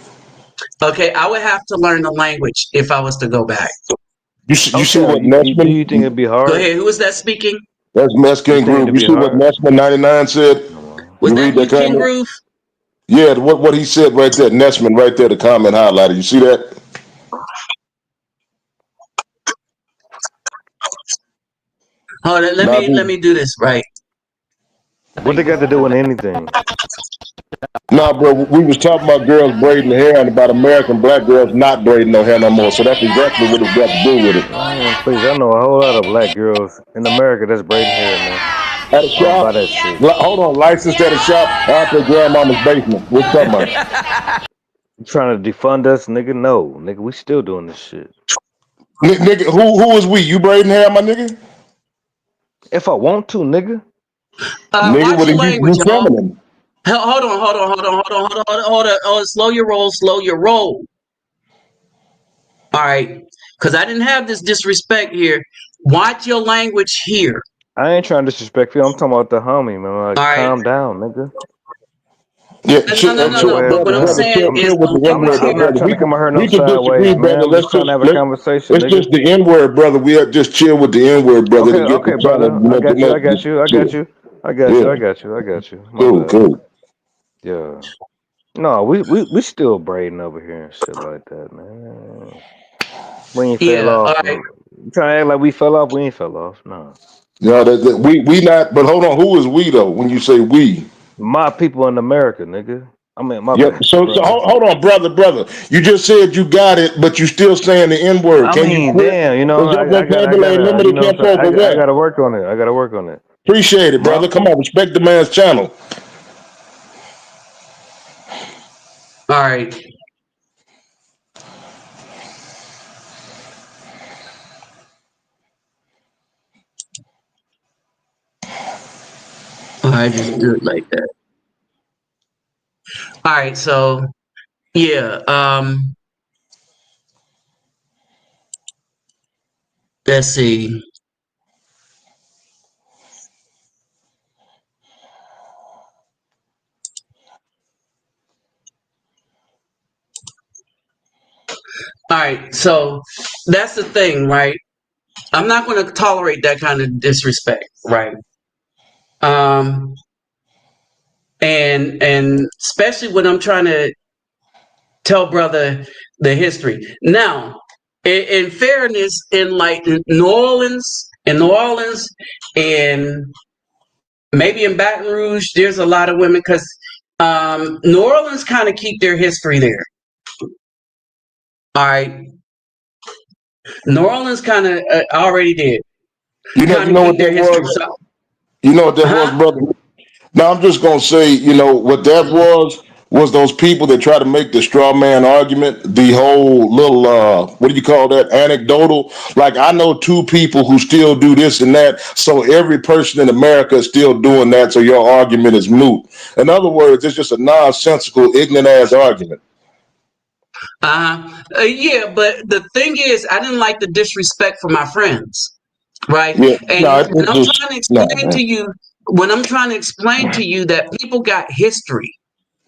Okay, I would have to learn the language if I was to go back. You see Okay, what do Nessman? you think it'd be Go hard? ahead. Who is that speaking? That's You Meskin think Groove. it'd You be see what hard? Nessman 99 said? No, man. Was You that read that you, King comment? Groove? Yeah, what he said right there, Nessman right there, the comment highlighted. You see that? Hold on, let Nabi? me do this right. What they got to do with anything? Nah, bro, we was talking about girls braiding hair and about American black girls not braiding no hair no more. So that's exactly what it's got to do with it. Man, please, I know a whole lot of black girls in America that's braiding hair, man. At a I don't buy shop, that shit. hold on, licensed at a shop out their grandmama's basement. What you talking about? You trying to defund us, nigga? No, nigga, we still doing this shit. Nigga, who is we? You braiding hair, my nigga? If I want to, nigga. Nigga, Watch well your then language, you y'all. feminine. Hold on, hold on. Slow your roll, slow your roll. All right, because I didn't have this disrespect here. Watch your language here. I ain't trying to disrespect you. I'm talking about the homie, man. All Like, right. calm down, nigga. Yeah, No, no, I'm no, like, no. well, But what I'm brother, saying I'm, is chill with the the N word, language though, I'm here. not brother. trying to come at her no We could sideways, disagree, man. brother. I'm just trying to have a conversation, It's nigga. just the N word, brother. We are just chill with the N word, brother, Okay, to get the okay, channel, brother. I got you. I got you. I got chill. you. I got Yeah, you. I got you. I got you. My cool, bad. cool. Yeah. No, we still braiding over here and shit like that, man. We ain't fell Yeah. All off. right. You trying to act like we fell off? We ain't fell off. No. No, we not. But hold on, who is we though? When you say we, My people in America, nigga. I mean, my yep. bad, So brother. hold on, brother. You just said you got it, but you still saying the N word. I Can you mean, quit? damn, Is your I vocabulary gotta, limited? Can't talk or I what? gotta work on it. I gotta work on it. Appreciate it, My, brother. Come on, respect the man's channel. All right. All right. Just do it like that. All right. So yeah. Let's see. All right. So that's the thing, right? I'm not going to tolerate that kind of disrespect, right? Um. and especially when I'm trying to tell brother the history. Now, in fairness, in like New Orleans, and maybe in Baton Rouge, there's a lot of women because New Orleans kind of keep their history there. All right, New Orleans kind of already did. You Kind of know keep what their that history. was? So, You know what that was, huh? brother? Now I'm just gonna say, you know, what that was those people that try to make the straw man argument, the whole little what do you call that, anecdotal? Like, I know two people who still do this and that, so every person in America is still doing that, so your argument is moot. In other words, it's just a nonsensical, ignorant ass argument. Yeah, but the thing is, I didn't like the disrespect for my friends, right? Yeah, no, And when it I'm just trying to no, explain man. to you, that people got history,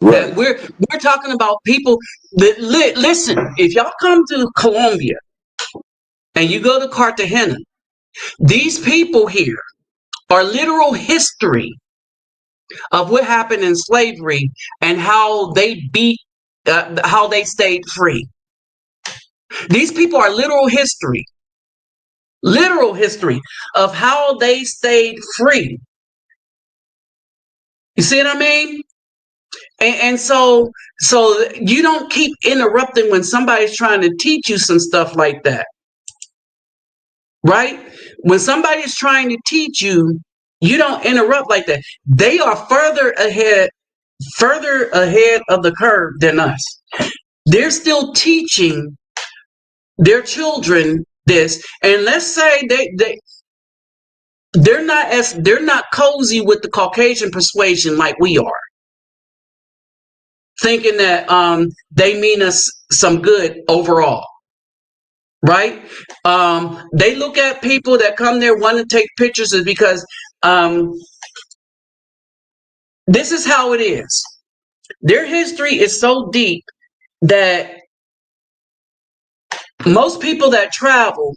that Right. we're talking about people that listen. If y'all come to Colombia and you go to Cartagena, these people here are literal history of what happened in slavery and how they stayed free. These people are literal history of how they stayed free. You see what I mean? And so you don't keep interrupting when somebody's trying to teach you some stuff like that, right? When somebody's trying to teach you, you don't interrupt like that. They are further ahead of the curve than us. They're still teaching their children this, and let's say they're not cozy with the Caucasian persuasion like we are, thinking that they mean us some good overall, right? They look at people that come there want to take pictures is because this is how it is. Their history is so deep that most people that travel,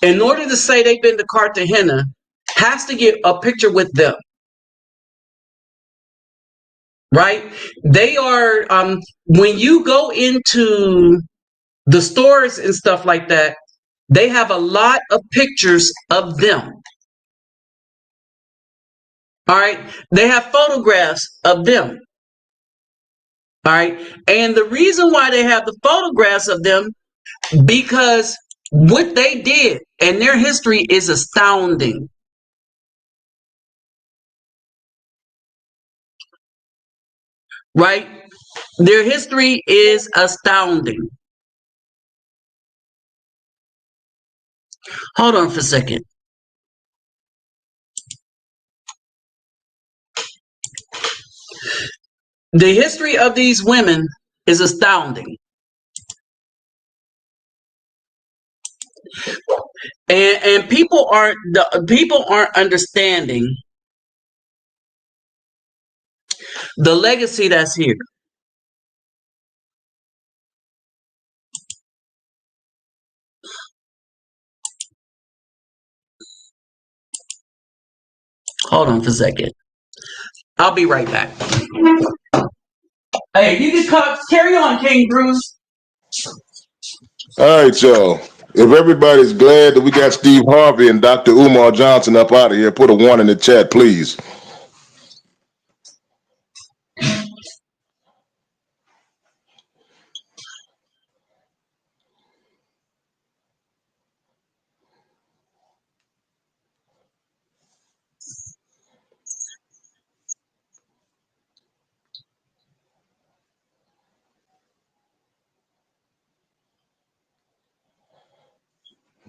in order to say they've been to Cartagena, has to get a picture with them, right? They are when you go into the stores and stuff like that, they have a lot of pictures of them. All right. They have photographs of them. All right. And the reason why they have the photographs of them, because what they did and their history is astounding. Right? Their history is astounding. Hold on for a second. The history of these women is astounding. And people aren't understanding the legacy that's here. Hold on for a second. I'll be right back. Hey, you can carry on, King Bruce. All right, y'all. If everybody's glad that we got Steve Harvey and Dr. Umar Johnson up out of here, put a 1 in the chat, please.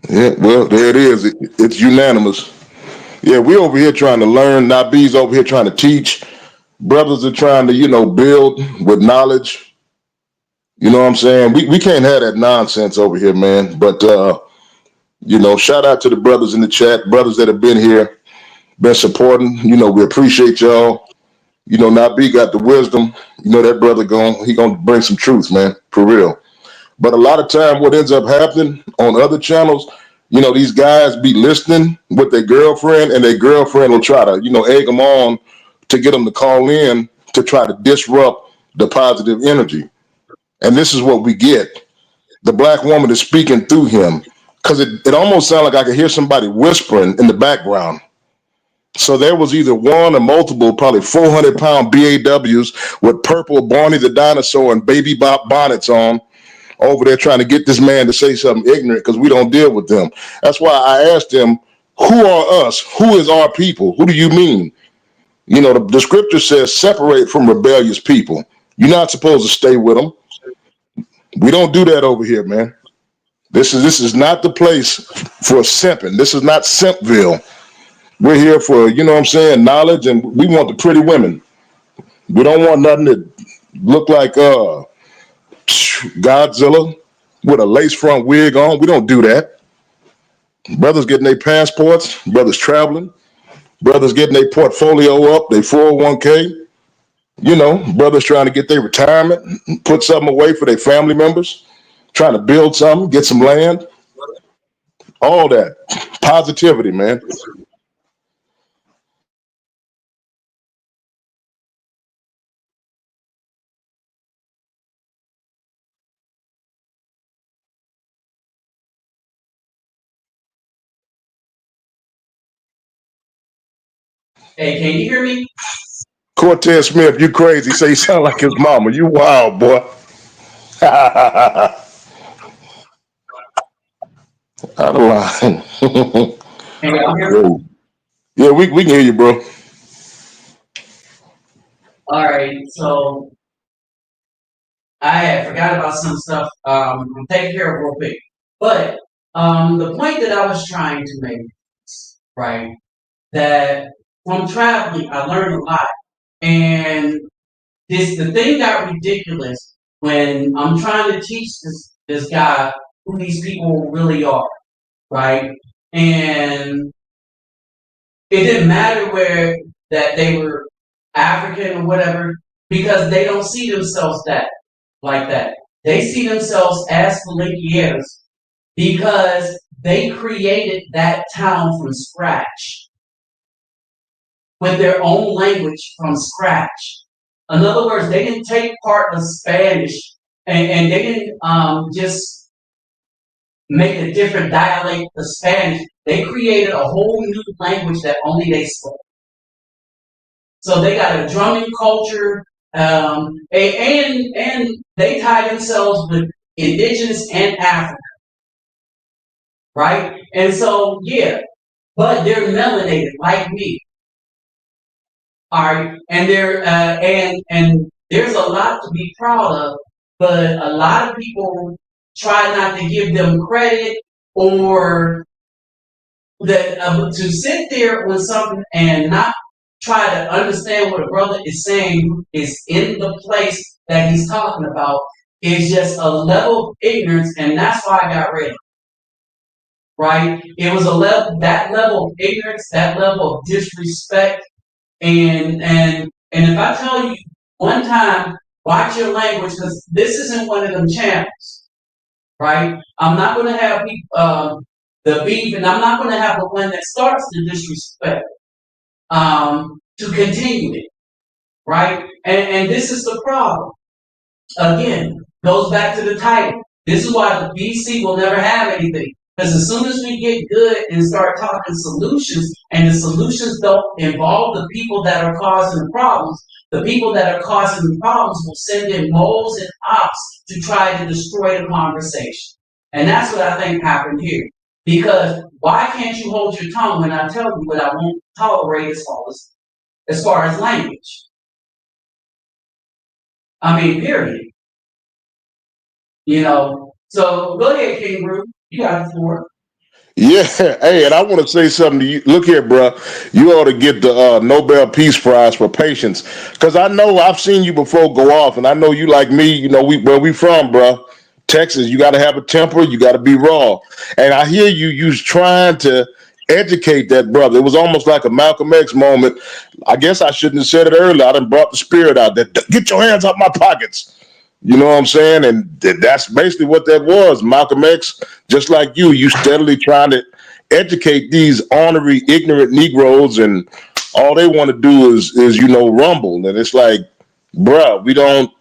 Yeah, well, there it is. It's unanimous. Yeah, we over here trying to learn. Nabi's over here trying to teach. Brothers are trying to, build with knowledge. You know what I'm saying? We can't have that nonsense over here, man. But shout out to the brothers in the chat, brothers that have been here, been supporting. We appreciate y'all. Nabi got the wisdom. That brother he gonna bring some truth, man, for real. But a lot of time, what ends up happening on other channels, these guys be listening with their girlfriend, and their girlfriend will try to, egg them on to get them to call in to try to disrupt the positive energy. And this is what we get. The black woman is speaking through him, because it almost sounded like I could hear somebody whispering in the background. So there was either one or multiple, probably 400-pound BAWs with purple Barney the dinosaur and baby bop bonnets on over there trying to get this man to say something ignorant, because we don't deal with them. That's why I asked him, who are us? Who is our people? Who do you mean? You know, the scripture says separate from rebellious people. You're not supposed to stay with them. We don't do that over here, man. This is not the place for simping. This is not Simpville. We're here for, you know what I'm saying, knowledge, and we want the pretty women. We don't want nothing that look like Godzilla with a lace front wig on. We don't do that. Brothers getting their passports, brothers traveling, brothers getting their portfolio up, their 401k. You know, brothers trying to get their retirement, put something away for their family members, trying to build something, get some land. All that. Positivity, man. Hey, can you hear me? Cortez Smith, you crazy. Say you sound like his mama. You wild, boy. Out of line. Can y'all hear me? Yeah, we can hear you, bro. All right, so I had forgot about some stuff. I'm taking care of real quick. But the point that I was trying to make, right, that from traveling, I learned a lot. And the thing got ridiculous when I'm trying to teach this guy who these people really are, right? And it didn't matter where that they were African or whatever, because they don't see themselves like that. They see themselves as Palenqueros because they created that town from scratch with their own language from scratch. In other words, they didn't take part of Spanish and they didn't just make a different dialect of Spanish. They created a whole new language that only they spoke. So they got a drumming culture, and they tie themselves with indigenous and African, right? And so yeah, but they're melanated like me. All right, and they're and there's a lot to be proud of, but a lot of people try not to give them credit, or that to sit there on something and not try to understand what a brother is saying is in the place that he's talking about is just a level of ignorance, and that's why I got ready. Right? It was that level of ignorance, that level of disrespect. And if I tell you one time, watch your language, because this isn't one of them channels, right? I'm not going to have the beef, and I'm not going to have the one that starts the disrespect to continue it, right? And this is the problem. Again, goes back to the title. This is why the BC will never have anything. Because as soon as we get good and start talking solutions, and the solutions don't involve the people that are causing the problems, the people that are causing the problems will send in moles and ops to try to destroy the conversation. And that's what I think happened here. Because why can't you hold your tongue when I tell you what I won't tolerate as far as language? I mean, period. You know, so go ahead, King Brew. You got the floor. Yeah, hey, and I want to say something to you. Look here, bro. You ought to get the Nobel Peace Prize for patience, because I know I've seen you before go off, and I know you like me. You know, where we from, bro? Texas. You got to have a temper. You got to be raw. And I hear you trying to educate that brother. It was almost like a Malcolm X moment. I guess I shouldn't have said it earlier. I done brought the spirit out. That get your hands out my pockets. You know what I'm saying? And that's basically what that was. Malcolm X, just like you steadily trying to educate these ornery, ignorant Negroes and all they want to do is rumble, and it's like, bruh, we don't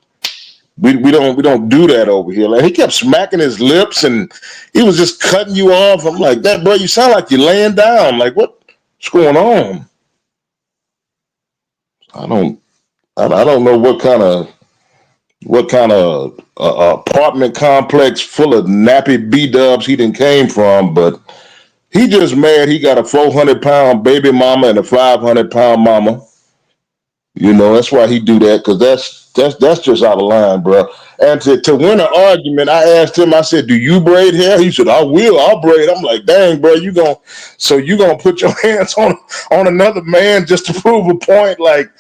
do that over here. Like, he kept smacking his lips, and he was just cutting you off. I'm like, that, bro, you sound like you're laying down. Like, what's going on? I don't know what kind of apartment complex full of nappy Bdubs he done came from, but he just mad he got a 400-pound baby mama and a 500-pound mama. That's why he do that, because that's just out of line, bro. And to win an argument, I asked him, I said, do you braid hair? He said, I'll braid. I'm like, dang, bro, you gonna put your hands on another man just to prove a point? Like,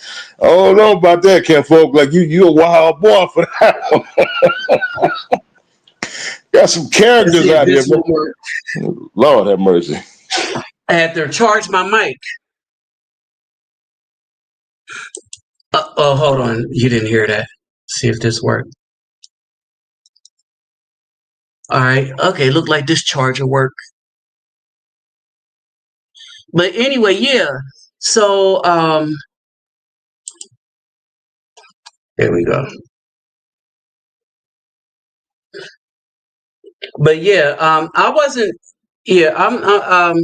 I don't know about that, Ken Folk. Like, you a wild boy for that one. Got some Let's characters see if out here, this bro. will work. Lord have mercy. I had to charge my mic. Oh, hold on. You didn't hear that. See if this worked. All right. Okay. Look like this charger worked. But anyway, yeah. So, there we go. But yeah, I wasn't. Yeah, I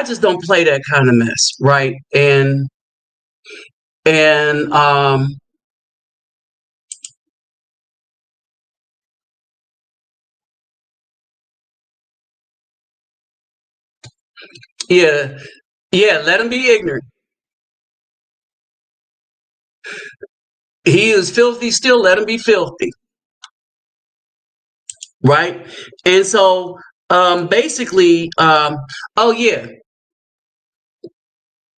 just don't play that kind of mess, right? And yeah, yeah. Let him be ignorant. He is filthy still. Let him be filthy, right? And so, basically, oh yeah,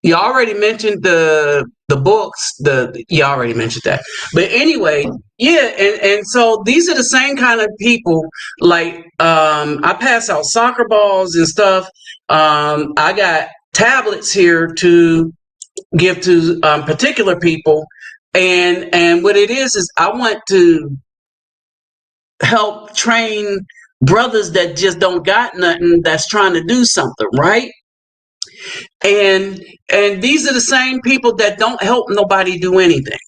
you already mentioned the books. You already mentioned that. But anyway, yeah, and so these are the same kind of people. Like, I pass out soccer balls and stuff. I got tablets here to give to particular people, and what it is I want to help train brothers that just don't got nothing, that's trying to do something, right? And these are the same people that don't help nobody do anything,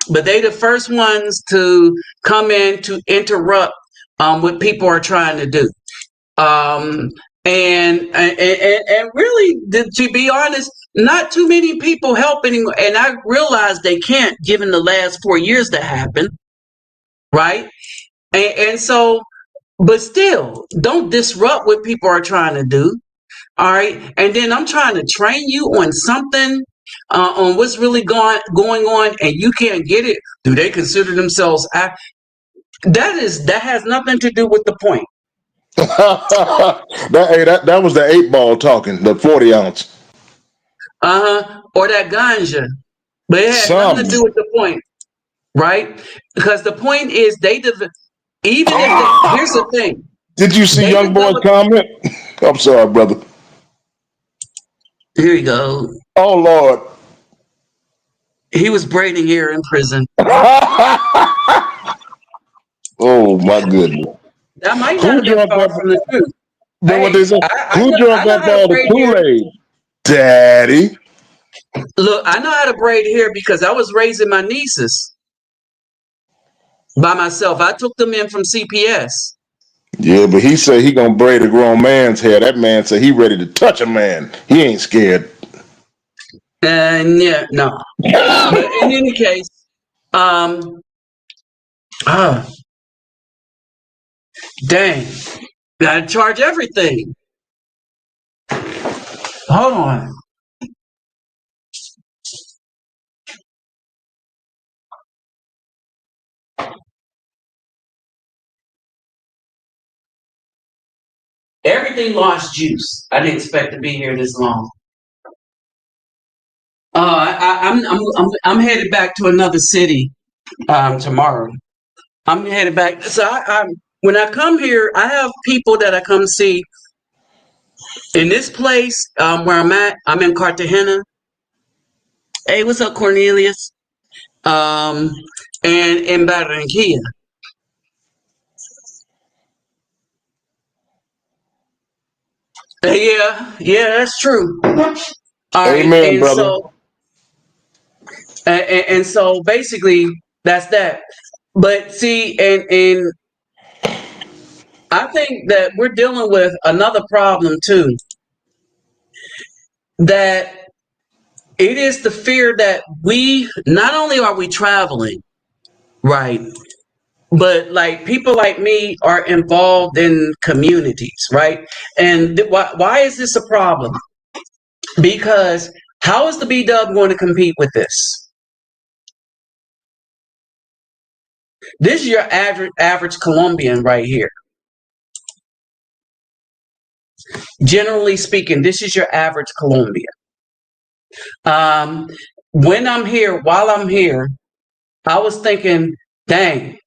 but they the first ones to come in to interrupt what people are trying to do. um and really, to be honest, not too many people help anymore, and I realize they can't, given the last 4 years that happened, right? And so, but still, don't disrupt what people are trying to do. All right. And then I'm trying to train you on something, on what's really going on, and you can't get it. Do they consider themselves that has nothing to do with the point. that was the 8 ball talking, the 40 ounce. Or that ganja. But it has nothing to Some. do with the point, right? Because the point is even if they, here's the thing. Did you see They Young Boy's develop, comment? I'm sorry, brother. here you go. Oh Lord. He was braiding hair in prison. Oh my goodness. That might not Who have been drunk far up? from the truth. But what they Hey, say? Who I drunk know up how to all the braid hair. Kool-Aid? Daddy. Look, I know how to braid hair because I was raising my nieces by myself. I took them in from CPS. Yeah, but he said he gonna braid a grown man's hair. That man said he ready to touch a man. He ain't scared. And yeah, no. But in any case, um, ah, dang, gotta charge everything. Hold on. Everything lost juice. I didn't expect to be here this long. I'm headed back to another city tomorrow. I'm headed back. So when I come here, I have people that I come see in this place where I'm at. I'm in Cartagena. Hey, what's up, Cornelius? Um, and in Barranquilla. Yeah, that's true. All right, Amen, and brother. so basically that's that. But see, and I think that we're dealing with another problem too. That it is the fear that we not only are we traveling, right, but like people like me are involved in communities, right? And why is this a problem? Because how is the B Dub going to compete with this? This is your average Colombian right here. Generally speaking, this is your average Colombian. Um, when I'm here, while I'm here, I was thinking, dang,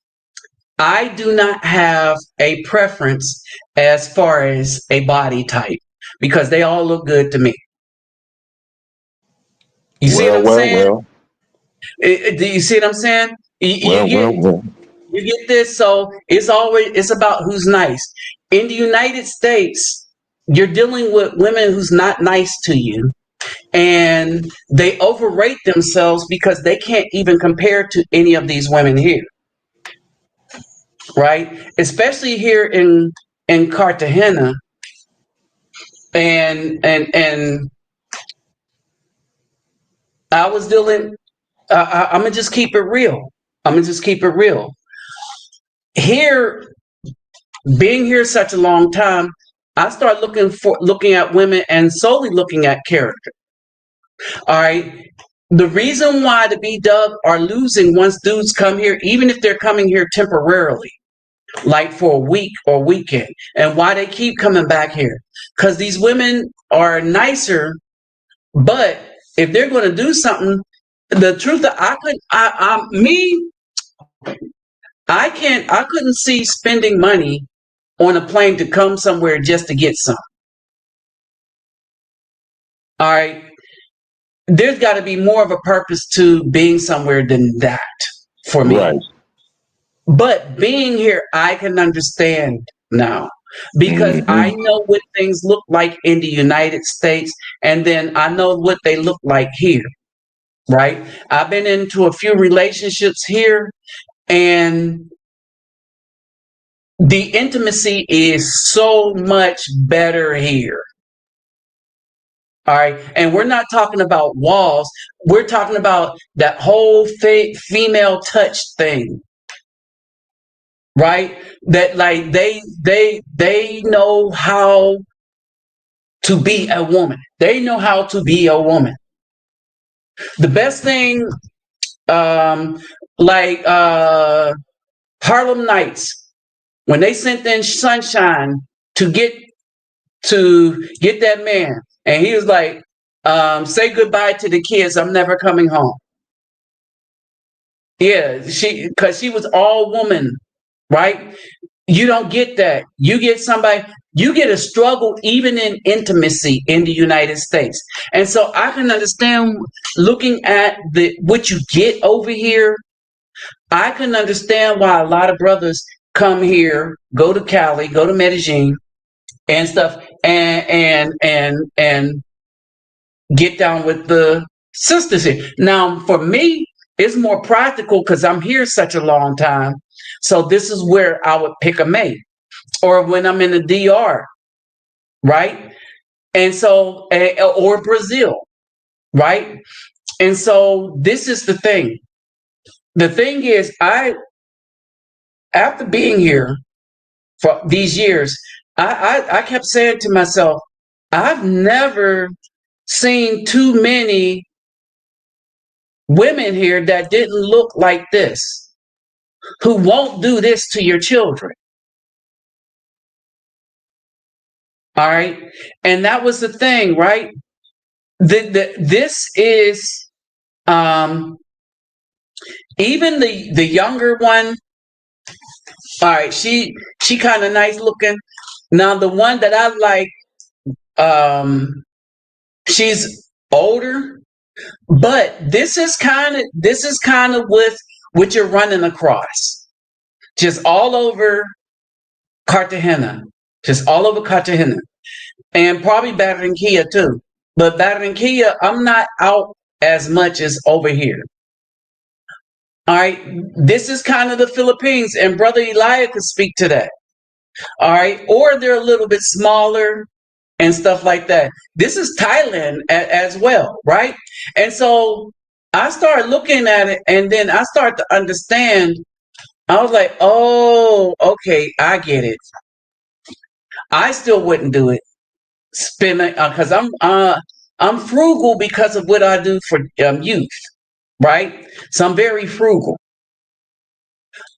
I do not have a preference as far as a body type because they all look good to me. You see what Well, I'm well, saying? well, Do you see what I'm saying? well, well, well. You get this. So it's about who's nice. In the United States, you're dealing with women who's not nice to you, and they overrate themselves because they can't even compare to any of these women here, right? Especially here in Cartagena, and I was dealing. I'm gonna just keep it real. I'm gonna just keep it real. Here, being here such a long time, I start looking at women and solely looking at character. All right. The reason why the B Dub are losing once dudes come here, even if they're coming here temporarily, like for a week or weekend, and why they keep coming back here, because these women are nicer. But if they're going to do something, the truth that I couldn't see spending money on a plane to come somewhere just to get some. All right. There's got to be more of a purpose to being somewhere than that for me. Right. But being here, I can understand now because I Hmm. know what things look like in the United States, and then I know what they look like here, right? I've been into a few relationships here, and the intimacy is so much better here. All right. And we're not talking about walls. We're talking about that whole female touch thing, right? That like they know how to be a woman. They know how to be a woman. The best thing, um, like Harlem Nights, when they sent in Sunshine to get that man, and he was like, "Say goodbye to the kids. I'm never coming home." Yeah, because she was all woman, right? You don't get that. You get somebody, you get a struggle even in intimacy in the United States. And so I can understand looking at the what you get over here. I can understand why a lot of brothers come here, go to Cali, go to Medellin and stuff, and get down with the sisters here. Now, for me, it's more practical because I'm here such a long time. So this is where I would pick a mate, or when I'm in the DR, right? And so, or Brazil, right? And so this is the thing. The thing is, after being here for these years, I kept saying to myself, I've never seen too many women here that didn't look like this, who won't do this to your children. All right. And that was the thing, right? This is um, even the younger one. All right, she kind of nice looking. Now the one that I like, she's older, but this is kind of with what you're running across, just all over Cartagena, just all over Cartagena. and probably better than Kia too. But better than Kia, I'm not out as much as over here. All right, this is kind of the Philippines, and Brother Elijah could speak to that. All right, or they're a little bit smaller and stuff like that. This is Thailand as well, right? And so I started looking at it, and then I started to understand. I was like, oh, okay, I get it. I still wouldn't do it, spending because I'm frugal because of what I do for youth, right? So I'm very frugal,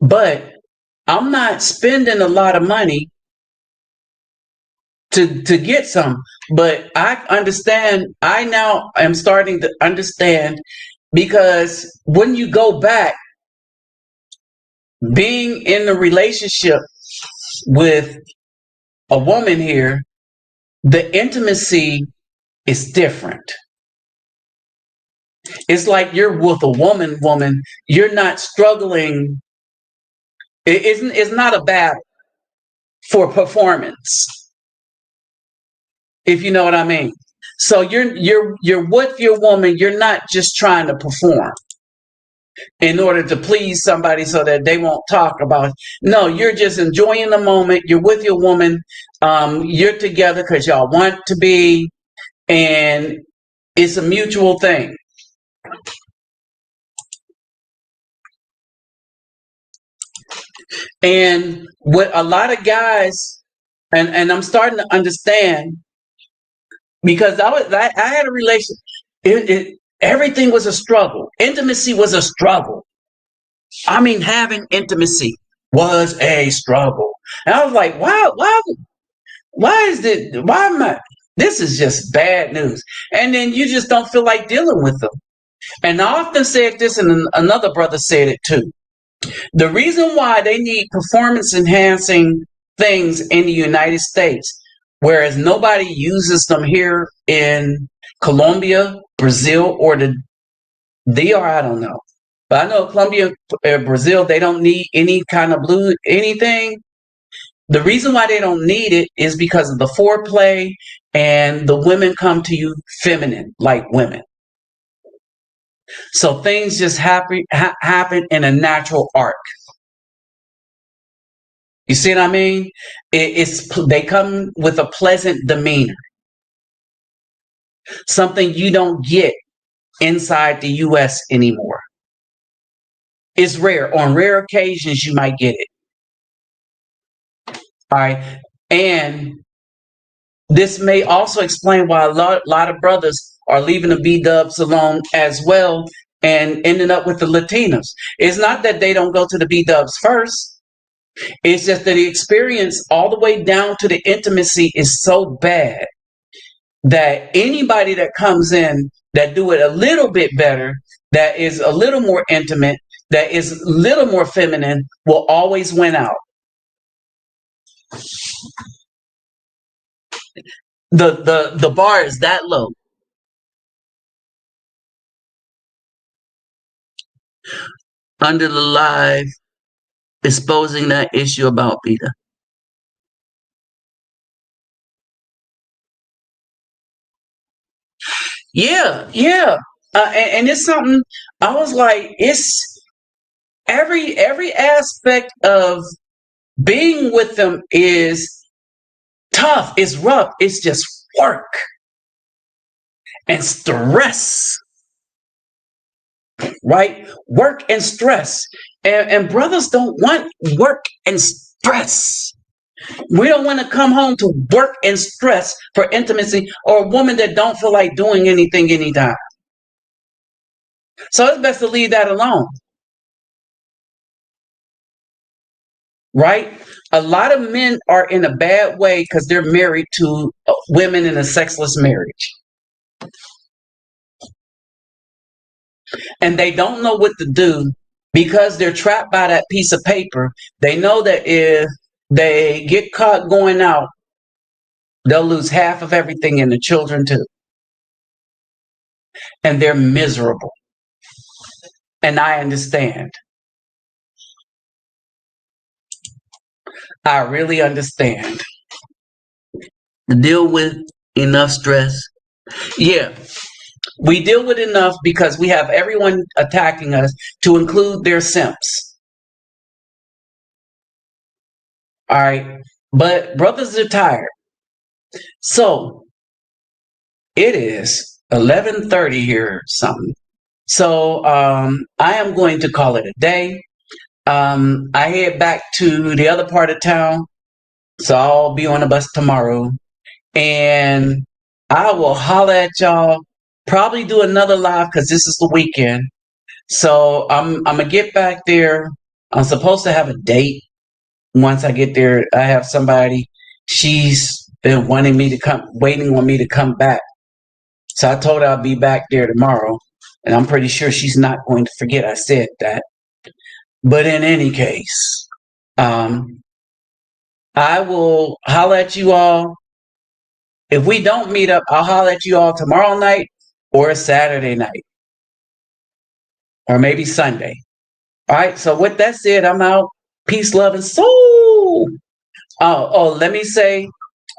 but I'm not spending a lot of money to get some. But I understand. I now am starting to understand because when you go back, being in a relationship with a woman here, the intimacy is different. It's like you're with a woman. You're not struggling. It's not a battle for performance, if you know what I mean. So you're with your woman. You're not just trying to perform in order to please somebody so that they won't talk about it. No, you're just enjoying the moment. You're with your woman. You're together because y'all want to be, and it's a mutual thing. And what a lot of guys, and I'm starting to understand because I had a relation. Everything was a struggle. Intimacy was a struggle. I mean, having intimacy was a struggle. And I was like, why is it? Why am I? This is just bad news. And then you just don't feel like dealing with them. And I often said this, and another brother said it too. The reason why they need performance enhancing things in the United States, whereas nobody uses them here in Colombia, Brazil, or the DR, I don't know. But I know Colombia, Brazil, they don't need any kind of blue anything. The reason why they don't need it is because of the foreplay, and the women come to you feminine, like women. So things just happen in a natural arc. You see what I mean? They come with a pleasant demeanor, something you don't get inside the U.S. anymore. It's rare. On rare occasions, you might get it. All right. And this may also explain why a lot of brothers are leaving the Bdubs alone as well and ending up with the Latinos. It's not that they don't go to the Bdubs first. It's just that the experience all the way down to the intimacy is so bad that anybody that comes in that do it a little bit better, that is a little more intimate, that is a little more feminine, will always win out. The bar is that low. Under the live, exposing that issue about Beta. Yeah. And it's something I was like, it's every aspect of being with them is tough, it's rough, it's just work and stress, right? Work and stress. And brothers don't want work and stress. We don't want to come home to work and stress for intimacy, or a woman that don't feel like doing anything anytime. So it's best to leave that alone. Right? A lot of men are in a bad way because they're married to women in a sexless marriage. And they don't know what to do because they're trapped by that piece of paper. They know that if they get caught going out, they'll lose half of everything and the children too. And they're miserable. And I understand. I really understand. to deal with enough stress. Yeah, we deal with enough because we have everyone attacking us, to include their simps. All right. But brothers are tired. So it is 11:30 here or something. So I am going to call it a day. I head back to the other part of town. So I'll be on the bus tomorrow. And I will holler at y'all. Probably do another live because this is the weekend. So I'm gonna get back there. I'm supposed to have a date. Once I get there, I have somebody. She's been wanting me to come, waiting on me to come back. So I told her I'll be back there tomorrow, and I'm pretty sure she's not going to forget I said that. But in any case, I will holler at you all. If we don't meet up, I'll holler at you all tomorrow night or Saturday night, or maybe Sunday. All right. So with that said, I'm out. Peace, love, and soul. Let me say,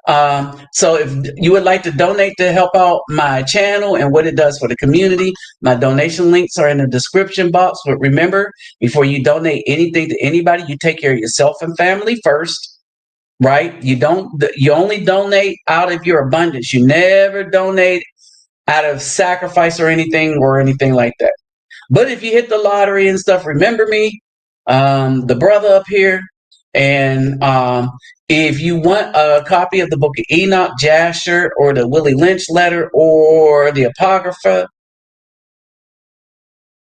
so if you would like to donate to help out my channel and what it does for the community, my donation links are in the description box. But remember, before you donate anything to anybody, you take care of yourself and family first, right? You only donate out of your abundance. You never donate out of sacrifice or anything like that. But if you hit the lottery and stuff, remember me, the brother up here. And if you want a copy of the Book of Enoch, Jasher, or the Willie Lynch letter, or the Apocrypha,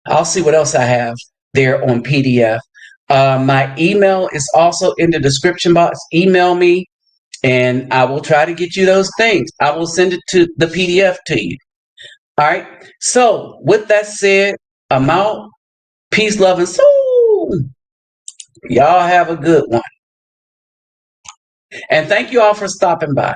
I'll see what else I have there on PDF. My email is also in the description box. Email me, and I will try to get you those things. I will send it to the PDF to you. All right. So with that said, I'm out. Peace, love, and soul. Y'all have a good one. And thank you all for stopping by.